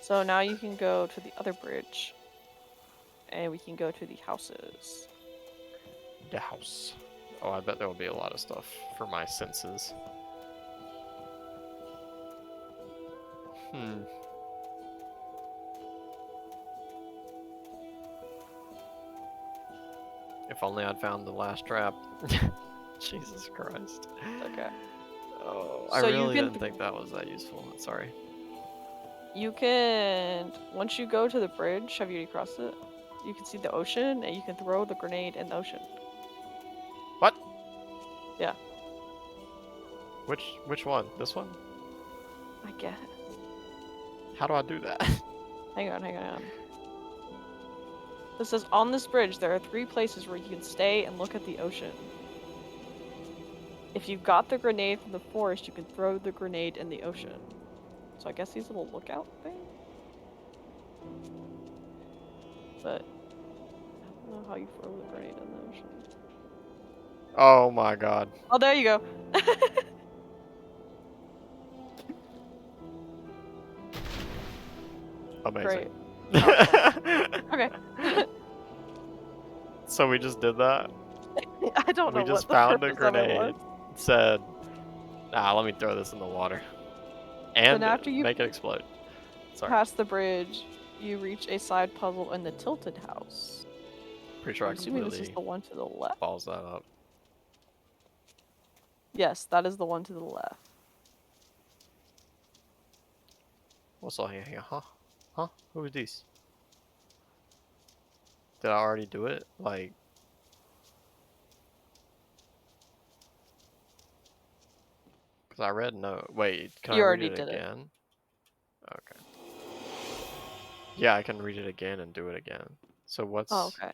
S2: So now you can go to the other bridge. And we can go to the houses.
S1: The house. Oh, I bet there will be a lot of stuff for my senses. Hmm. If only I'd found the last trap. Jesus Christ.
S2: Okay.
S1: Oh, I
S2: So you
S1: really
S2: can
S1: didn't think that was that useful. Sorry.
S2: You can, once you go to the bridge, have you already crossed it? You can see the ocean, and you can throw the grenade in the ocean.
S1: What?
S2: Yeah.
S1: Which one? This one?
S2: I guess.
S1: How do I do that?
S2: Hang on, hang on. It says, on this bridge, there are 3 places where you can stay and look at the ocean. If you got the grenade from the forest, you can throw the grenade in the ocean. So I guess these little lookout thing? But don't know how you throw the grenade in the ocean.
S1: Oh my god.
S2: Oh, there you go.
S1: Amazing.
S2: Great. Okay.
S1: So we just did that?
S2: I don't know
S1: We just
S2: what the
S1: found a
S2: purpose of it was.
S1: grenade. Said, nah, let me throw this in the water. And
S2: Then after you
S1: make it explode. Sorry.
S2: pass the bridge, you reach a side puzzle in the tilted house.
S1: Pretty sure
S2: I'm
S1: I
S2: assuming this is
S1: completely
S2: the one to the left.
S1: balls that up.
S2: Yes, that is the one to the left.
S1: What's all here? Huh? Huh? Who is this? Did I already do it? Like... Because I read no. Wait, can
S2: You
S1: I read
S2: already
S1: it
S2: did it.
S1: again? Okay. Yeah, I can read it again and do it again. So what's...
S2: Oh, okay.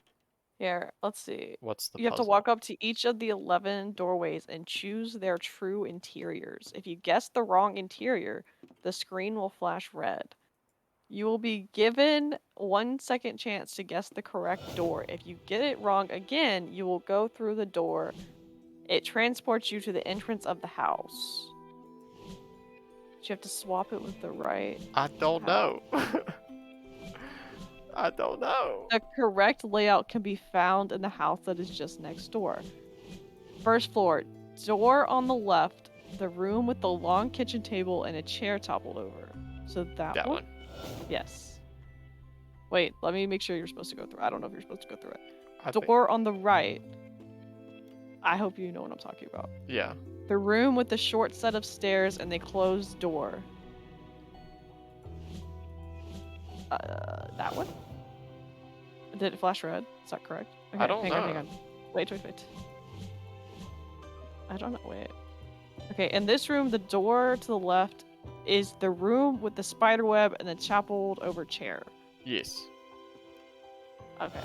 S2: Here, let's see.
S1: What's the
S2: You have to
S1: puzzle?
S2: walk up to each of the 11 doorways and choose their true interiors. If you guess the wrong interior, the screen will flash red. You will be given 1 second chance to guess the correct door. If you get it wrong again, you will go through the door. It transports you to the entrance of the house. You have to swap it with the right.
S1: I don't
S2: How?
S1: know. I don't know.
S2: The correct layout can be found in the house that is just next door. First floor, door on the left, the room with the long kitchen table and a chair toppled over. So that one? Yes. Wait, let me make sure you're supposed to go through. I don't know if you're supposed to go through it. Door on the right. I hope you know what I'm talking about.
S1: Yeah.
S2: The room with the short set of stairs and the closed door. That one? Did it flash red? Is that correct? Okay,
S1: I don't
S2: hang
S1: know.
S2: on, hang on. Wait. I don't know, wait. Okay, in this room, the door to the left is the room with the spider web and the chapeled over chair.
S1: Yes.
S2: Okay.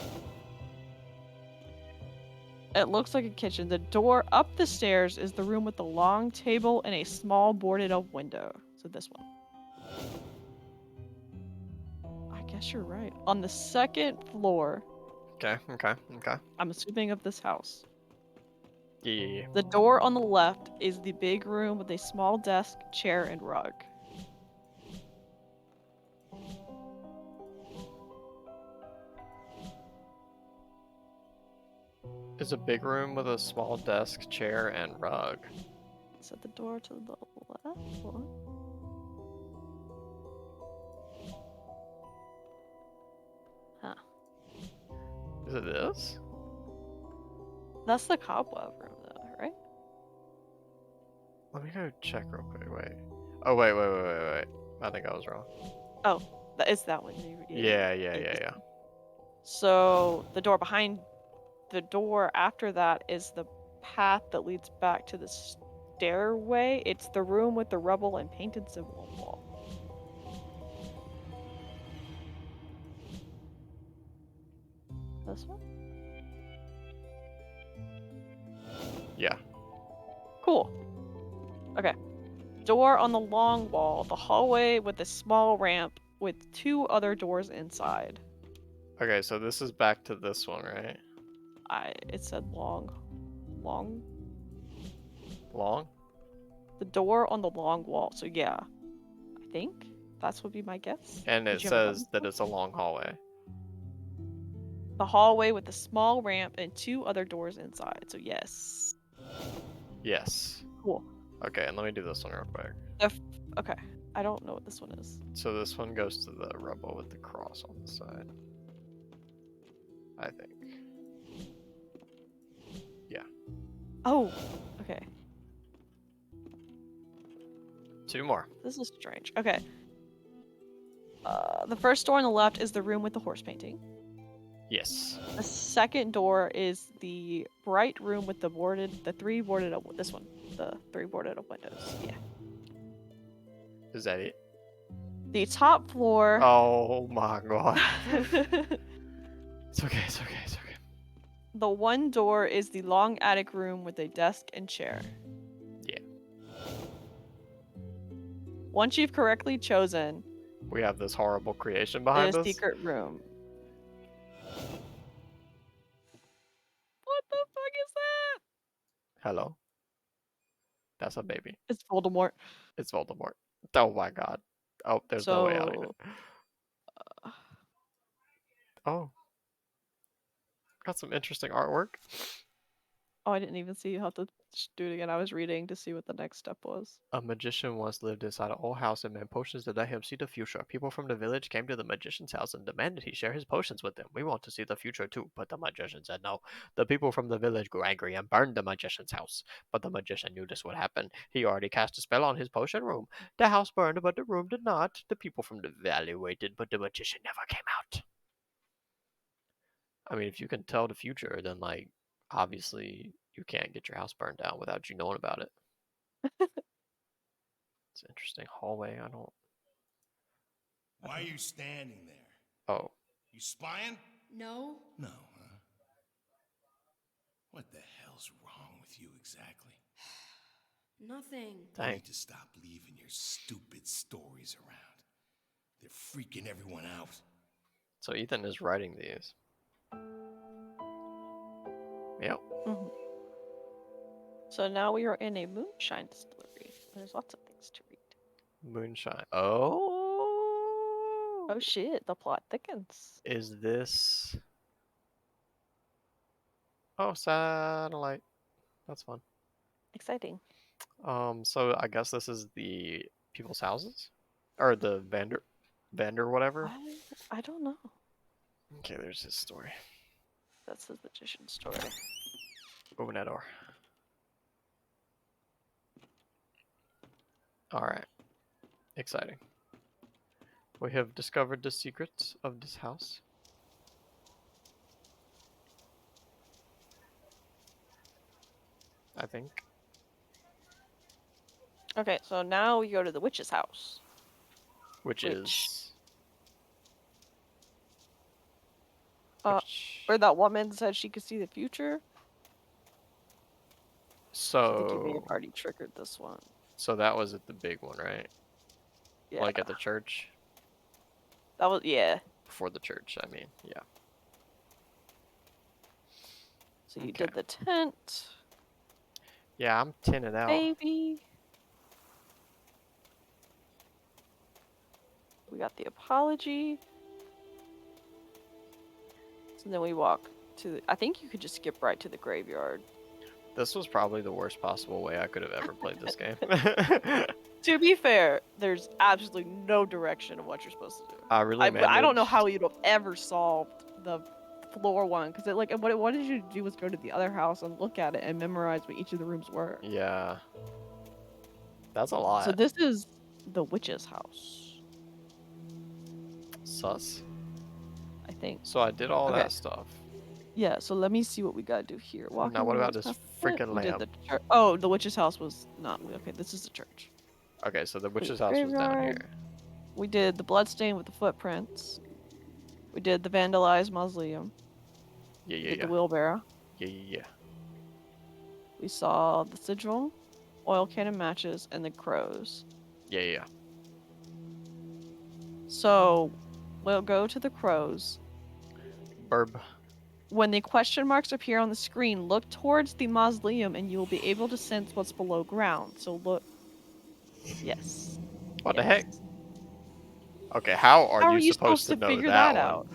S2: It looks like a kitchen. The door up the stairs is the room with the long table and a small boarded up window. So this one. I guess you're right. On the second floor,
S1: Okay.
S2: I'm assuming of this house.
S1: Yeah.
S2: The door on the left is the big room with a small desk, chair, and rug.
S1: It's a big room with a small desk, chair, and rug.
S2: Is that the door to the left? What? Huh.
S1: Is it this?
S2: That's the cobweb room, though, right?
S1: Let me go check real quick. Wait. Oh, wait. I think I was wrong.
S2: Oh, that is that one.
S1: Yeah.
S2: So the door behind the door after that is the path that leads back to the stairway. It's the room with the rubble and painted symbol on the wall. This one?
S1: Yeah.
S2: Cool. Okay. Door on the long wall, the hallway with a small ramp with 2 other doors inside.
S1: Okay, so this is back to this one, right?
S2: It said long. Long?
S1: Long?
S2: The door on the long wall, so yeah. I think that's would be my guess.
S1: And
S2: Did
S1: it
S2: you have a
S1: says
S2: button?
S1: that it's a long hallway.
S2: The hallway with a small ramp and 2 other doors inside, so yes.
S1: Yes.
S2: Cool.
S1: Okay, and let me do this one real quick.
S2: Okay, I don't know what this one is.
S1: So this one goes to the rubble with the cross on the side. I think. Yeah.
S2: Oh, okay.
S1: 2 more.
S2: This is strange. Okay. The first door on the left is the room with the horse painting.
S1: Yes.
S2: The second door is the bright room with the 3 boarded up. This one, the 3 boarded up windows. Yeah.
S1: Is that it?
S2: The top floor.
S1: Oh my god. It's okay.
S2: The one door is the long attic room with a desk and chair.
S1: Yeah.
S2: Once you've correctly chosen
S1: We have this horrible creation behind
S2: the
S1: us.
S2: secret room.
S1: Hello? That's a baby.
S2: It's Voldemort.
S1: It's Voldemort. Oh my god. Oh, there's no way out
S2: So,
S1: even. Oh, got some interesting artwork.
S2: oh, I didn't even see how to do it again. I was reading to see what the next step was.
S1: A magician once lived inside an old house and made potions to let him see the future. People from the village came to the magician's house and demanded he share his potions with them. We want to see the future too, but the magician said no. The people from the village grew angry and burned the magician's house. But the magician knew this would happen. He already cast a spell on his potion room. The house burned, but the room did not. The people from the valley waited, but the magician never came out. I mean, if you can tell the future, then, like, obviously you can't get your house burned down without you knowing about it. It's an interesting hallway. I don't.
S8: Why are you standing there?
S1: Oh,
S8: You spying?
S4: No?
S8: No, huh? What the hell's wrong with you exactly?
S4: Nothing.
S8: You
S1: dang.
S8: need to stop leaving your stupid stories around. They're freaking everyone out.
S1: So Ethan is writing these. Yep.
S2: Mhm. So now we are in a moonshine distillery. There's lots of things to read.
S1: Moonshine. Oh.
S2: Oh shit, the plot thickens.
S1: Is this? Oh, satellite. That's fun.
S2: Exciting.
S1: So I guess this is the people's houses, or the vendor whatever.
S2: I don't know.
S1: Okay, there's his story.
S2: That's his magician story.
S1: Open that door. All right. Exciting. We have discovered the secrets of this house. I think.
S2: Okay, so now we go to the witch's house.
S1: Which is.
S2: Where that woman said she could see the future. I think you may have
S1: So.
S2: already triggered this one.
S1: So that was at the big one, right?
S2: Yeah.
S1: Like at the church?
S2: That was, yeah.
S1: Before the church, I mean, yeah.
S2: So you
S1: Okay.
S2: did the tent.
S1: Yeah, I'm tinted out.
S2: Baby. We got the apology. So then we walk to the, I think you could just skip right to the graveyard.
S1: This was probably the worst possible way I could have ever played this game.
S2: To be fair, there's absolutely no direction of what you're supposed to do.
S1: I really managed.
S2: I don't know how you'd have ever solved the floor one, because what it wanted you to do was go to the other house and look at it and memorize what each of the rooms were.
S1: Yeah. That's a lot.
S2: So this is the witch's house,
S1: Sus.
S2: I think.
S1: So I did all
S2: Okay.
S1: that stuff.
S2: Yeah, so let me see what we gotta do here.
S1: Now what about this freaking
S2: We did
S1: lamp?
S2: the church. Oh, the witch's house was not. Okay, this is the church.
S1: Okay, so the witch's
S2: the
S1: house was down
S2: graveyard.
S1: here.
S2: We did the bloodstain with the footprints. We did the vandalized mausoleum.
S1: Yeah,
S2: We
S1: yeah,
S2: did
S1: yeah.
S2: the wheelbarrow.
S1: Yeah, yeah, yeah.
S2: We saw the sigil, oil cannon matches, and the crows.
S1: Yeah, yeah, yeah.
S2: So, we'll go to the crows.
S1: Burb.
S2: When the question marks appear on the screen, look towards the mausoleum and you will be able to sense what's below ground. So look. Yes.
S1: What the
S2: Yes.
S1: heck? Okay, how
S2: How
S1: are you supposed to know
S2: figure
S1: that
S2: that
S1: one?
S2: out?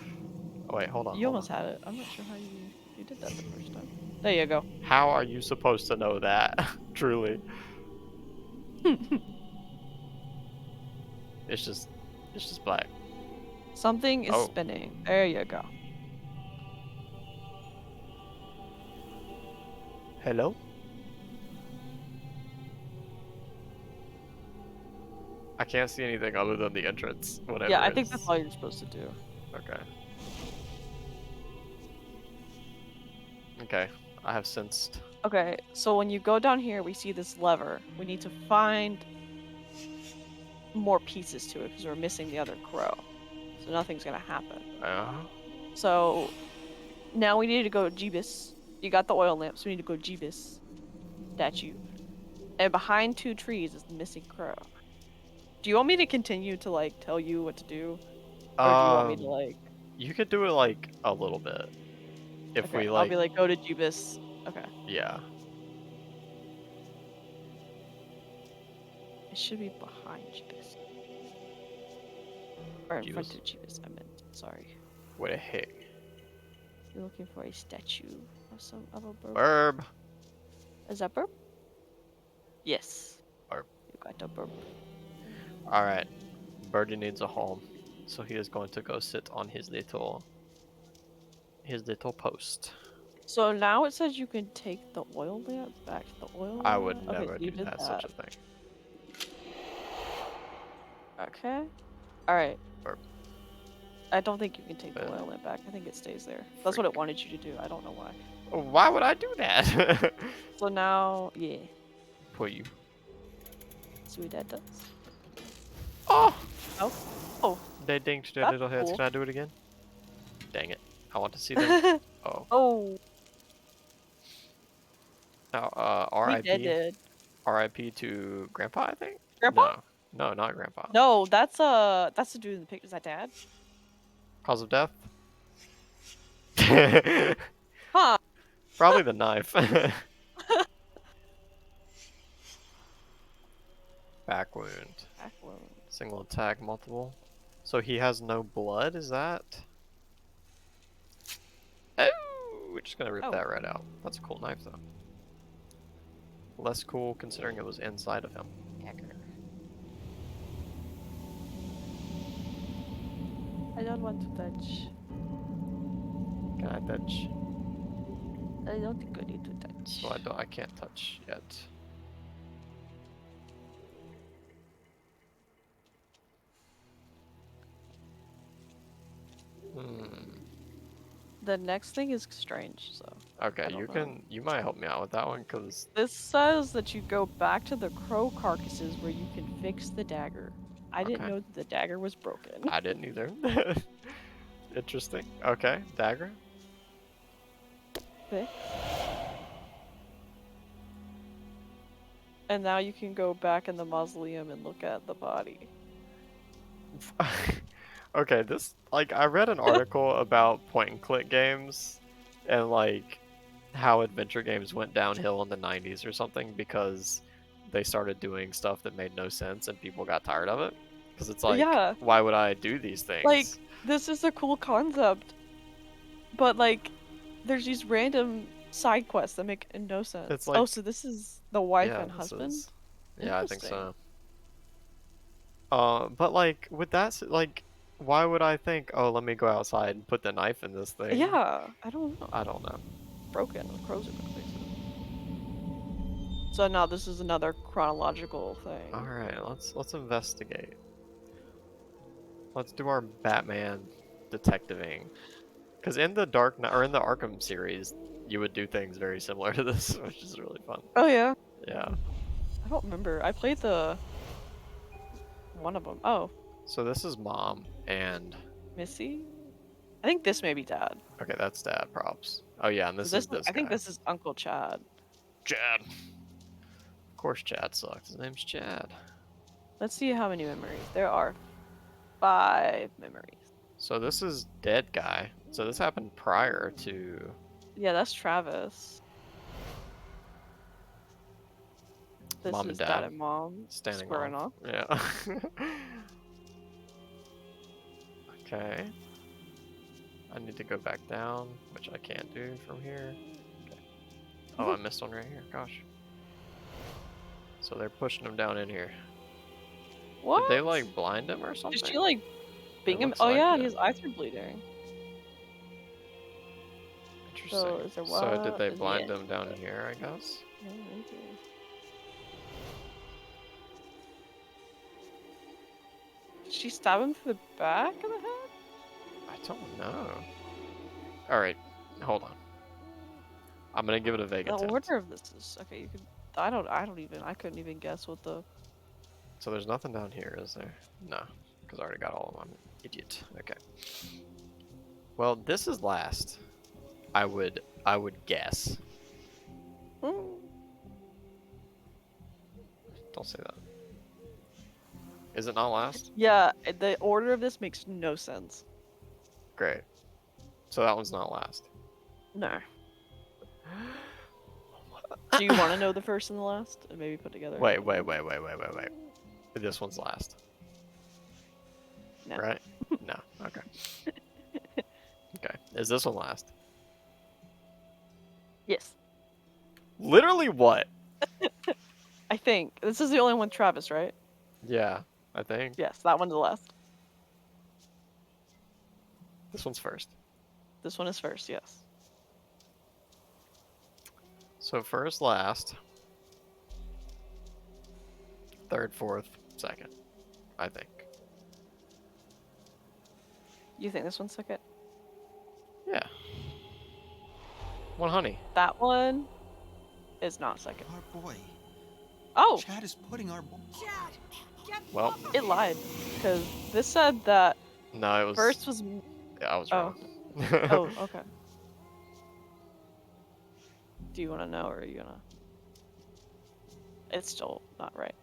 S1: Oh, wait, hold on.
S2: You
S1: hold
S2: almost
S1: on.
S2: had it. I'm not sure how you did that the first time. There you go.
S1: How are you supposed to know that? Truly. It's just black.
S2: Something is
S1: Oh.
S2: spinning. There you go.
S1: Hello? I can't see anything other than the entrance. Whatever.
S2: Yeah, I
S1: it
S2: think
S1: is.
S2: that's all you're supposed to do.
S1: Okay. Okay. I have sensed.
S2: Okay, so when you go down here, we see this lever. We need to find more pieces to it because we're missing the other crow. So nothing's gonna happen. So now we need to go Jeebus. You got the oil lamp, so we need to go Jeebus statue. And behind two trees is the missing crow. Do you want me to continue to like tell you what to do? Or do you want me to like
S1: You could do it like a little bit. If
S2: okay,
S1: we
S2: I'll
S1: like
S2: be like go to Jeebus. Okay.
S1: yeah.
S2: It should be behind Jeebus. Or in front
S1: Jeebus?
S2: of Jeebus, I meant. Sorry.
S1: What the heck?
S2: You're looking for a statue of a bird.
S1: Burb.
S2: Is that burp? Yes.
S1: Burp.
S2: You got the burp.
S1: Alright. Birdie needs a home. So he is going to go sit on his little post.
S2: So now it says you can take the oil lamp back to the oil
S1: I would
S2: lamp. Okay,
S1: never
S2: you
S1: do
S2: did
S1: that, such a thing.
S2: Okay. Alright.
S1: Burp.
S2: I don't think you can take the
S1: But-
S2: oil lamp back. I think it stays there. That's what it wanted you to do. I don't know why.
S1: Why would I do that?
S2: So now, yeah.
S1: Put you.
S2: See what that does.
S1: Oh!
S2: Oh. Oh.
S1: They dinged their
S2: That's
S1: little heads.
S2: cool.
S1: Can I do it again? Dang it. I want to see them. Oh.
S2: Oh.
S1: Now,
S2: He
S1: R.I.P.
S2: did.
S1: R.I.P. to Grandpa, I think?
S2: Grandpa?
S1: No, not Grandpa.
S2: No, that's the dude in the picture. Is that Dad?
S1: Cause of death?
S2: Huh.
S1: Probably the knife. Back wound.
S2: Back wound.
S1: Single attack, multiple. So he has no blood, is that? Oh! We're just gonna rip
S2: Oh.
S1: that right out. That's a cool knife, though. Less cool considering it was inside of him.
S2: I don't want to touch.
S1: Can I touch?
S2: I don't think I need to touch.
S1: So I can't touch yet.
S2: The next thing is strange, so.
S1: Okay,
S2: don't
S1: you
S2: know.
S1: you might help me out with that one, cause
S2: This says that you go back to the crow carcasses where you can fix the dagger. I didn't
S1: Okay.
S2: know that the dagger was broken.
S1: I didn't either. Interesting. Okay, dagger.
S2: Fix. And now you can go back in the mausoleum and look at the body.
S1: Okay, this like I read an article about point and click games and like how adventure games went downhill in the 90s or something because they started doing stuff that made no sense and people got tired of it. Because it's like,
S2: Yeah.
S1: why would I do these things?
S2: Like, this is a cool concept, but like, there's these random side quests that make no sense.
S1: It's
S2: Oh,
S1: like-
S2: so this is the wife
S1: Yeah,
S2: and
S1: this
S2: husband?
S1: is- Yeah, I think
S2: Interesting.
S1: so. But like with that, like, why would I think, oh, let me go outside and put the knife in this thing?
S2: Yeah, I don't know.
S1: I don't know.
S2: Broken. The crows are gonna fix it. So now this is another chronological thing.
S1: All right, let's investigate. Let's do our Batman detectiving. Because in the Dark Knight or in the Arkham series, you would do things very similar to this, which is really fun.
S2: Oh yeah.
S1: Yeah.
S2: I don't remember. I played the one of them. Oh,
S1: So this is Mom and
S2: Missy. I think this may be Dad.
S1: okay, that's Dad. Props. Oh yeah, and this
S2: This
S1: is this
S2: I think
S1: guy.
S2: this is Uncle Chad.
S1: Chad. Of course, Chad sucks. His name's Chad.
S2: Let's see how many memories. There are 5 memories.
S1: So this is dead guy. So this happened prior to.
S2: Yeah, that's Travis. This
S1: Mom and
S2: is
S1: Dad
S2: and Mom
S1: standing
S2: squaring off.
S1: Yeah. Okay. I need to go back down, which I can't do from here. Okay. Oh, I missed one right here. Gosh. So they're pushing him down in here.
S2: What?
S1: Did they like blind him or something?
S2: Did she like bing him?
S1: looks
S2: Oh
S1: like
S2: yeah,
S1: it.
S2: his eyes are bleeding.
S1: Interesting.
S2: So is there
S1: So did
S2: what?
S1: they
S2: Is he
S1: blind
S2: in?
S1: him down here, I guess?
S2: Yeah, maybe. Did she stab him through the back of the head?
S1: I don't know. Alright, hold on. I'm gonna give it a vague
S2: The
S1: attempt.
S2: order of this is okay. You could. I couldn't even guess what the.
S1: So there's nothing down here, is there? No, because I already got all of them. I'm an idiot. Okay. Well, this is last. I would guess.
S2: Hmm.
S1: Don't say that. Is it not last?
S2: Yeah, the order of this makes no sense.
S1: Great. So that one's not last.
S2: No. Do you want to know the first and the last, and maybe put together?
S1: Wait. This one's last.
S2: No.
S1: Right? No. Okay. Okay. Is this one last?
S2: Yes.
S1: Literally what?
S2: I think. This is the only one Travis, right?
S1: Yeah, I think.
S2: Yes, that one's the last.
S1: This one's first.
S2: This one is first, yes.
S1: So first, last. Third, fourth, second. I think.
S2: You think this one's second?
S1: Yeah. One honey.
S2: That one is not second.
S5: Our boy.
S2: Oh,
S5: Chad is putting our boy.
S4: Chad, get
S1: Well,
S4: off of
S2: it
S4: him.
S2: lied. Because this said that
S1: no, it was.
S2: first was...
S1: Yeah, I was
S2: Oh.
S1: wrong.
S2: Oh, okay. Do you want to know, or are you gonna... It's still not right.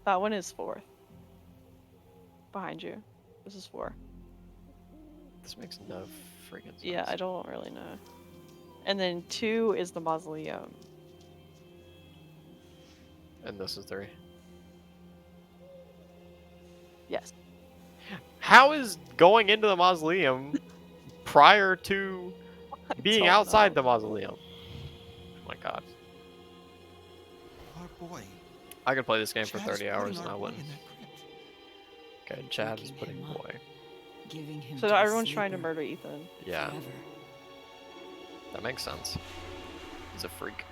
S2: That one is fourth. Behind you. This is 4.
S1: This makes no freaking sense.
S2: Yeah, I don't really know. And then 2 is the mausoleum.
S1: And this is 3.
S2: Yes.
S1: How is going into the mausoleum prior to being
S2: don't
S1: outside
S2: know.
S1: the mausoleum? Oh my god.
S5: Our boy.
S1: I could play this game for
S5: Chad is
S1: 30 hours
S5: putting
S1: and I
S5: our boy
S1: wouldn't.
S5: in that crypt.
S1: Okay, Chad is
S6: Waking
S1: putting
S6: him up.
S1: boy.
S6: Giving him
S2: So
S6: to a
S2: everyone's trying to
S6: sleeper
S2: murder Ethan.
S1: Yeah,
S6: forever.
S1: that makes sense. He's a freak.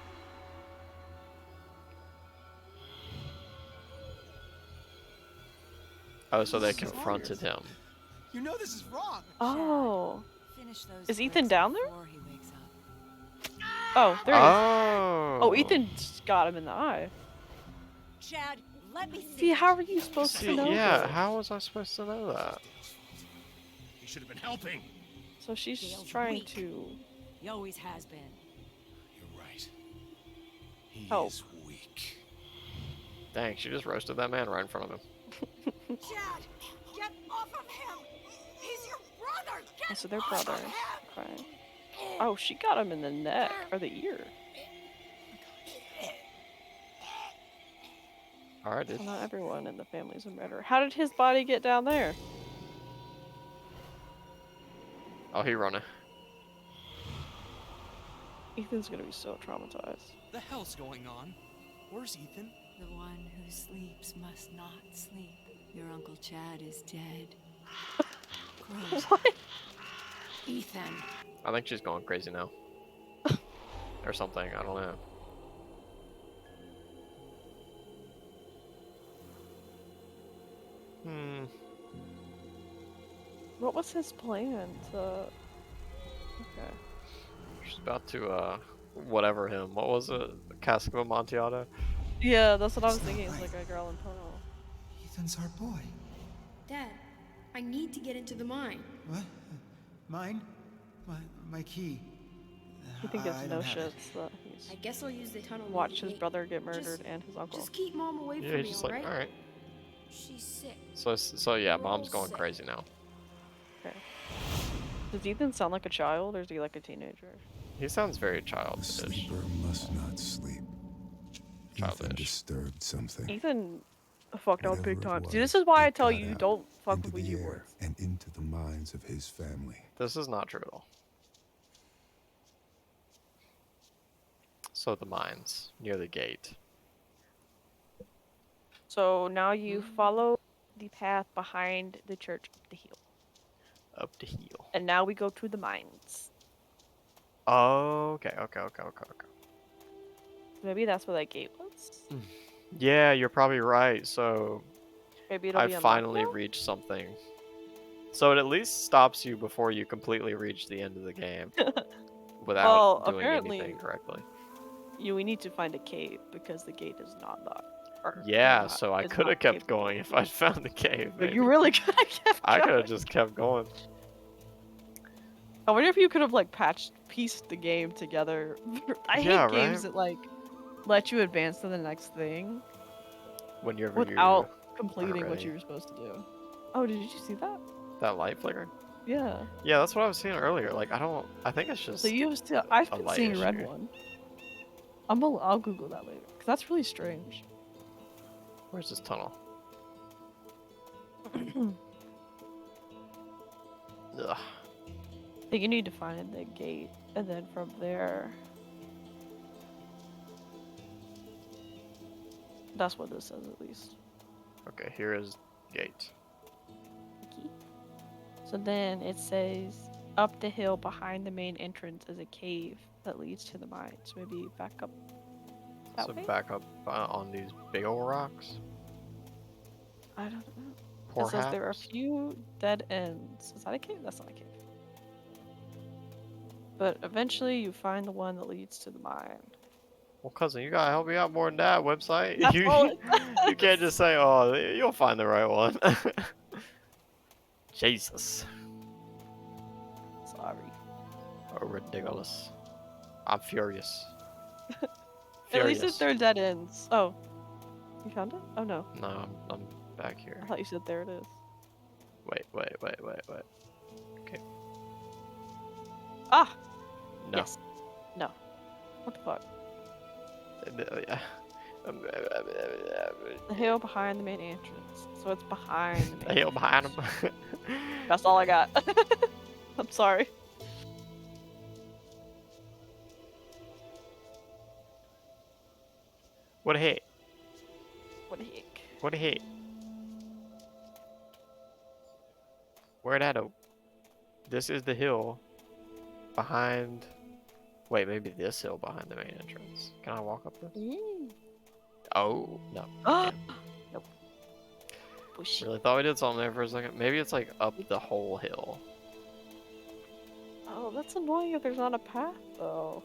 S1: Oh, so they
S5: This is
S1: confronted him.
S5: You know this is wrong.
S2: Oh.
S6: Finish those
S2: Is Ethan
S6: bricks
S2: down there?
S6: before he wakes up.
S2: Oh, there he is.
S1: Oh.
S2: Oh, Ethan just got him in the eye.
S6: Chad, let me
S2: See, how are you supposed
S1: See,
S2: to know
S1: yeah,
S2: this?
S1: how was I supposed to know that?
S8: He should have been helping.
S2: So she's
S6: Dale's
S2: trying
S6: weak.
S2: to...
S6: He always has been.
S8: You're right. He
S2: Help.
S8: is weak.
S1: Dang, she just roasted that man right in front of him.
S4: Chad, get off of him. He's your brother.
S2: Oh,
S4: Get
S2: so they're
S4: off
S2: brothers.
S4: of him.
S2: Okay. Oh, she got him in the neck, or the ear.
S1: Alright, dude.
S2: Well, not everyone in the family's a murderer. How did his body get down there?
S1: Oh, he running.
S2: Ethan's gonna be so traumatized.
S5: The hell's going on? Where's Ethan?
S6: The one who sleeps must not sleep. Your Uncle Chad is dead. Gross.
S2: What?
S6: Ethan.
S1: I think she's going crazy now. Or something, I don't know. Hmm.
S2: What was his plan to... Okay.
S1: She's about to, whatever him. What was it? Cask of Amontillado?
S2: Yeah, that's what I was
S5: It's not
S2: thinking. It's
S5: right.
S2: like a girl in pearl.
S5: Ethan's our boy.
S4: Dad, I need to get into the mine.
S5: What? Mine? My key.
S2: He thinks
S5: I
S2: it's no
S5: don't have it.
S2: shits that he's
S4: I guess I'll use the tunnel. near
S2: watched
S4: the
S2: his
S4: gate.
S2: brother get murdered
S4: Just-
S2: and his uncle.
S4: Just keep Mom away
S1: Yeah,
S4: from
S1: he's
S4: me,
S1: just like,
S4: alright?
S1: alright.
S4: She's sick.
S1: So yeah,
S4: We're
S1: mom's
S4: all
S1: going
S4: sick.
S1: crazy now.
S2: Okay. Does Ethan sound like a child, or is he like a teenager?
S1: He sounds very
S3: The
S1: childish.
S3: sleeper must not sleep. Ethan
S1: Childish.
S3: disturbed something
S2: Ethan fucked up
S3: Whatever
S2: big
S3: it
S2: time.
S3: was,
S2: See, this is why I
S3: it
S2: tell
S3: got
S2: you
S3: out
S2: don't fuck
S3: into
S2: with
S3: the
S2: Ouija
S3: air
S2: boards.
S3: and into the minds of his family.
S1: This is not true at all. So the mines near the gate.
S2: So now you follow the path behind the church up the hill.
S1: Up the hill.
S2: And now we go to the mines.
S1: Oh, okay.
S2: Maybe that's where that gate was?
S1: Yeah, you're probably right. So
S2: Maybe it'll
S1: I
S2: be unlocked
S1: finally
S2: now?
S1: reached something. So it at least stops you before you completely reach the end of the game without
S2: Well,
S1: doing
S2: apparently-
S1: anything correctly.
S2: We need to find a cave because the gate is not locked. Or
S1: Yeah,
S2: not-
S1: so I
S2: is
S1: could have
S2: not
S1: kept
S2: capable.
S1: going if I'd found the cave.
S2: But
S1: Maybe.
S2: you really could have kept
S1: I could
S2: going.
S1: have just kept going.
S2: I wonder if you could have like pieced the game together. I
S1: Yeah,
S2: hate games
S1: right?
S2: that like let you advance to the next thing
S1: Whenever
S2: without completing what
S1: ready.
S2: you were supposed to do. Oh, did you see that?
S1: that light flickered.
S2: Yeah.
S1: Yeah, that's what I was seeing earlier. Like I think it's just
S2: So you have to. I've
S1: a
S2: been
S1: light
S2: seeing a red
S1: issue.
S2: one. I'll Google that later because that's really strange.
S1: Where's this tunnel? Ugh.
S2: I think you need to find the gate, and then from there. That's what this says, at least.
S1: Okay, here is gate.
S2: Okay. So then it says, up the hill behind the main entrance is a cave that leads to the mine. So maybe back up that
S1: So
S2: way?
S1: back up on these big old rocks.
S2: I don't know.
S1: Poor
S2: It says there are a
S1: haps.
S2: few dead ends. Is that a cave? That's not a cave. But eventually you find the one that leads to the mine.
S1: Well, cousin, you gotta help me out more than that website.
S2: That's all
S1: You
S2: it
S1: you can't just say, "Oh, you'll find the right one." Jesus.
S2: Sorry.
S1: Oh, ridiculous. I'm furious.
S2: At least
S1: Furious.
S2: if they're dead ends. Oh. You found it? Oh no.
S1: No, I'm back here.
S2: I thought you said there it is.
S1: Wait. Okay.
S2: Ah!
S1: No.
S2: Yes. No. What the fuck?
S1: Yeah.
S2: The hill behind the main entrance. So it's behind the
S1: The
S2: main
S1: hill behind him.
S2: That's all I got. I'm sorry.
S1: What a hit.
S2: What the heck?
S1: What a hit. Where'd that go? This is the hill behind. Wait, maybe this hill behind the main entrance. Can I walk up this? Oh, no. I can't.
S2: Nope. Bush.
S1: Really thought we did something there for a second. Maybe it's like up the whole hill.
S2: Oh, that's annoying if there's not a path, though.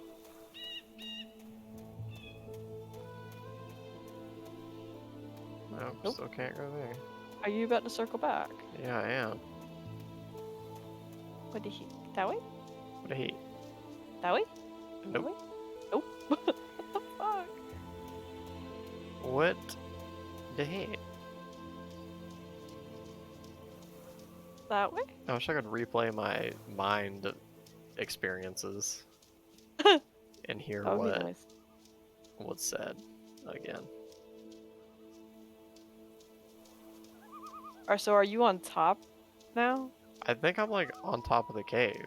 S1: Nope,
S2: Nope.
S1: still can't go there.
S2: Are you about to circle back?
S1: Yeah, I am.
S2: What did he? That way?
S1: What a hit.
S2: That way?
S1: Nope.
S2: That way? Nope. What the fuck?
S1: What the heck?
S2: That way?
S1: I wish I could replay my mind experiences and hear
S2: That would
S1: what
S2: be nice.
S1: was said again.
S2: Or so are you on top now?
S1: I think I'm like on top of the cave.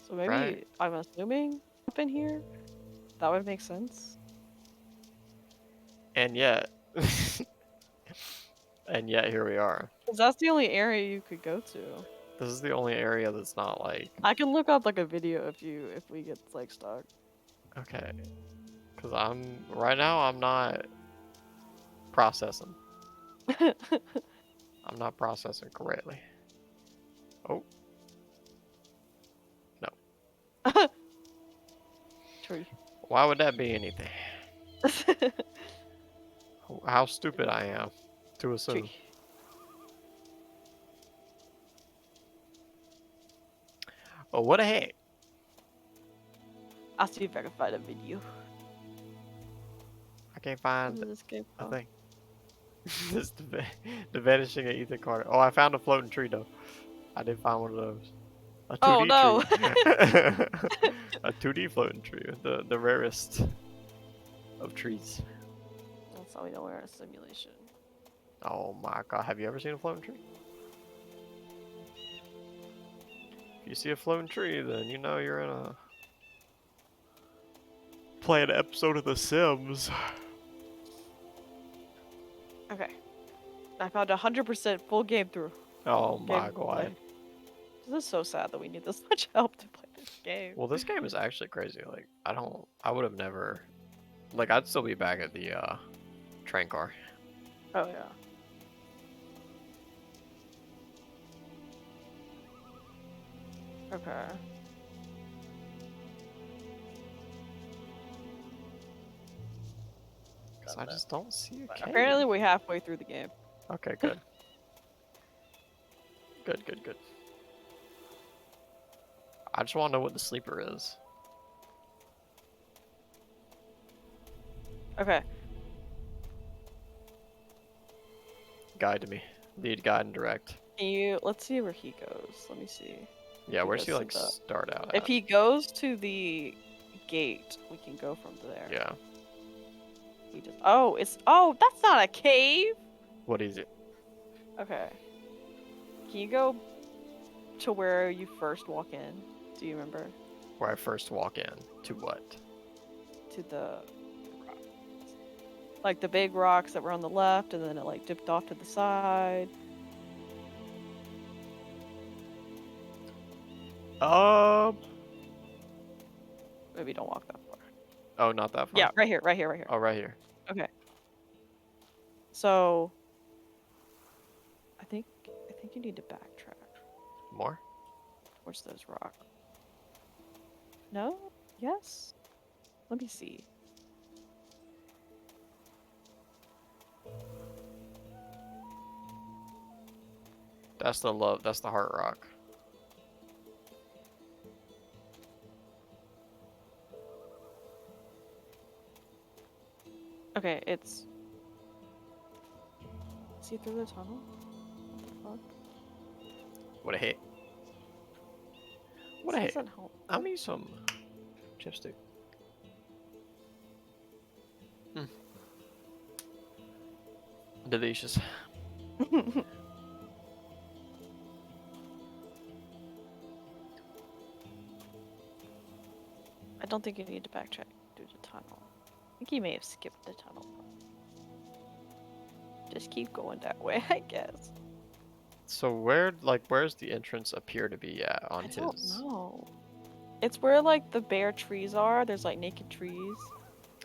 S2: So maybe
S1: Right.
S2: I'm assuming up in here. That would make sense.
S1: And yet, and yet here we are.
S2: 'Cause that's the only area you could go to.
S1: This is the only area that's not like,
S2: I can look up like a video if we get like stuck.
S1: okay. Cause right now I'm not processing. I'm not processing correctly. Oh. No.
S2: Tree.
S1: Why would that be anything? How stupid I am to assume.
S2: Tree.
S1: Oh, what a heck.
S2: I'll see if I can find a video.
S1: I can't
S2: What
S1: find
S2: is this game
S1: a
S2: called?
S1: thing. This is the Vanishing of Ethan Carter. Oh, I found a floating tree though. I did find one of those. A 2D
S2: Oh, no.
S1: tree. A 2D floating tree. The rarest of trees.
S2: That's how we know we're in a simulation.
S1: Oh my god. Have you ever seen a floating tree? If you see a floating tree, then you know you're in a playing an episode of The Sims.
S2: Okay. I found 100% full game through.
S1: Oh
S2: Game
S1: my
S2: play.
S1: god.
S2: This is so sad that we need this much help to play this game.
S1: Well, this game is actually crazy. Like, I would have never, like, I'd still be back at the train car.
S2: Oh yeah. Okay.
S1: 'Cause I just don't see a cave.
S2: Apparently we're halfway through the game.
S1: Okay, good. Good. I just want to know what the sleeper is.
S2: Okay.
S1: Guide to me. Lead, guide, and direct.
S2: Can you? Let's see where he goes. Let me see.
S1: Yeah,
S2: He
S1: where's
S2: goes
S1: he
S2: to
S1: like
S2: the-
S1: start out
S2: If
S1: at?
S2: he goes to the gate, we can go from there.
S1: Yeah.
S2: He just. Oh, oh, that's not a cave.
S1: What is it?
S2: Okay. Can you go to where you first walk in? Do you remember?
S1: Where I first walk in. To what?
S2: To the rocks. Like the big rocks that were on the left, and then it like dipped off to the side. Maybe don't walk that far.
S1: Oh, not that far?
S2: Yeah, right here, right here, right here.
S1: Oh, right here.
S2: Okay. So I think you need to backtrack.
S1: More?
S2: Where's those rocks? No? Yes? Let me see.
S1: That's the heart rock.
S2: Okay, it's. See through the tunnel? What the fuck?
S1: What a hit. What a
S2: This
S1: hit.
S2: doesn't help.
S1: I need some chipstick. Delicious.
S2: I don't think you need to backtrack through the tunnel. I think you may have skipped the tunnel. Just keep going that way, I guess.
S1: So where's the entrance appear to be at on
S2: I
S1: his?
S2: don't know. It's where like the bare trees are. There's like naked trees.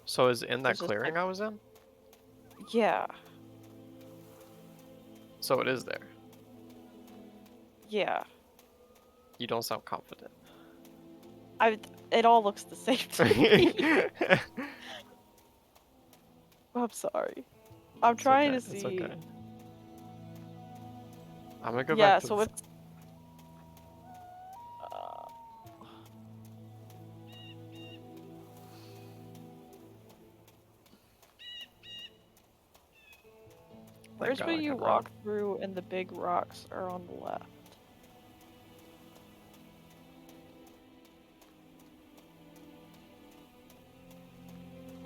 S1: So is it in that
S2: There's just,
S1: clearing
S2: like-
S1: I was in?
S2: Yeah.
S1: So it is there.
S2: Yeah.
S1: You don't sound confident.
S2: It all looks the same to me. I'm sorry. I'm
S1: It's
S2: trying
S1: okay,
S2: to see.
S1: It's okay. I'm gonna go
S2: Yeah,
S1: back to
S2: so
S1: the...
S2: it's. Where's
S1: God
S2: where
S1: I
S2: you
S1: can
S2: walk through and the big rocks are on the left?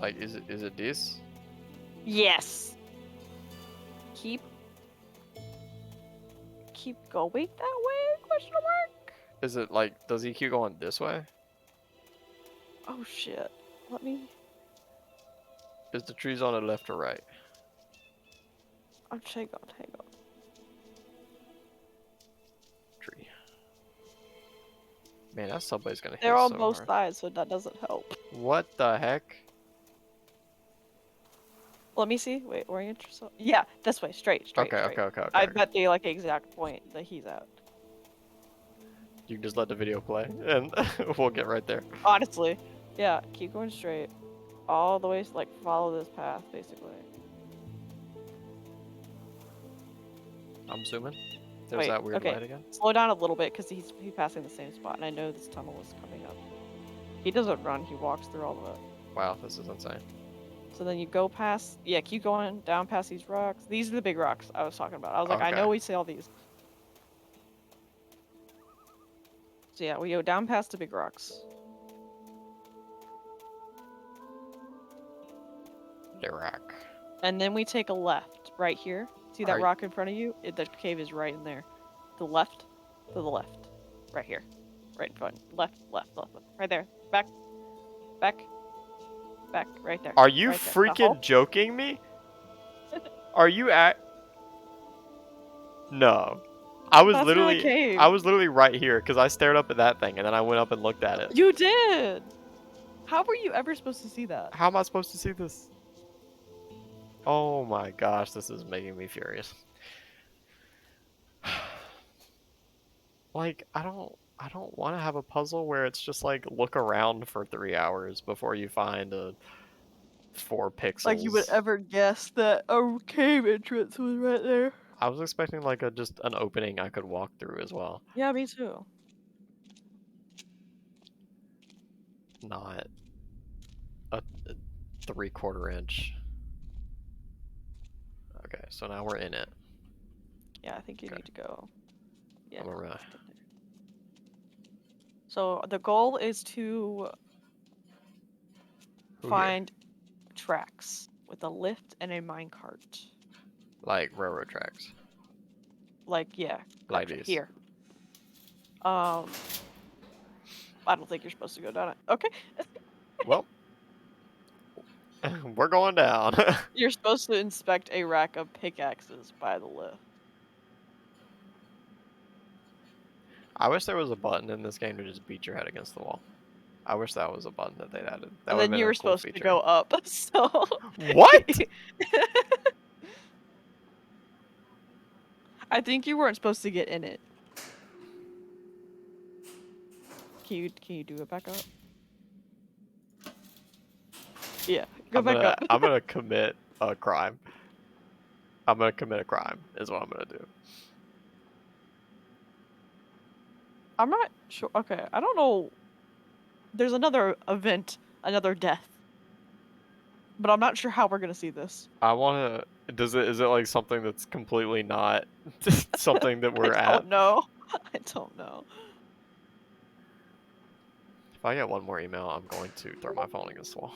S1: Like, is it this?
S2: Yes. Keep going that way? Question mark.
S1: Is it like, does he keep going this way?
S2: Oh shit. Let me.
S1: Is the trees on the left or right?
S2: Hang on.
S1: Tree. Man, that subway's gonna hit
S2: They're on
S1: so
S2: both
S1: hard.
S2: sides, so that doesn't help.
S1: What the heck?
S2: Let me see. Wait, orient yourself. Yeah, this way, straight.
S1: Okay.
S2: I bet the like exact point that he's at.
S1: You can just let the video play, and we'll get right there.
S2: Honestly, yeah. Keep going straight, all the way. Like follow this path, basically.
S1: I'm zooming. There's
S2: Wait,
S1: that weird
S2: okay.
S1: light again.
S2: Slow down a little bit because he's passing the same spot, and I know this tunnel is coming up. He doesn't run. He walks through all of it.
S1: Wow, this is insane.
S2: So then you go past. Yeah, keep going down past these rocks. These are the big rocks I was talking about. I was like, I know
S1: Okay.
S2: we see all these. So yeah, we go down past the big rocks.
S1: The rock.
S2: And then we take a left right here. See that
S1: Are y-
S2: rock in front of you? The cave is right in there. To the left. Right here. Right in front. Left. Right there. Back. Right there.
S1: Are you
S2: Right there. That
S1: freaking
S2: hole?
S1: joking me? Are you at? No. I was
S2: That's where the
S1: literally
S2: cave.
S1: right here because I stared up at that thing and then I went up and looked at it.
S2: You did! How were you ever supposed to see that?
S1: How am I supposed to see this? Oh my gosh, this is making me furious. Like, I don't want to have a puzzle where it's just like look around for 3 hours before you find a 4 pixels.
S2: Like you would ever guess that a cave entrance was right there.
S1: I was expecting like just an opening I could walk through as well.
S2: Yeah, me too.
S1: Not a 3/4 inch. Okay, so now we're in it.
S2: Yeah, I think you
S1: Okay.
S2: need to go. Yeah.
S1: I'm around.
S2: left in there. So the goal is to
S1: Who here?
S2: find tracks with a lift and a minecart.
S1: Like railroad tracks.
S2: Like, yeah.
S1: Like
S2: gotcha.
S1: these.
S2: Here. I don't think you're supposed to go down it. Okay.
S1: Well, we're going down.
S2: You're supposed to inspect a rack of pickaxes by the lift.
S1: I wish there was a button in this game to just beat your head against the wall. I wish that was a button that they'd added. That
S2: And
S1: would have
S2: then
S1: been
S2: you
S1: a
S2: were
S1: cool
S2: supposed to
S1: feature.
S2: go up, so...
S1: What?
S2: I think you weren't supposed to get in it. Can you do it back up? Yeah, go back up.
S1: I'm gonna commit a crime. I'm gonna commit a crime, is what I'm gonna do.
S2: I'm not sure. Okay, I don't know. There's another event, another death. But I'm not sure how we're gonna see this.
S1: I wanna. Is it like something that's completely not something that we're
S2: I
S1: at?
S2: don't know. I don't know.
S1: If I get one more email, I'm going to throw my phone against the wall.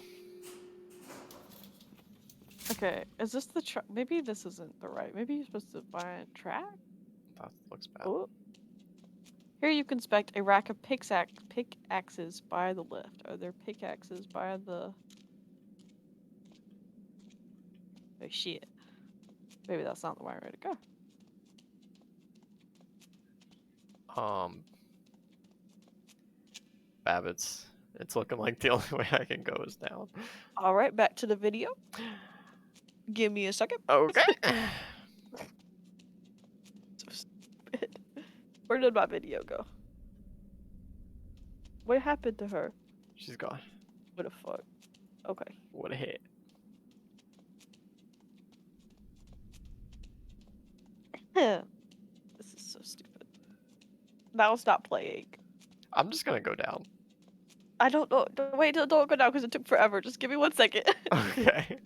S2: Okay, is this the track? Maybe this isn't the right. Maybe you're supposed to find track?
S1: That looks bad.
S2: Oh. Here you can inspect a rack of pickaxes by the lift. Are there pickaxes by the... Oh shit. Maybe that's not the right way to go.
S1: Bab, it's looking like the only way I can go is down.
S2: Alright, back to the video. Give me a second.
S1: Okay.
S2: So stupid. Where did my video go? What happened to her?
S1: She's gone.
S2: What the fuck? Okay.
S1: What a hit.
S2: This is so stupid. Now stop playing.
S1: I'm just gonna go down.
S2: I don't know. Wait, don't go down because it took forever. Just give me 1 second.
S1: Okay.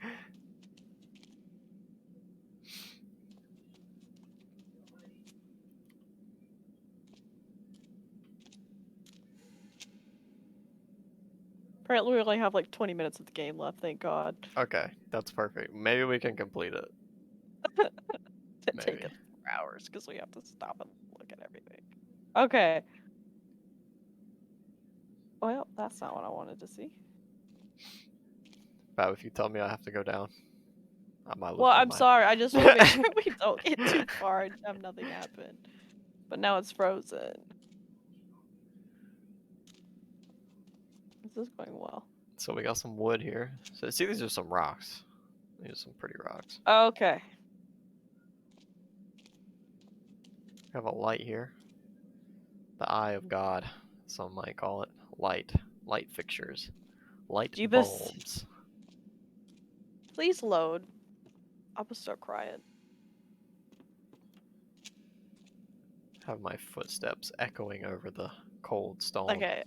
S2: Apparently we only have like 20 minutes of the game left, thank god.
S1: Okay, that's perfect. Maybe we can complete it.
S2: It
S1: Maybe.
S2: take us 4 hours because we have to stop and look at everything. Okay. Well, that's not what I wanted to see.
S1: Bab, if you tell me I have to go down, I might lose
S2: Well,
S1: my
S2: I'm
S1: mind.
S2: sorry. I just want to make sure we don't get too far and have nothing happen. But now it's frozen. This is going well.
S1: So we got some wood here. So see, these are some rocks. These are some pretty rocks.
S2: Okay.
S1: We have a light here. The eye of God, some might call it. Light. Light fixtures. Light
S2: Jeebus.
S1: bulbs.
S2: Please load. I'm gonna start crying.
S1: Have my footsteps echoing over the cold stone.
S2: Okay.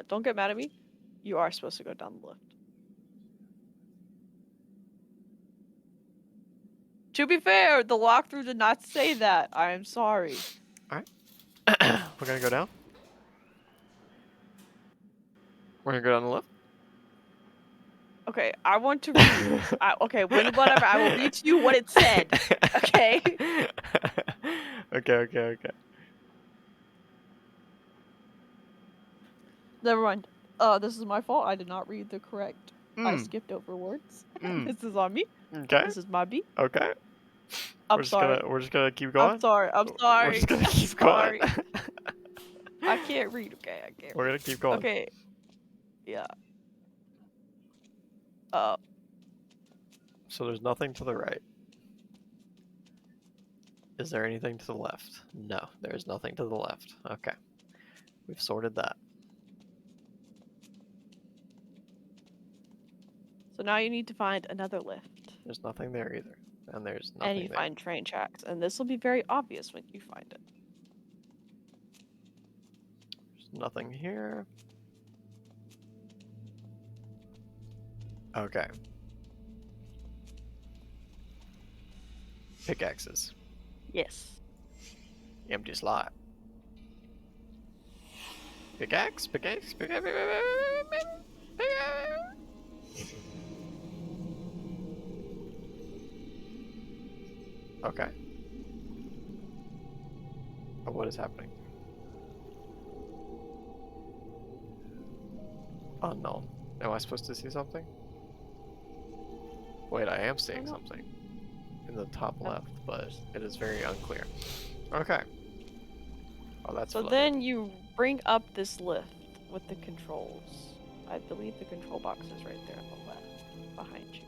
S2: Don't get mad at me. You are supposed to go down the lift. To be fair, the walkthrough did not say that. I am sorry.
S1: Alright. We're gonna go down. We're gonna go down the lift.
S2: Okay, I want to read. Whatever. I will read to you what it said. Okay.
S1: Okay.
S2: Never mind. This is my fault. I did not read the correct. I skipped over words. This is on me.
S1: Okay.
S2: This is my B.
S1: Okay.
S2: I'm sorry.
S1: We're just gonna keep going.
S2: I'm sorry.
S1: We're just gonna keep going.
S2: I can't read. Okay, I can't.
S1: We're gonna keep going.
S2: Okay. Yeah.
S1: So there's nothing to the right. Is there anything to the left? No, there's nothing to the left. Okay. We've sorted that.
S2: So now you need to find another lift.
S1: There's nothing there either. And there's nothing
S2: And you
S1: there.
S2: find train tracks. And this will be very obvious when you find it.
S1: There's nothing here. Okay. Pickaxes.
S2: Yes.
S1: Empty slot. Pickaxe. Okay. Oh, what is happening? Unknown. Am I supposed to see something? Wait, I am seeing something in the top left, but it is very unclear. Okay. Oh, that's
S2: So
S1: flooded.
S2: then you bring up this lift with the controls. I believe the control box is right there on the left, behind you.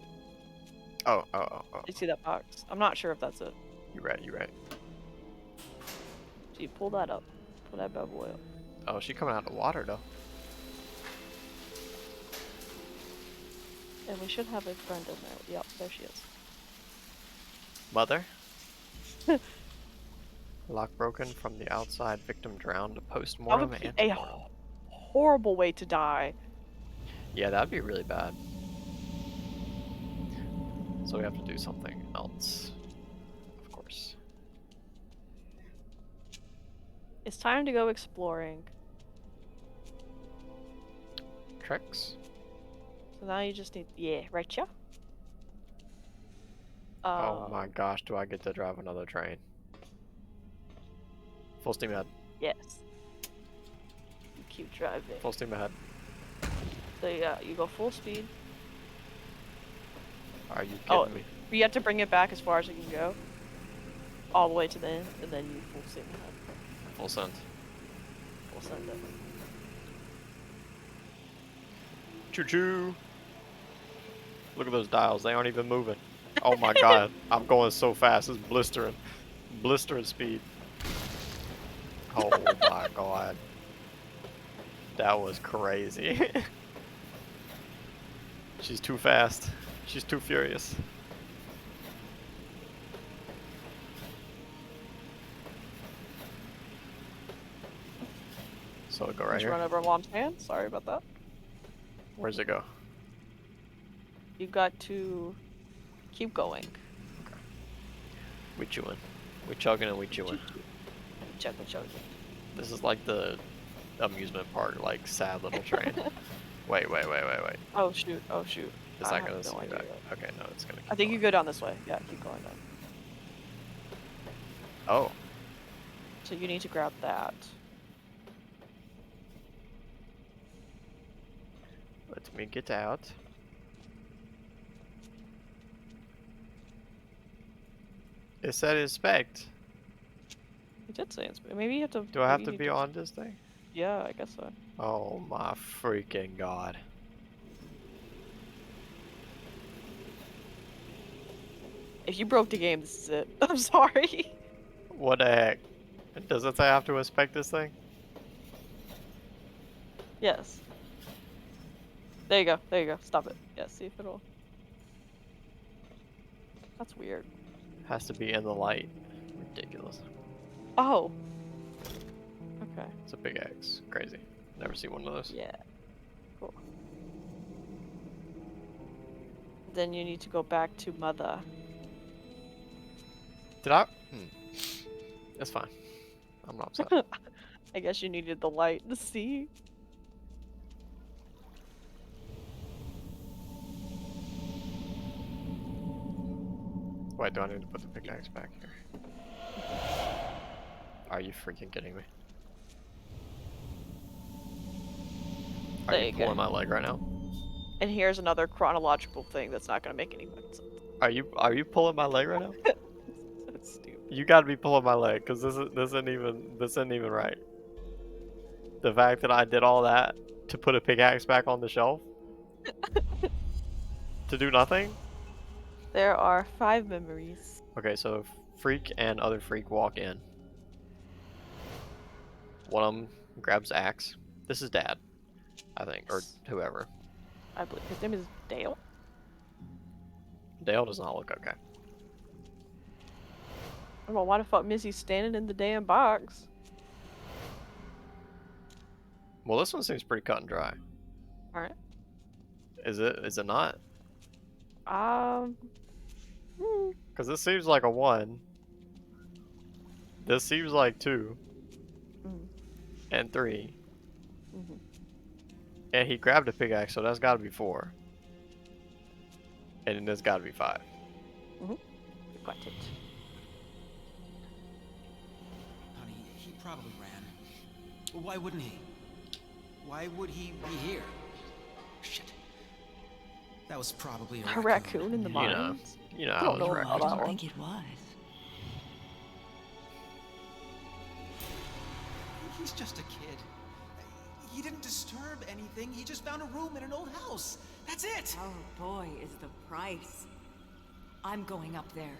S1: Oh.
S2: You see that box? I'm not sure if that's it.
S1: You're right, you're right.
S2: So you pull that up. Pull that bad boy up.
S1: Oh, she coming out of the water, though.
S2: And we should have a friend in there. Yep, there she is.
S1: Mother? Lock broken from the outside, victim drowned,
S2: That
S1: post-mortem,
S2: would be a
S1: antemortem.
S2: horrible way to die.
S1: Yeah, that'd be really bad. So we have to do something else. Of course.
S2: It's time to go exploring.
S1: Tricks?
S2: So now you just need, yeah, right, yeah.
S1: Oh my gosh, do I get to drive another train? Full steam ahead.
S2: Yes. You keep driving.
S1: Full steam ahead.
S2: So yeah, you go full speed.
S1: Are you kidding me?
S2: But you have to bring it back as far as it can go. All the way to the end, and then you full steam ahead.
S1: Full send.
S2: Full send it.
S1: Choo choo! Look at those dials, they aren't even moving. Oh my god, I'm going so fast, it's blistering. Blistering speed. Oh my god. That was crazy. She's too fast. She's too furious. So go right
S2: Just
S1: here.
S2: run over mom's hand. Sorry about that.
S1: Where's it go?
S2: You got to keep going.
S1: We chewing. We chugging and we chewing.
S2: Chug.
S1: This is like the amusement park, like sad little train. Wait.
S2: Oh shoot.
S1: Is
S2: I
S1: that
S2: have
S1: gonna
S2: no
S1: send me
S2: idea
S1: back?
S2: yet.
S1: Okay, no, it's gonna keep
S2: I think
S1: going.
S2: you go down this way. Yeah, keep going down.
S1: Oh.
S2: So you need to grab that.
S1: Let me get out. It said inspect.
S2: You did say maybe you have to.
S1: Do I have
S2: maybe
S1: to
S2: you
S1: be
S2: need
S1: on this thing?
S2: Yeah, I guess so.
S1: Oh my freaking god.
S2: If you broke the game, this is it. I'm sorry.
S1: What the heck? Does it say I have to inspect this thing?
S2: Yes. There you go. Stop it. Yeah, see if it'll. That's weird.
S1: Has to be in the light. Ridiculous.
S2: Oh. Okay.
S1: It's a big X. Crazy. Never seen one of those.
S2: Yeah. Cool. Then you need to go back to Mother.
S1: Did I? It's fine. I'm not upset.
S2: I guess you needed the light to see.
S1: Wait, do I need to put the pickaxe back here? Are you freaking kidding me? Are
S2: There
S1: you
S2: you go.
S1: pulling my leg right now?
S2: And here's another chronological thing that's not gonna make any sense.
S1: Are you pulling my leg right now?
S2: That's stupid.
S1: You gotta be pulling my leg, cause this isn't even right. The fact that I did all that to put a pickaxe back on the shelf to do nothing.
S2: There are 5 memories.
S1: Okay, so Freak and other Freak walk in. One of them grabs axe. This is Dad, I think, or whoever.
S2: I believe his name is Dale.
S1: Dale does not look okay.
S2: I don't know why the fuck Missy's standing in the damn box.
S1: Well, this one seems pretty cut and dry.
S2: Alright.
S1: Is it? Is it not? Because this seems like a 1. This seems like 2.
S2: Mm.
S1: And 3.
S2: Mm-hmm.
S1: And he grabbed a pickaxe, so that's got to be 4. And then there's got to be 5.
S2: Mm-hmm. Got it.
S5: probably ran. Well, why wouldn't he? Why would he be here? Shit. That was probably
S2: A raccoon in the
S1: You know,
S2: mines?
S1: you know
S2: I
S1: how
S2: don't
S1: it
S2: know
S1: was
S2: about
S6: I
S1: wrecked.
S2: that
S6: don't
S2: one.
S6: think it was.
S5: He's just a kid. He didn't disturb anything. He just found a room in an old house. That's it.
S6: Our boy is the price. I'm going up there.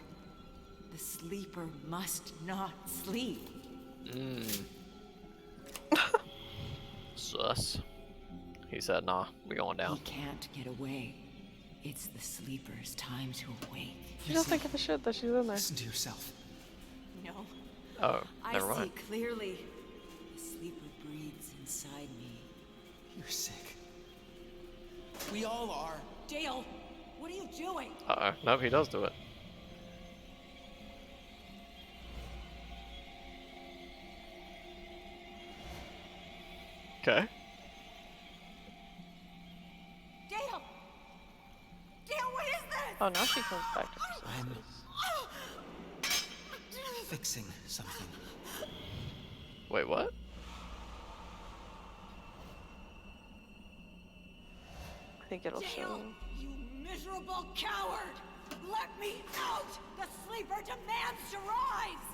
S6: The sleeper must not sleep.
S1: Sus. He said, nah, we going down.
S6: He can't get away. It's the sleeper's time to awake.
S2: She doesn't give a shit that she's in there.
S5: Listen to yourself.
S6: No,
S1: Oh,
S6: I
S1: never
S6: see
S1: mind.
S6: clearly. The sleeper breathes inside me.
S5: You're sick. We all are.
S6: Dale, what are you doing?
S1: Uh-oh. Nope, he does do it. Okay.
S6: Dale! Dale, what is this?
S2: Oh, now she comes back to her
S5: I'm
S2: senses.
S5: fixing something.
S1: Wait, what?
S2: I think it'll show.
S6: Dale, you miserable coward! Let me out! The sleeper demands to rise!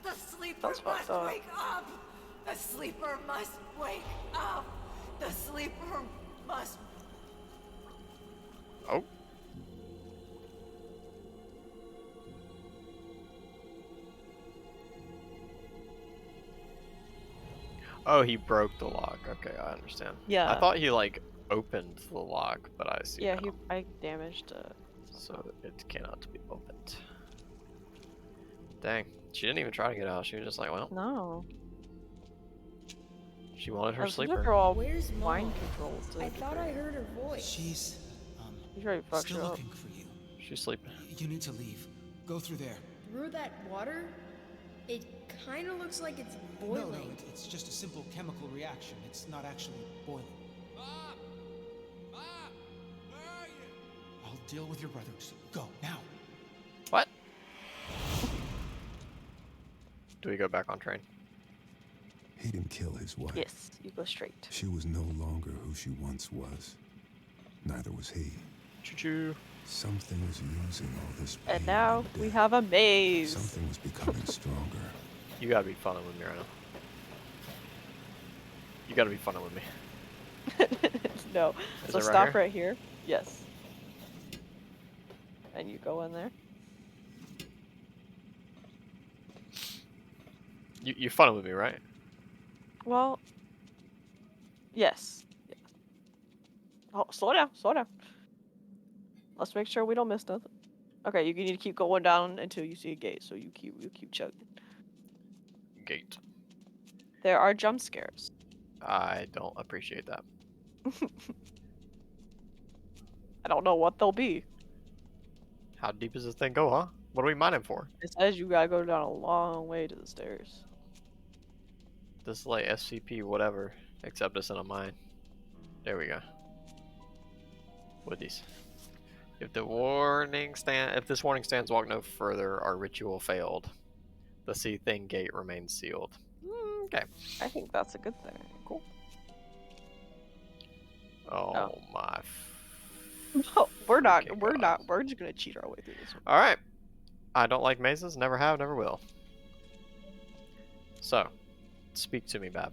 S6: The sleeper
S2: That's fucked
S6: must
S2: up.
S6: wake up! The sleeper must wake up! The sleeper must...
S1: Oh. Oh, he broke the lock. Okay, I understand.
S2: Yeah.
S1: I thought he, like, opened the lock, but I see
S2: Yeah,
S1: now.
S2: I damaged it.
S1: So it cannot be opened. Dang. She didn't even try to get out. She was just like, well,
S2: No.
S1: she wanted her
S2: Those are
S1: sleeper.
S2: all
S4: Where's
S2: mind
S4: Mom?
S2: controlled.
S4: I thought I heard her voice.
S5: She's,
S2: He's ready to fuck you
S5: still
S2: up.
S5: looking for you.
S1: She's sleeping.
S5: You need to leave. Go through there.
S4: Through that water? It kind of looks like it's
S5: No,
S4: boiling.
S5: it's just a simple chemical reaction. It's not actually boiling.
S8: Bob! Bob! Where are you?
S5: I'll deal with your brothers. Go, now.
S1: What? Do we go back on train?
S3: He didn't kill his wife.
S2: Yes, you go straight.
S3: She was no longer who she once was. Neither was he.
S1: Choo-choo.
S3: Something was using all this pain
S2: And now we
S3: death.
S2: have a maze.
S3: Something was becoming stronger.
S1: You gotta be funning with me right now. You gotta be funning with me.
S2: No.
S1: Is
S2: So
S1: it right
S2: stop
S1: here?
S2: right here. Yes. And you go in there.
S1: You're funning with me, right?
S2: Well, yes. Yeah. Oh, slow down, slow down. Let's make sure we don't miss nothing. Okay, you need to keep going down until you see a gate. So you keep chugging.
S1: Gate.
S2: There are jump scares.
S1: I don't appreciate that.
S2: I don't know what they'll be.
S1: How deep does this thing go, huh? What are we mining for?
S2: It says you gotta go down a long way to the stairs.
S1: This is like SCP whatever, except it's in a mine. There we go. With these. If this warning stands, walk no further. Our ritual failed. The sea thing gate remains sealed. Okay.
S2: I think that's a good thing. Cool.
S1: Oh my.
S2: No, we're not.
S1: freaking
S2: We're
S1: God.
S2: not. We're just gonna cheat our way through this one.
S1: All right. I don't like mazes. Never have. Never will. So, speak to me, Bab.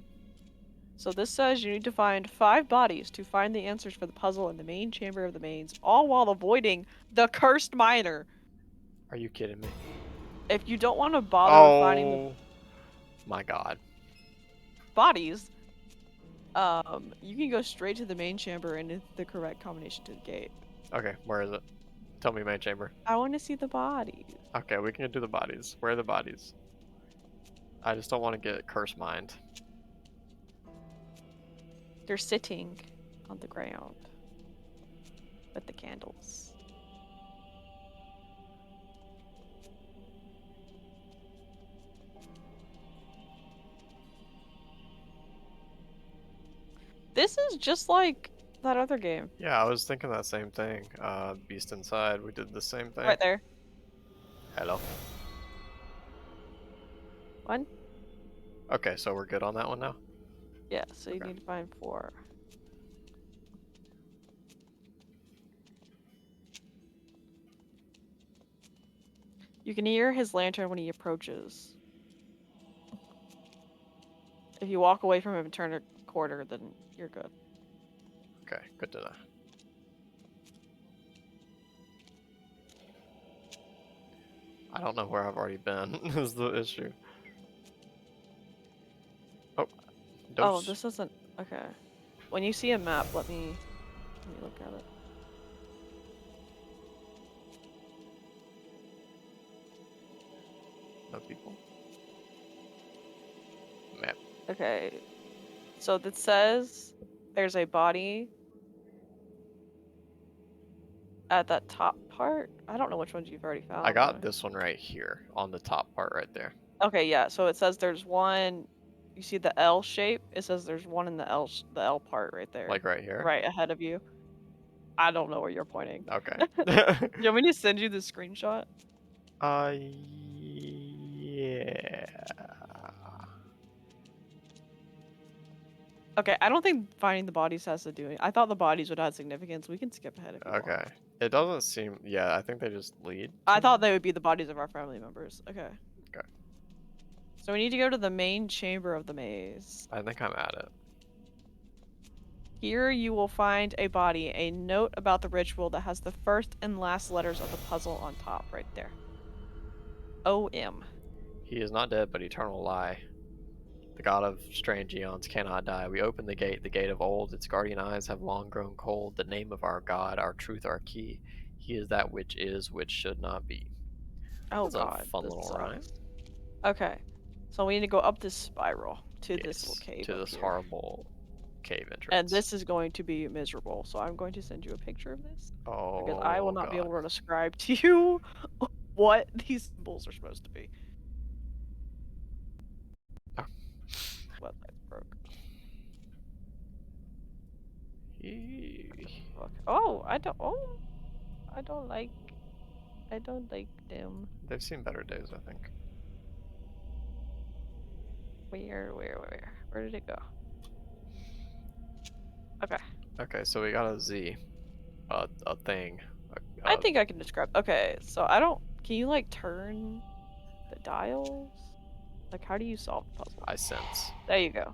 S2: So this says you need to find 5 bodies to find the answers for the puzzle in the main chamber of the mains, all while avoiding the cursed miner.
S1: Are you kidding me?
S2: If you don't want to bother with finding the
S1: Oh my God.
S2: bodies, you can go straight to the main chamber and it's the correct combination to the gate.
S1: Okay, where is it? Tell me, main chamber.
S2: I want to see the bodies.
S1: Okay, we can do the bodies. Where are the bodies? I just don't want to get curse mined.
S2: They're sitting on the ground with the candles. This is just like that other game.
S1: Yeah, I was thinking that same thing. Beast Inside, we did the same thing.
S2: Right there.
S1: Hello.
S2: One.
S1: Okay, so we're good on that one now?
S2: Yeah, so you
S1: Okay.
S2: need to find 4. You can hear his lantern when he approaches. If you walk away from him and turn a quarter, then you're good.
S1: Okay, good to know. I don't know where I've already been, is the issue. Oh,
S2: Oh,
S1: dose.
S2: this isn't... Okay. When you see a map, let me look at it.
S1: No people. Map.
S2: Okay. So that says there's a body at that top part. I don't know which ones you've already found.
S1: I got this one right here on the top part right there.
S2: Okay, yeah. So it says there's one. You see the L shape? It says there's one in the L part right there.
S1: Like right here?
S2: Right ahead of you. I don't know where you're pointing.
S1: Okay.
S2: You want me to send you the screenshot?
S1: Yeah.
S2: Okay, I don't think finding the bodies has to do it. I thought the bodies would have significance. We can skip ahead if you want.
S1: Okay. It doesn't seem. Yeah, I think they just lead.
S2: I thought they would be the bodies of our family members. Okay.
S1: Okay.
S2: So we need to go to the main chamber of the maze.
S1: I think I'm at it.
S2: Here you will find a body, a note about the ritual that has the first and last letters of the puzzle on top, right there. O-M.
S1: He is not dead, but eternal lie. The god of strange eons cannot die. We open the gate of old. Its guardian eyes have long grown cold. The name of our God, our truth, our key. He is that which is, which should not be.
S2: Oh
S1: That's
S2: god,
S1: a fun
S2: this
S1: little rhyme.
S2: sucks. Okay, so we need to go up this spiral to this
S1: Yes,
S2: little cave
S1: to
S2: up
S1: this
S2: here.
S1: horrible cave entrance.
S2: And this is going to be miserable, so I'm going to send you a picture of this.
S1: Oh,
S2: Because I will not be
S1: God.
S2: able to describe to you what these symbols are supposed to be.
S1: Oh.
S2: Website's broke.
S1: Eee.
S2: Oh, I don't like them.
S1: They've seen better days, I think.
S2: Where did it go? Okay.
S1: Okay, so we got a Z. A thing.
S2: I think I can describe. Okay, so I don't. Can you like turn the dials? Like, how do you solve the puzzle?
S1: I sense.
S2: There you go.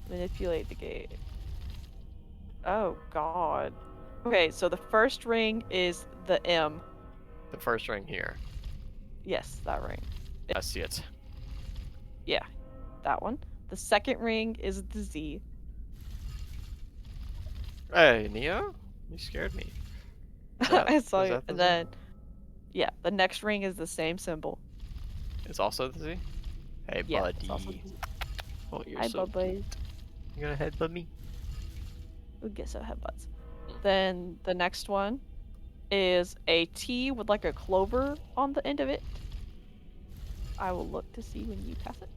S2: Manipulate the gate. Oh god. Okay, so the first ring is the M.
S1: The first ring here.
S2: Yes, that ring.
S1: I see it.
S2: Yeah, that one. The second ring is the Z.
S1: Hey, Neo? You scared me. That,
S2: I saw
S1: is
S2: you.
S1: that the
S2: And
S1: Z?
S2: then, yeah, the next ring is the same symbol.
S1: It's also the Z? Hey,
S2: Yeah,
S1: buddy.
S2: it's also the Z.
S1: Oh, you're
S2: Hi,
S1: so
S2: bubba.
S1: You gonna headbutt me?
S2: We'll get some headbutts. Then the next one is a T with like a clover on the end of it. I will look to see when you pass it.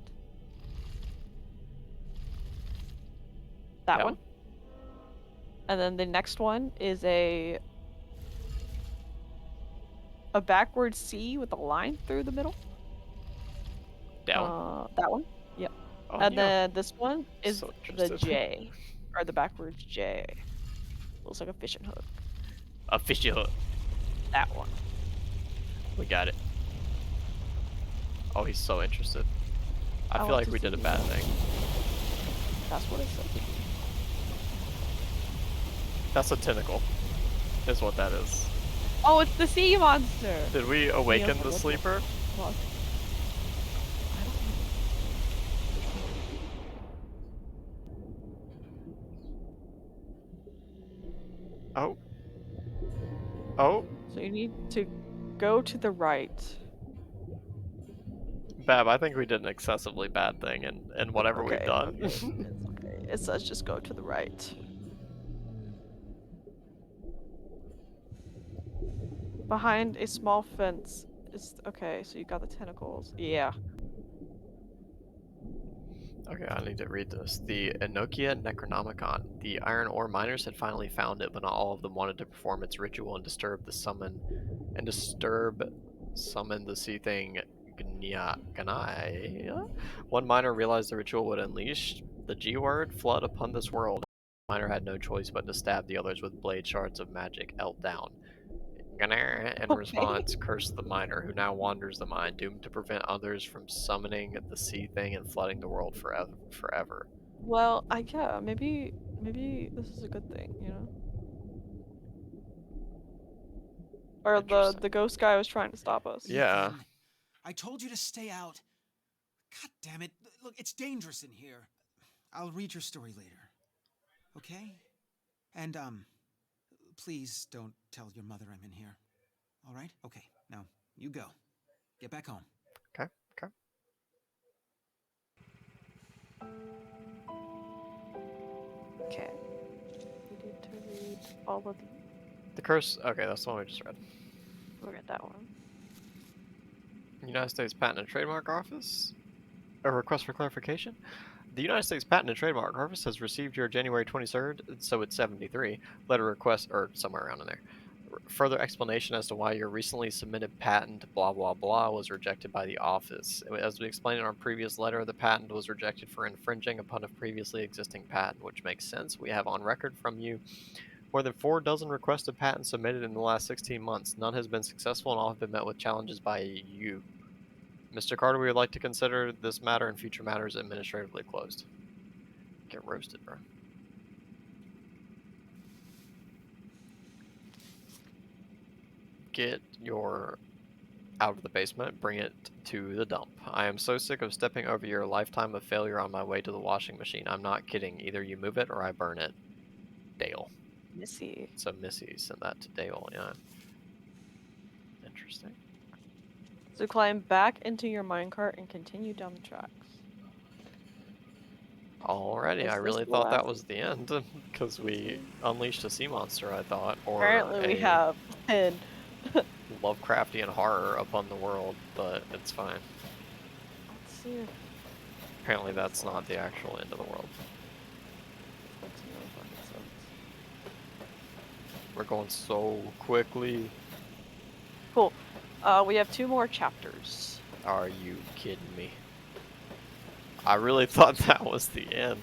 S2: That
S1: That
S2: one. And then the next one is a backward C with a line through the middle.
S1: Down.
S2: That one. Yep.
S1: Oh,
S2: And
S1: Neo.
S2: then this one is
S1: So
S2: the
S1: interested.
S2: J, or the backwards J. Looks like a fishing hook.
S1: A fishy hook.
S2: That one.
S1: We got it. Oh, he's so interested. I
S2: I
S1: feel
S2: want
S1: like
S2: to
S1: we did a
S2: see.
S1: bad thing.
S2: That's what it says.
S1: That's a tentacle. Is what that is.
S2: Oh, it's the sea monster.
S1: Did we awaken
S2: Neo's
S1: the
S2: like,
S1: sleeper?
S2: Well, I don't know.
S1: Oh. Oh.
S2: So you need to go to the right.
S1: Bab, I think we did an excessively bad thing in whatever we've done.
S2: Okay. It's okay. It says just go to the right. Behind a small fence is okay. So you got the tentacles. Yeah.
S1: Okay, I need to read this. The Enochia Necronomicon. The iron ore miners had finally found it, but not all of them wanted to perform its ritual and summon the sea thing Ganaya. One miner realized the ritual would unleash the G word flood upon this world. The miner had no choice but to stab the others with blade shards of magic elt down. Ganaya, in
S2: Okay.
S1: response, cursed the miner, who now wanders the mine, doomed to prevent others from summoning the sea thing and flooding the world forever.
S2: Well, yeah, maybe this is a good thing, you know? Or
S1: Interesting.
S2: the ghost guy was trying to stop us.
S1: Yeah.
S5: Ethan, I told you to stay out. God damn it. Look, it's dangerous in here. I'll read your story later. Okay? And, please don't tell your mother I'm in here. All right? Okay, now, you go. Get back home.
S1: Okay. Okay.
S2: Okay. We need to read all of these.
S1: The curse. Okay, that's the one we just read.
S2: Look at that one.
S1: United States Patent and Trademark Office. A request for clarification. The United States Patent and Trademark Office has received your January 23rd, so it's 73, letter request, or somewhere around in there. Further explanation as to why your recently submitted patent, blah blah blah, was rejected by the office. As we explained in our previous letter, the patent was rejected for infringing upon a previously existing patent, which makes sense. We have on record from you more than 4 dozen requested patents submitted in the last 16 months. None has been successful and all have been met with challenges by you. Mr. Carter, we would like to consider this matter and future matters administratively closed. Get roasted, bro. Get your out of the basement, bring it to the dump. I am so sick of stepping over your lifetime of failure on my way to the washing machine. I'm not kidding. Either you move it or I burn it. Dale.
S2: Missy.
S1: So Missy sent that to Dale, yeah. Interesting.
S2: So climb back into your minecart and continue down the tracks.
S1: Alrighty,
S2: Is
S1: I
S2: this
S1: really
S2: the
S1: thought that
S2: last?
S1: was the end, because we unleashed a sea monster, I thought, or
S2: Apparently we
S1: a
S2: have 10.
S1: Lovecraftian horror upon the world, but it's fine.
S2: Let's see if
S1: Apparently that's not the actual end of the world.
S2: makes no fucking sense.
S1: We're going so quickly.
S2: Cool. We have 2 more chapters.
S1: Are you kidding me? I really thought that was the end.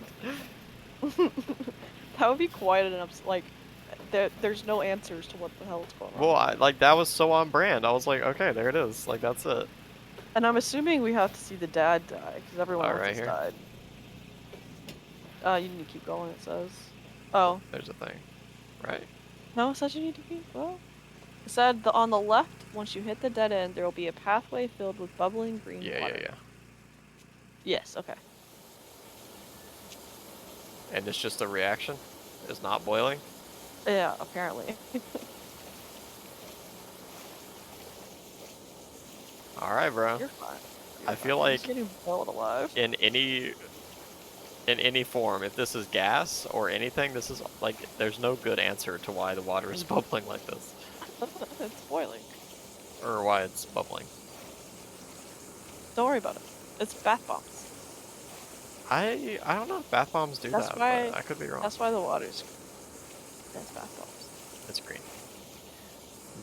S2: That would be quite an like there's no answers to what the hell is going on.
S1: Well, that was so on brand. I was like, okay, there it is. Like, that's it.
S2: And I'm assuming we have to see the dad die because everyone else
S1: right
S2: has
S1: here.
S2: died. You need to keep going. It says. Oh
S1: There's a thing, right?
S2: no, it says you need to keep. Well, it said on the left. Once you hit the dead end, there will be a pathway filled with bubbling green water.
S1: Yeah.
S2: Yes. Okay.
S1: And it's just a reaction. It's not boiling.
S2: Yeah. Apparently.
S1: All right, bro.
S2: You're fine.
S1: I feel like
S2: You're getting boiled alive.
S1: in any form, if this is gas or anything, this is like there's no good answer to why the water is bubbling like this,
S2: It's boiling.
S1: or why it's bubbling.
S2: Don't worry about it. It's bath bombs.
S1: I don't know if bath bombs do
S2: That's
S1: that,
S2: why-
S1: but I could be wrong.
S2: That's why the water's. That's bath bombs.
S1: It's green.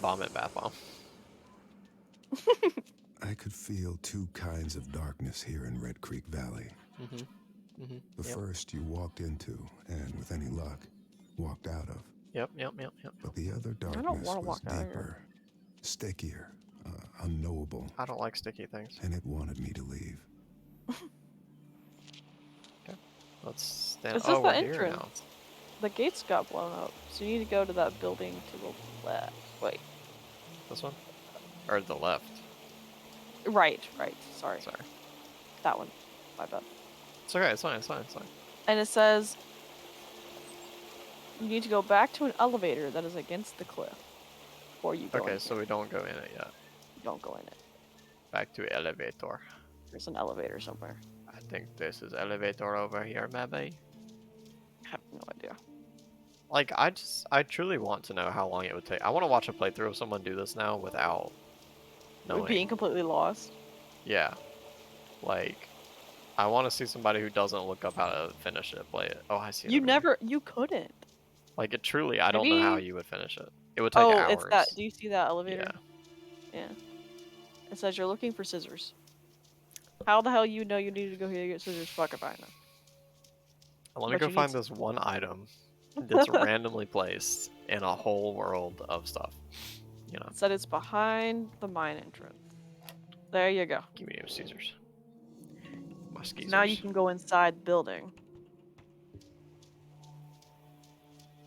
S1: Bomb it, bath bomb.
S3: I could feel 2 kinds of darkness here in Red Creek Valley. The first you walked into, and with any luck, walked out of.
S1: Yep.
S3: But the other
S2: don't
S3: darkness
S2: wanna
S3: was
S2: walk out of
S3: deeper, stickier, unknowable,
S1: I don't like sticky things.
S3: and it wanted me to leave.
S1: Let's stand.
S2: Is this
S1: Oh,
S2: the
S1: we're here
S2: entrance?
S1: now.
S2: The gates got blown up, so you need to go to that building to the left. Wait.
S1: This one, or the left?
S2: Right. Sorry.
S1: Sorry.
S2: That one. My bad.
S1: It's okay. It's fine.
S2: And it says you need to go back to an elevator that is against the cliff before you go
S1: Okay,
S2: in.
S1: so we don't go in it yet.
S2: Don't go in it.
S1: Back to elevator.
S2: There's an elevator somewhere.
S1: I think this is elevator over here, maybe.
S2: I have no idea.
S1: Like, I truly want to know how long it would take. I want to watch a playthrough of someone do this now without knowing.
S2: Being completely lost.
S1: Yeah. Like, I want to see somebody who doesn't look up how to finish it, play it. Oh, I see it
S2: You
S1: over here.
S2: never. You couldn't.
S1: Like, it truly, I don't know how
S2: Maybe-
S1: you would finish it. It would take
S2: Oh,
S1: hours.
S2: it's that. Do you see that elevator?
S1: Yeah.
S2: Yeah. It says you're looking for scissors. How the hell you know you need to go here to get scissors? Fuck if I know.
S1: Let me
S2: But
S1: go
S2: you need
S1: find this one item that's randomly placed in a whole world of stuff. You know,
S2: It said it's behind the mine entrance. There you go.
S1: give me those Caesars. My
S2: So now you
S1: skeezers.
S2: can go inside the building.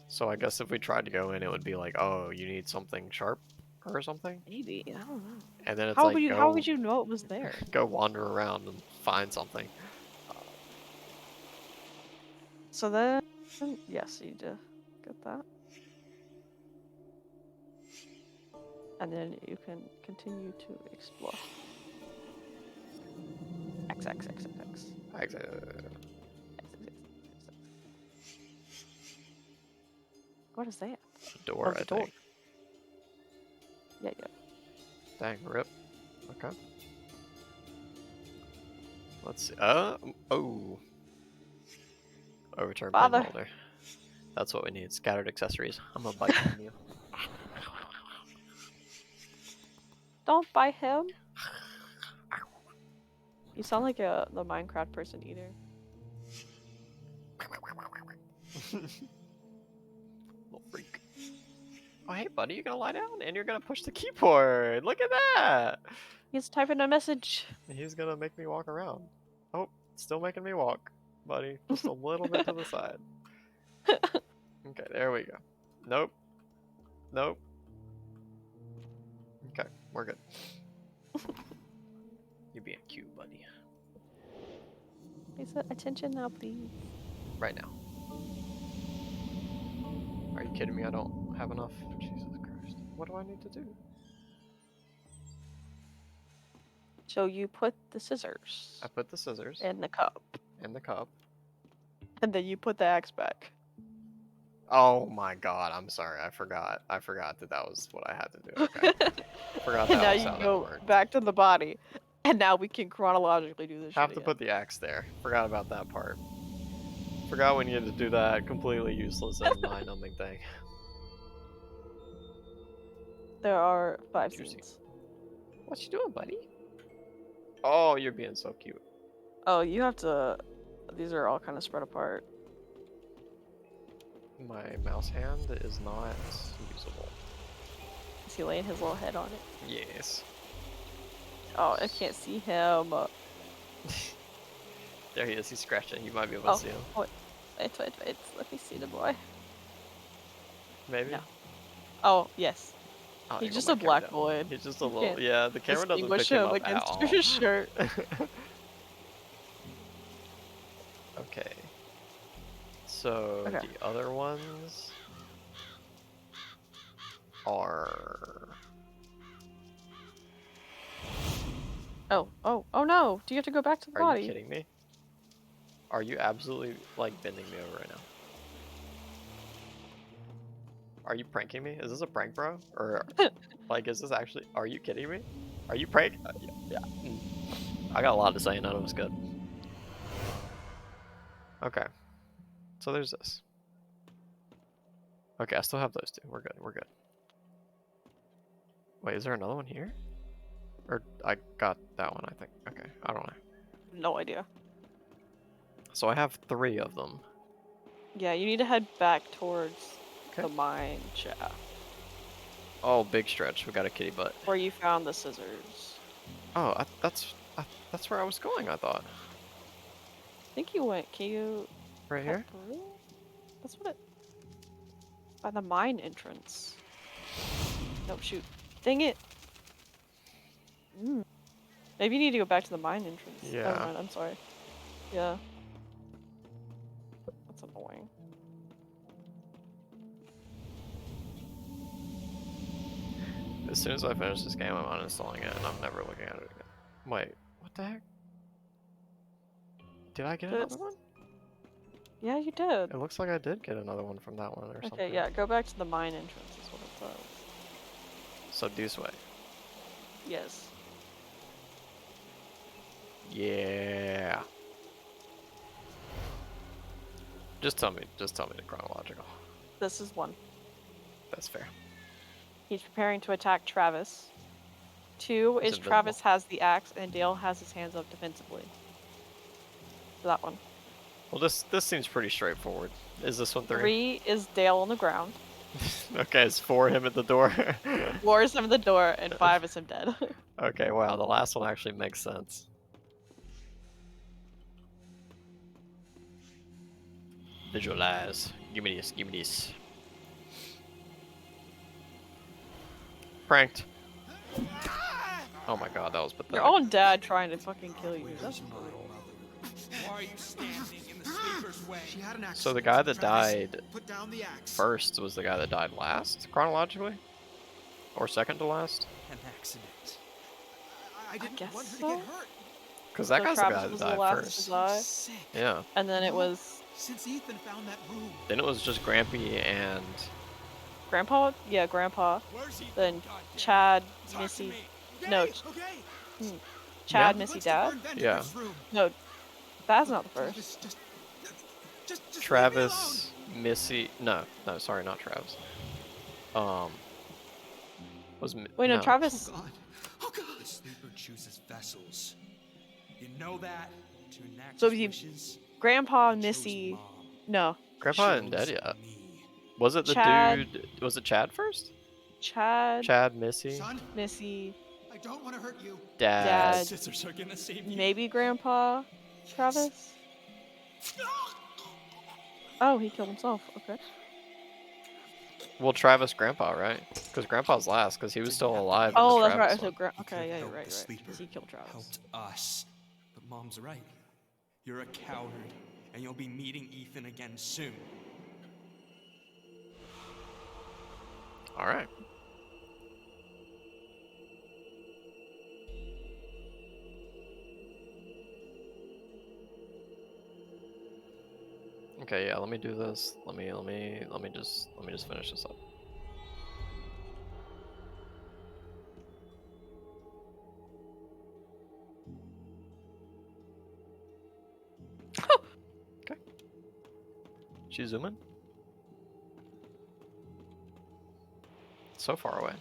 S1: So I guess if we tried to go in, it would be like, oh, you need something sharp or something,
S2: Maybe, I don't know.
S1: and then it's
S2: How
S1: like
S2: would you? How would you know it was there?
S1: go wander around and find something.
S2: So then, yes, you just get that, and then you can continue to explore. X X X X X. What is that?
S1: Door,
S2: Oh,
S1: I
S2: the door.
S1: think.
S2: Yeah, yeah.
S1: Dang, rip. Okay. Let's see. Oh. Overturned
S2: Father.
S1: pin holder. That's what we need. Scattered accessories. I'm gonna bite from you.
S2: Don't bite him. You sound like the Minecraft person eater.
S1: Little freak. Oh, hey, buddy, you gonna lie down and you're gonna push the keyboard. Look at that.
S2: He's typing a message.
S1: He's gonna make me walk around. Oh, still making me walk, buddy. Just a little bit to the side. Okay, there we go. Nope. Nope. Okay, we're good. You're being cute, buddy.
S2: He said, attention now, please.
S1: Right now. Are you kidding me? I don't have enough. Jesus Christ. What do I need to do?
S2: So you put the scissors
S1: I put the scissors
S2: in the cup,
S1: in the cup.
S2: and then you put the axe back.
S1: Oh my god, I'm sorry. I forgot. I forgot that that was what I had to do. Okay. Forgot
S2: And
S1: that
S2: now
S1: was
S2: you
S1: how that
S2: go
S1: worked.
S2: back to the body, and now we can chronologically do this.
S1: Have
S2: shit
S1: to
S2: again.
S1: put the axe there. Forgot about that part. Forgot we needed to do that completely useless and mind-numbing thing.
S2: There are 5
S1: Juicy.
S2: scenes.
S1: What you doing, buddy? Oh, you're being so cute.
S2: Oh, you have to. These are all kind of spread apart.
S1: My mouse hand is not usable.
S2: Is he laying his little head on it?
S1: Yes.
S2: Oh, I can't see him.
S1: There he is. He's scratching. You might be able to see him.
S2: Wait. Let me see the boy.
S1: Maybe.
S2: No. Oh, yes.
S1: Oh,
S2: He's
S1: here,
S2: just
S1: my
S2: a
S1: camera
S2: black
S1: down.
S2: boy.
S1: He's just a
S2: You
S1: little.
S2: can't
S1: Yeah, the camera doesn't pick
S2: distinguish
S1: him
S2: him
S1: up at
S2: against
S1: all.
S2: your shirt.
S1: Okay. So
S2: Okay.
S1: the other ones are.
S2: Oh no! Do you have to go back to the
S1: Are
S2: body?
S1: you kidding me? Are you absolutely like bending me over right now? Are you pranking me? Is this a prank, bro? Or like, is this actually? Are you kidding me? Are you prank? Yeah. I got a lot to say. None of it's good. Okay. So there's this. Okay, I still have those two. We're good. We're good. Wait, is there another one here? Or I got that one, I think. Okay, I don't know.
S2: No idea.
S1: So I have 3 of them.
S2: Yeah, you need to head back towards
S1: Okay.
S2: the mine shaft
S1: Oh, big stretch. We got a kitty butt.
S2: where you found the scissors.
S1: Oh, that's where I was going, I thought.
S2: I think you went. Can you?
S1: Right here?
S2: Through? That's what it. By the mine entrance. No, shoot. Dang it. Maybe you need to go back to the mine entrance.
S1: Yeah.
S2: Never mind, I'm sorry. Yeah. That's annoying.
S1: As soon as I finish this game, I'm uninstalling it, and I'm never looking at it again. Wait, what the heck? Did I get another one?
S2: Yeah, you did.
S1: It looks like I did get another one from that one or something.
S2: Okay, yeah, go back to the mine entrance is what it says.
S1: So this way.
S2: Yes.
S1: Yeah. Just tell me the chronological.
S2: This is one.
S1: That's fair.
S2: He's preparing to attack Travis. 2
S1: He's
S2: is
S1: invisible.
S2: Travis has the axe and Dale has his hands up defensively. For that one.
S1: Well, this seems pretty straightforward. Is this one 3?
S2: 3 is Dale on the ground.
S1: Okay, it's 4 him at the door.
S2: 4 is him at the door, and 5 is him dead.
S1: Okay, wow, the last one actually makes sense. Visualize. Give me this, give me this. Pranked. Oh my god, that was pathetic.
S2: Your own dad trying to fucking kill you. That's brutal.
S5: Why are you standing in the sleeper's way? She had an accident.
S1: So the guy that
S5: Travis,
S1: died
S5: put down the axe.
S1: first was the guy that died last, chronologically? Or second to last?
S5: An accident. I didn't
S2: guess
S5: want her
S2: so?
S5: to get hurt.
S1: Because that
S2: So
S1: guy's
S2: Travis
S1: the guy
S2: was
S1: that
S2: the
S1: died
S2: last
S1: first.
S2: to die,
S5: Sick.
S1: Yeah.
S2: and then it was
S5: Since Ethan found that room.
S1: Then it was just Grampy and...
S2: Grandpa? Yeah, Grandpa.
S5: Where's Ethan?
S2: Then
S5: Goddamn.
S2: Chad,
S5: Talk
S2: Missy.
S5: to me.
S2: No,
S5: Okay,
S2: Chad,
S1: Yeah.
S2: Missy,
S5: Let's go
S2: Dad.
S5: burn Van
S1: Yeah.
S5: Diemen's room.
S2: No, that's not the first.
S5: Travis, just leave me
S1: Travis, Missy... No, sorry, not Travis. Was...
S2: Wait, no,
S5: alone.
S2: Travis.
S5: Oh God. Oh God. The sleeper chooses vessels. You know that? To enact
S2: So
S5: his
S2: he-
S5: wishes,
S2: Grandpa,
S5: he chose
S2: Missy.
S5: Mom.
S2: No,
S1: Grandpa isn't dead
S5: Chose
S1: yet.
S5: me.
S1: Was it the
S2: Chad.
S1: dude... Was it Chad first?
S2: Chad,
S1: Chad, Missy,
S5: Son,
S2: Missy,
S5: I don't want to hurt you.
S1: Dad.
S5: Scissors are gonna save you.
S2: maybe Grandpa, Travis. Oh, he killed himself. Okay.
S1: Well, Travis, Grandpa, right? Because Grandpa's last, because he was still alive. In
S2: Oh,
S1: the
S2: that's
S1: Travis
S2: right. So,
S1: one.
S2: okay, yeah, you're
S5: Help
S2: right.
S5: the
S2: You're right.
S5: sleeper.
S2: 'Cause he killed Travis.
S5: Helped us. But Mom's right. You're a coward, and you'll be meeting Ethan again soon.
S1: All right. Okay, yeah. Let me do this. Let me just finish this up. Okay. She's zooming. So far away.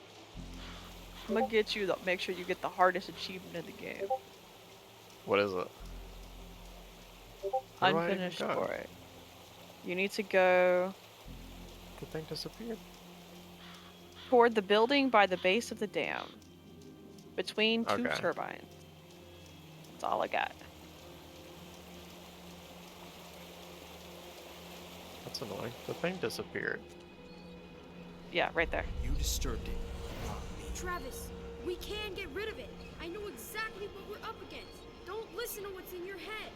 S2: I'm gonna get you the. Make sure you get the hardest achievement in the game.
S1: What is it? Where do I even
S2: Unfinished
S1: go?
S2: story. You need to go
S1: The thing disappeared.
S2: toward the building by the base of the dam, between two
S1: Okay.
S2: turbines. That's all I got.
S1: That's annoying. The thing disappeared.
S2: Yeah, right there.
S5: You disturbed it, not me.
S4: Travis, we can get rid of it. I know exactly what we're up against. Don't listen to what's in your head.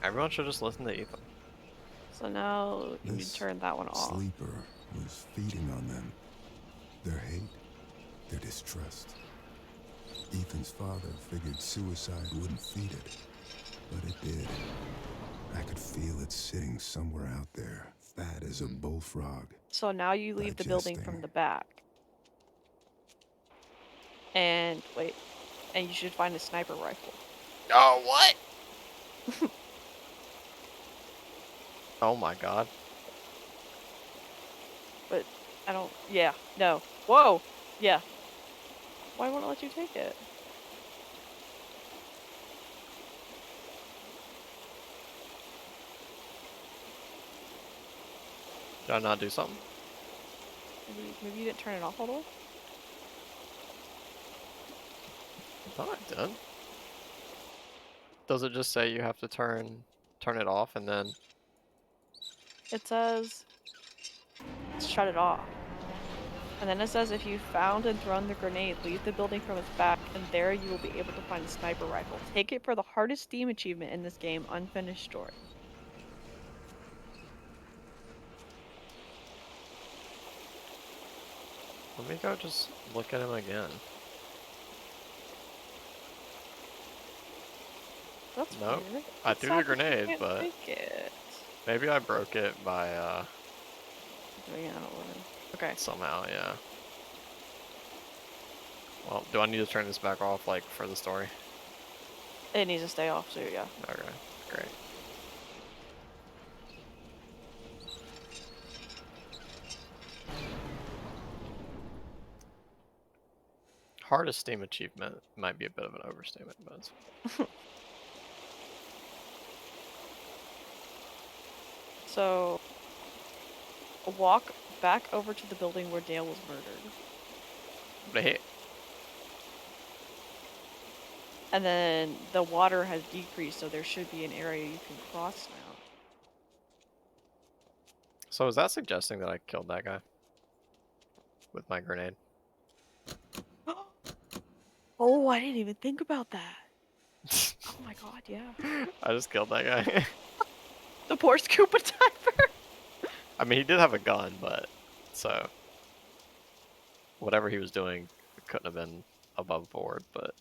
S1: Everyone should just listen to Ethan.
S2: So now you need
S3: This
S2: to turn that one off.
S3: Sleeper was feeding on them. Their hate, their distrust. Ethan's father figured suicide wouldn't feed it, but it did. I could feel it sitting somewhere out there, fat as a bullfrog.
S2: So now you leave the building from
S3: Digesting.
S2: the back. And wait, and you should find a sniper rifle.
S1: Oh, what? Oh my god.
S2: But I don't. Yeah, no. Whoa. Yeah. Why won't it let you take it?
S1: Did I not do something?
S2: Maybe you didn't turn it off all the way.
S1: I thought I did. Does it just say you have to turn it off and then...
S2: It says shut it off. And then it says if you found and thrown the grenade, leave the building from its back, and there you will be able to find a sniper rifle. Take it for the hardest Steam achievement in this game, Unfinished Story.
S1: Let me go just look at him again.
S2: That's
S1: Nope.
S2: weird.
S1: I
S2: It's
S1: threw the
S2: sad that you
S1: grenade,
S2: can't
S1: but
S2: take it.
S1: maybe I broke it by
S2: Yeah, I don't know. Okay.
S1: somehow, yeah. Well, do I need to turn this back off, like, for the story?
S2: It needs to stay off, so yeah.
S1: Okay, great. Hardest Steam achievement might be a bit of an overstatement, but it's...
S2: So, walk back over to the building where Dale was murdered.
S1: But hey,
S2: And then the water has decreased, so there should be an area you can cross now.
S1: so is that suggesting that I killed that guy with my grenade?
S2: Oh, I didn't even think about that. Oh my god, yeah.
S1: I just killed that guy.
S2: The poor scuba diver.
S1: I mean, he did have a gun, but so whatever he was doing couldn't have been above board, but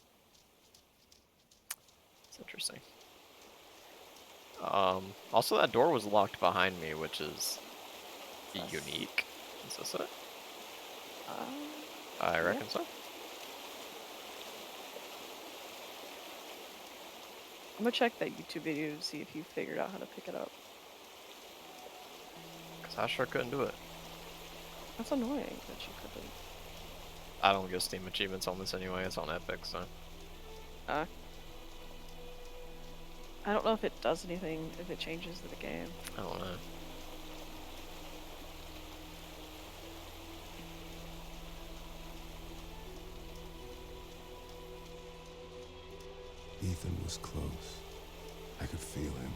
S1: it's interesting. Also, that door was locked behind me, which is unique. Is this it? I reckon so.
S2: I'm gonna check that YouTube video to see if you figured out how to pick it up.
S1: Because I sure couldn't do it.
S2: That's annoying that you couldn't.
S1: I don't get Steam achievements on this anyway, it's on Epic, so.
S2: I don't know if it does anything, if it changes the game.
S1: I don't know.
S3: Ethan was close. I could feel him.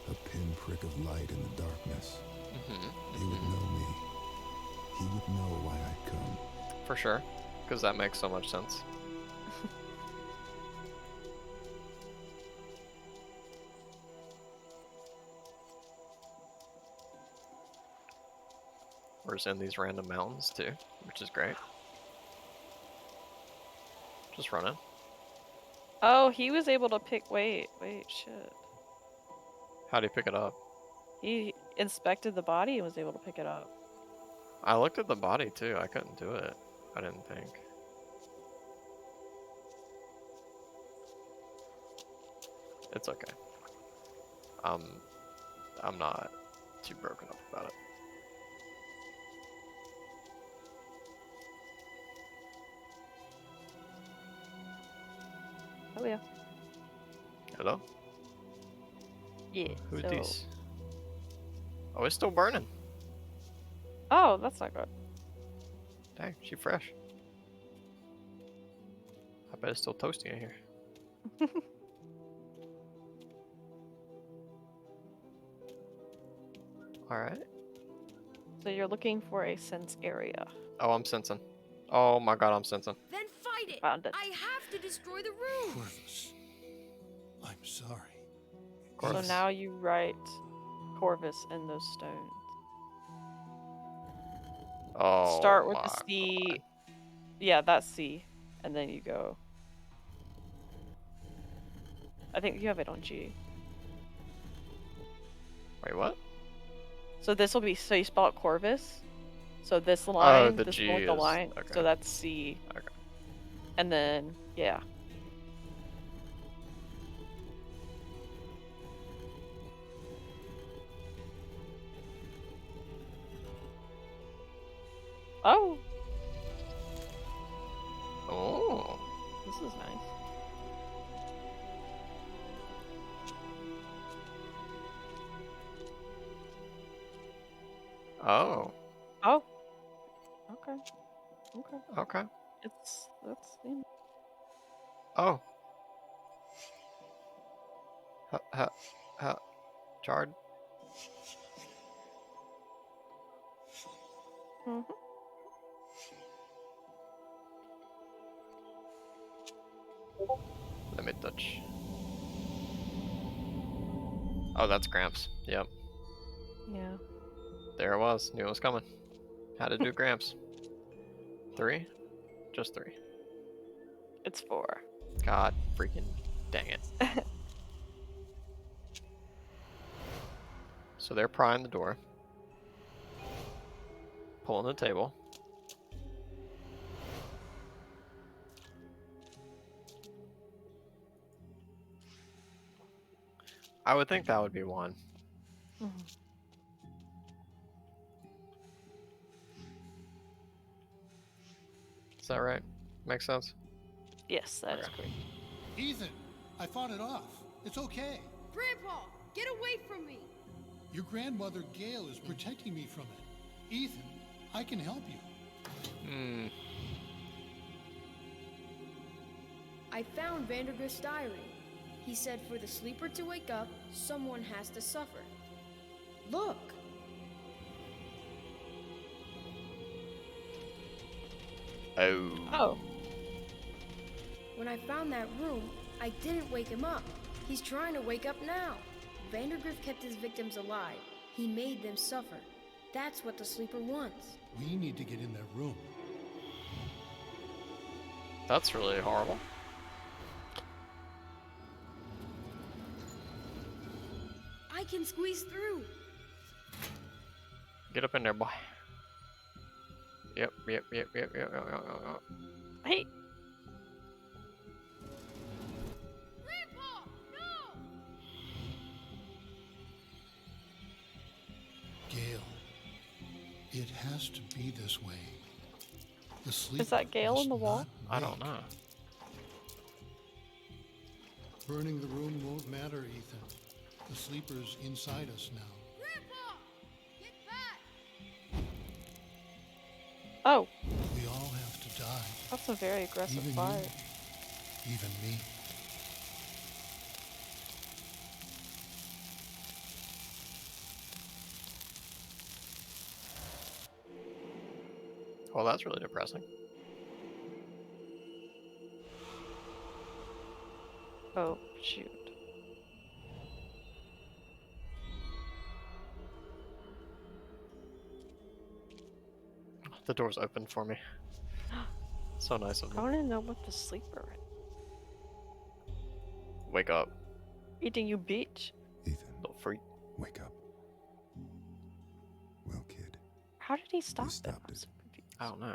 S3: A pinprick of light in the darkness. He would know me. He would know why I'd come.
S1: For sure, because that makes so much sense. We're just in these random mountains too, which is great. Just running.
S2: Oh, he was able to pick. Wait, shit.
S1: How do you pick it up?
S2: He inspected the body and was able to pick it up.
S1: I looked at the body too. I couldn't do it. I didn't think. It's okay. I'm not too broken up about it.
S2: Oh yeah.
S1: Hello?
S2: Yeah.
S1: Who's
S2: so...
S1: this? Oh, it's still burning.
S2: Oh, that's not good.
S1: Dang, she fresh. I bet it's still toasty in here. Alright.
S2: So you're looking for a sense area.
S1: Oh, I'm sensing. Oh my god, I'm sensing.
S4: Then fight it!
S2: Found it.
S4: I have to destroy the room!
S7: Corvus, I'm sorry.
S1: Corvus.
S2: So now you write Corvus in those stones.
S1: Oh,
S2: Start with
S1: my
S2: the C.
S1: god.
S2: Yeah, that's C. And then you go. I think you have it on G.
S1: Wait, what?
S2: So this will be, so you spell it Corvus. So this line,
S1: the
S2: this
S1: G
S2: one with the
S1: is-
S2: line.
S1: okay.
S2: So that's C.
S1: Okay.
S2: And then, yeah. Oh,
S1: Oh.
S2: this is nice.
S1: Oh.
S2: Oh. Okay. Okay.
S1: Okay.
S2: That's in.
S1: Oh. Ha. Charred.
S2: Mhm.
S1: Let me touch. Oh, that's Gramps. Yep.
S2: Yeah.
S1: There it was. Knew it was coming. How to do Gramps. 3? Just 3.
S2: It's 4.
S1: God freaking dang it. So they're prying the door. Pulling the table. I would think that would be 1.
S2: Mhm.
S1: Is that right? Makes sense?
S2: Yes, that is
S1: Okay.
S2: correct.
S7: Ethan, I fought it off. It's okay.
S4: Grandpa, get away from me!
S7: Your grandmother Gail is protecting me from it. Ethan, I can help you.
S1: Hmm.
S4: I found Vandergrift's diary. He said for the sleeper to wake up, someone has to suffer. Look!
S1: Oh.
S2: Oh.
S4: When I found that room, I didn't wake him up. He's trying to wake up now. Vandergrift kept his victims alive. He made them suffer. That's what the sleeper wants.
S7: We need to get in that room.
S1: That's really horrible.
S4: I can squeeze through.
S1: Get up in there, boy. Yep.
S2: Hey.
S4: Grandpa, no!
S7: Gail, it has to be this way. The sleep
S2: Is that Gail
S7: must
S2: in the wall?
S7: not
S1: I don't
S7: wake.
S1: know.
S7: Burning the room won't matter, Ethan. The sleeper's inside us now.
S4: Grandpa! Get back!
S2: Oh,
S7: We all have to die.
S2: that's a very aggressive
S7: Even
S2: fire.
S7: you, even me.
S1: Well, that's really depressing.
S2: Oh, shoot.
S1: The door's open for me. So nice of
S2: I
S1: them.
S2: want to know what the sleeper is.
S1: Wake up,
S2: Eating you bitch.
S3: Ethan,
S1: little freak.
S3: wake up. Well, kid,
S2: How did he stop it?
S3: stopped
S2: I'm
S3: it.
S2: so confused.
S1: I don't know.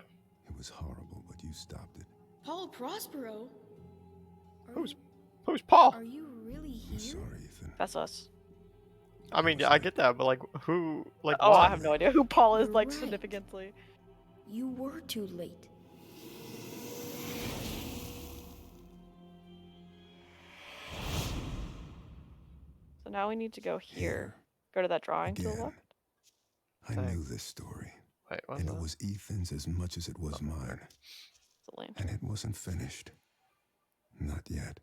S3: it was horrible, but you stopped it.
S4: Paul Prospero?
S1: Who's Paul?
S4: Are you really
S3: I'm
S4: here?
S3: sorry, Ethan.
S2: That's us.
S1: I mean, yeah, I get that, but like, who? Like,
S2: Oh,
S1: why?
S2: I have no idea who Paul is,
S4: You're
S2: like,
S4: right.
S2: significantly.
S4: You were too late.
S2: So now we need to go here. Go to that drawing to the
S3: Again.
S2: left.
S3: I
S1: Thanks.
S3: knew this story,
S1: Wait, what?
S3: and it was Ethan's as much as it was mine,
S2: It's a lantern.
S3: and it wasn't finished. Not yet.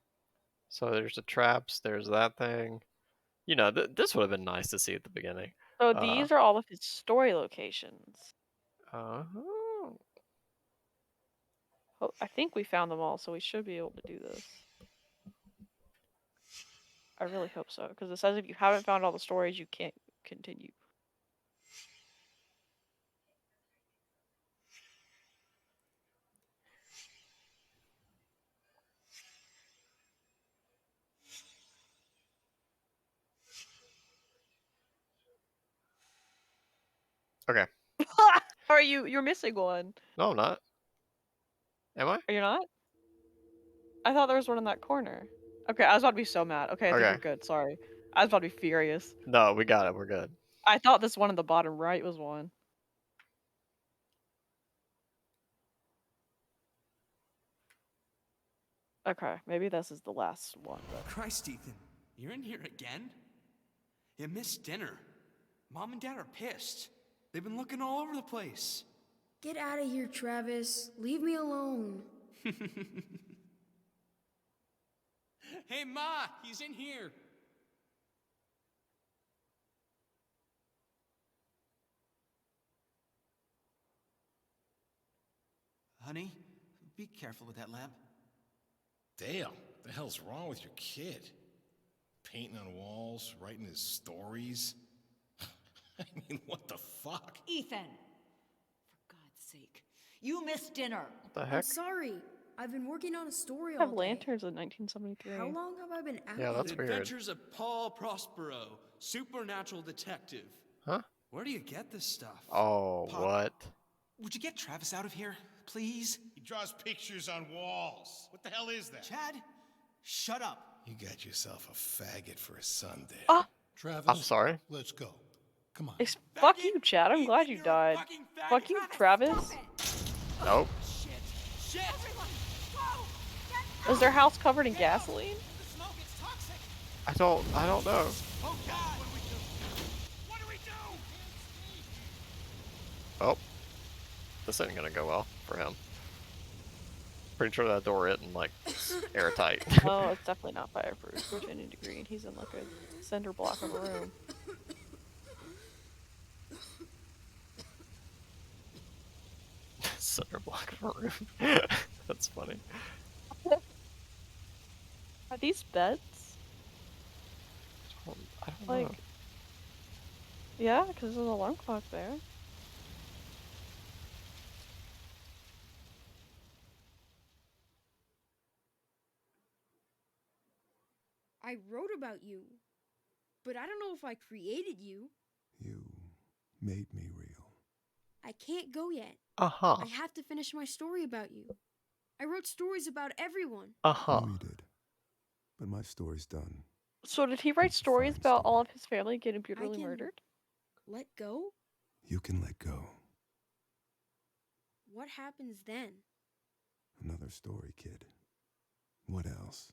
S1: So there's the traps. There's that thing. You know, this would have been nice to see at the beginning.
S2: So these are all of his story locations.
S1: Oh.
S2: Oh, I think we found them all, so we should be able to do this. I really hope so, because it says if you haven't found all the stories, you can't continue.
S1: Okay.
S2: Are you? You're missing one.
S1: No, I'm not. Am I?
S2: Are you not? I thought there was one in that corner. Okay, I was about to be so mad. Okay, I think
S1: Okay.
S2: we're good. Sorry. I was about to be furious.
S1: No, we got it. We're good.
S2: I thought this one in the bottom right was one. Okay, maybe this is the last one. But...
S9: Christ, Ethan, you're in here again? You missed dinner. Mom and Dad are pissed. They've been looking all over the place.
S4: Get out of here, Travis. Leave me alone.
S9: Hey, Ma, he's in here.
S5: Honey, be careful with that lamp.
S8: Dale, the hell's wrong with your kid? Painting on walls, writing his stories. I mean, what the fuck?
S6: Ethan! For God's sake. You missed dinner.
S1: What the
S4: I'm
S1: heck?
S4: sorry. I've been working on a story
S2: I
S4: all
S2: have
S4: day.
S2: lanterns in 1973.
S4: How long have I been out
S1: Yeah, that's
S9: The
S1: weird.
S9: Adventures of Paul Prospero, supernatural detective.
S1: Huh?
S9: Where do you get this stuff?
S1: Oh,
S5: Pop.
S1: what?
S5: Would you get Travis out of here, please?
S8: He draws pictures on walls. What the hell is that?
S5: Chad, shut up.
S8: You got yourself a faggot for a son, Dale.
S2: Ah!
S7: Travis,
S1: I'm sorry.
S7: let's go. Come on.
S2: Fuck you, Chad. I'm glad you died. Fuck you, Travis.
S1: Nope.
S9: Shit! Shit!
S6: Everyone,
S2: Is their house covered in gasoline?
S5: The smoke, it's toxic.
S1: I don't know.
S5: Oh God! What do we do?
S1: Oh, this ain't gonna go well for him. Pretty sure that door isn't like airtight.
S2: Oh, it's definitely not fireproof. Go to any degree, and he's in like a cinder block of a room.
S1: Cinder block of a room. That's funny.
S2: Are these beds?
S1: I don't
S2: Like,
S1: know.
S2: yeah, because there's an alarm clock there.
S4: I wrote about you, but I don't know if I created you.
S3: You made me real.
S4: I can't go yet.
S1: Uh-huh.
S4: I have to finish my story about you. I wrote stories about everyone.
S1: Uh-huh.
S3: No, you did. But my story's done.
S2: So did he write
S3: It's a
S2: stories
S3: fine
S2: about all
S3: story.
S2: of his family getting brutally
S4: can-
S2: murdered?
S4: Let go?
S3: You can let go.
S4: What happens then?
S3: Another story, kid. What else?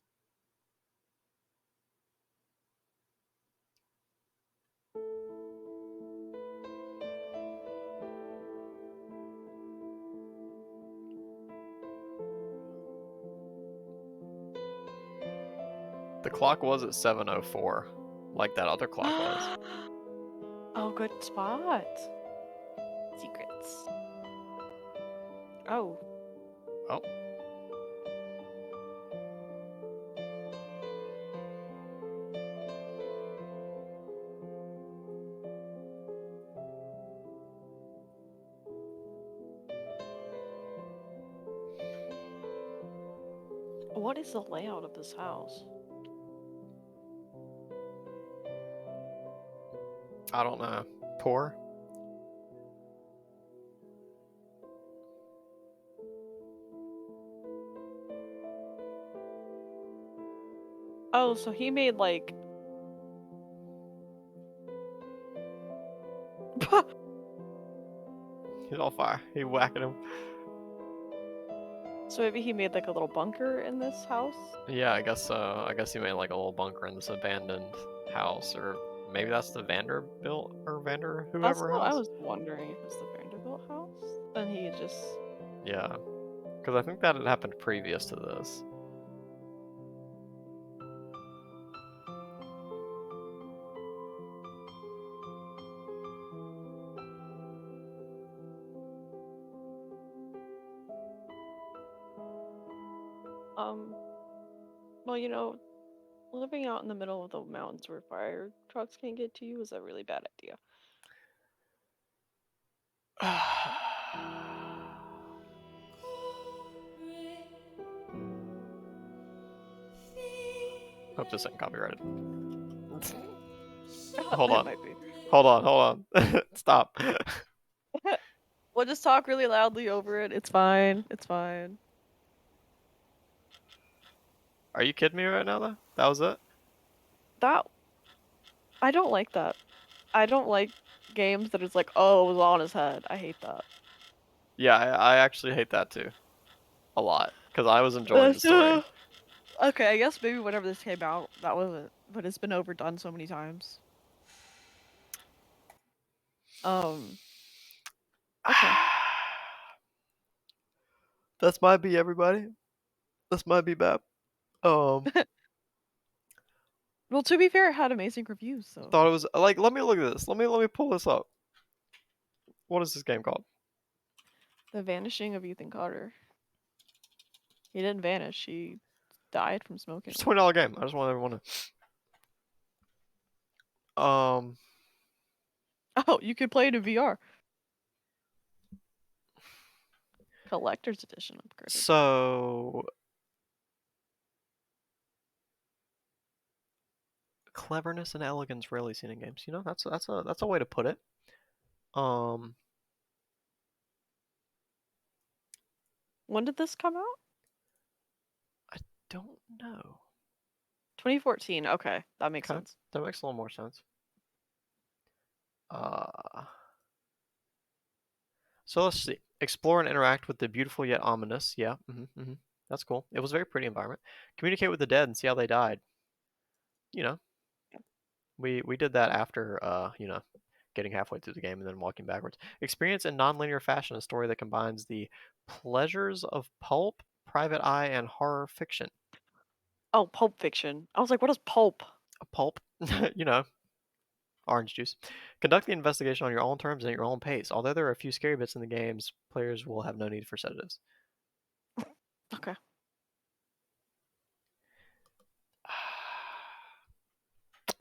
S1: The clock was at 7:04, like that other clock was.
S2: Oh, good spot. Secrets. Oh.
S1: Oh.
S2: What is the layout of this house?
S1: I don't know. Poor?
S2: Oh, so he made like...
S1: He's on fire. He whacking him.
S2: So maybe he made like a little bunker in this house?
S1: Yeah, I guess so. I guess he made like a little bunker in this abandoned house, or maybe that's the Vanderbilt or Vander
S2: That's
S1: whoever
S2: what I
S1: house.
S2: was wondering, if it's the Vanderbilt house. Then he just...
S1: Yeah, because I think that had happened previous to this.
S2: Well, you know, living out in the middle of the mountains where fire trucks can't get to you is a really bad idea.
S1: Hope this ain't copyrighted.
S2: It
S1: Hold on.
S2: might be.
S1: Hold on. Stop.
S2: We'll just talk really loudly over it. It's fine. It's fine.
S1: Are you kidding me right now, though? That was it?
S2: I don't like that. I don't like games that it's like, oh, it was on his head. I hate that.
S1: Yeah, I actually hate that too. A lot. Because I was enjoying the story.
S2: Okay, I guess maybe whenever this came out, that wasn't. But it's been overdone so many times. Okay.
S1: That's my B, everybody. That's my B, Bab.
S2: Well, to be fair, it had amazing reviews, so.
S1: Thought it was like. Let me look at this. Let me pull this up. What is this game called?
S2: The Vanishing of Ethan Carter. He didn't vanish. He died from smoking.
S1: It's a $20 game. I just want everyone to.
S2: Oh, you could play it in VR. Collector's edition upgrade.
S1: So cleverness and elegance rarely seen in games. You know, that's a way to put it.
S2: When did this come out?
S1: I don't know.
S2: 2014. Okay, that makes sense.
S1: That makes a little more sense. So let's see. Explore and interact with the beautiful yet ominous. Yeah. That's cool. It was a very pretty environment. Communicate with the dead and see how they died. You know, we did that after getting halfway through the game and then walking backwards. Experience in non-linear fashion a story that combines the pleasures of pulp, private eye, and horror fiction.
S2: Oh, Pulp Fiction. I was like, what is pulp?
S1: A pulp, you know, orange juice. Conduct the investigation on your own terms and at your own pace. Although there are a few scary bits in the games, players will have no need for sedatives.
S2: Okay.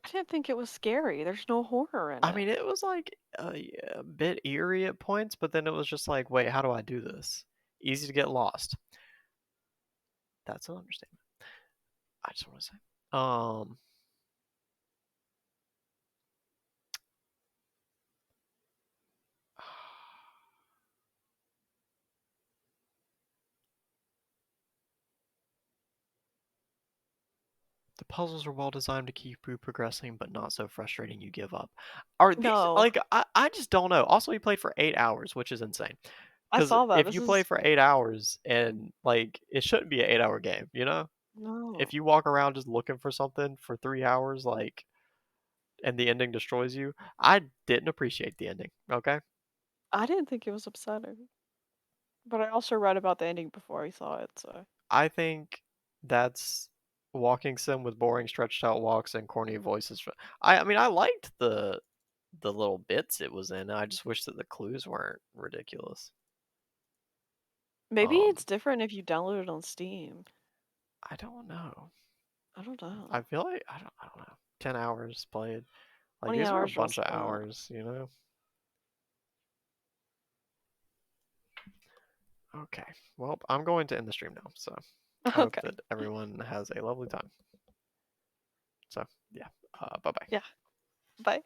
S2: I didn't think it was scary. There's no horror in
S1: I
S2: it.
S1: mean, it was like a bit eerie at points, but then it was just like, wait, how do I do this? Easy to get lost. That's an understatement. I just want to say. The puzzles are well designed to keep you progressing, but not so frustrating you give up. Are these
S2: No.
S1: like I just don't know. Also, we played for 8 hours, which is insane.
S2: I
S1: Because
S2: saw that.
S1: if
S2: This
S1: you play
S2: is
S1: for 8 hours and like it shouldn't be an 8 hour game, you know?
S2: no.
S1: If you walk around just looking for something for 3 hours, like and the ending destroys you, I didn't appreciate the ending. Okay.
S2: I didn't think it was upsetting. But I also read about the ending before I saw it, so
S1: I think that's walking sim with boring stretched out walks and corny voices. I mean I liked the little bits it was in. I just wish that the clues weren't ridiculous.
S2: maybe
S1: Um,
S2: it's different if you download it on Steam.
S1: I don't know.
S2: I don't know.
S1: I feel like I don't know. 10 hours played. Like
S2: 20
S1: these were a
S2: hours well
S1: bunch of
S2: spent.
S1: hours, you know. Okay. Well, I'm going to end the stream now. So I hope
S2: Okay.
S1: that everyone has a lovely time. So yeah. Bye bye.
S2: Yeah. Bye.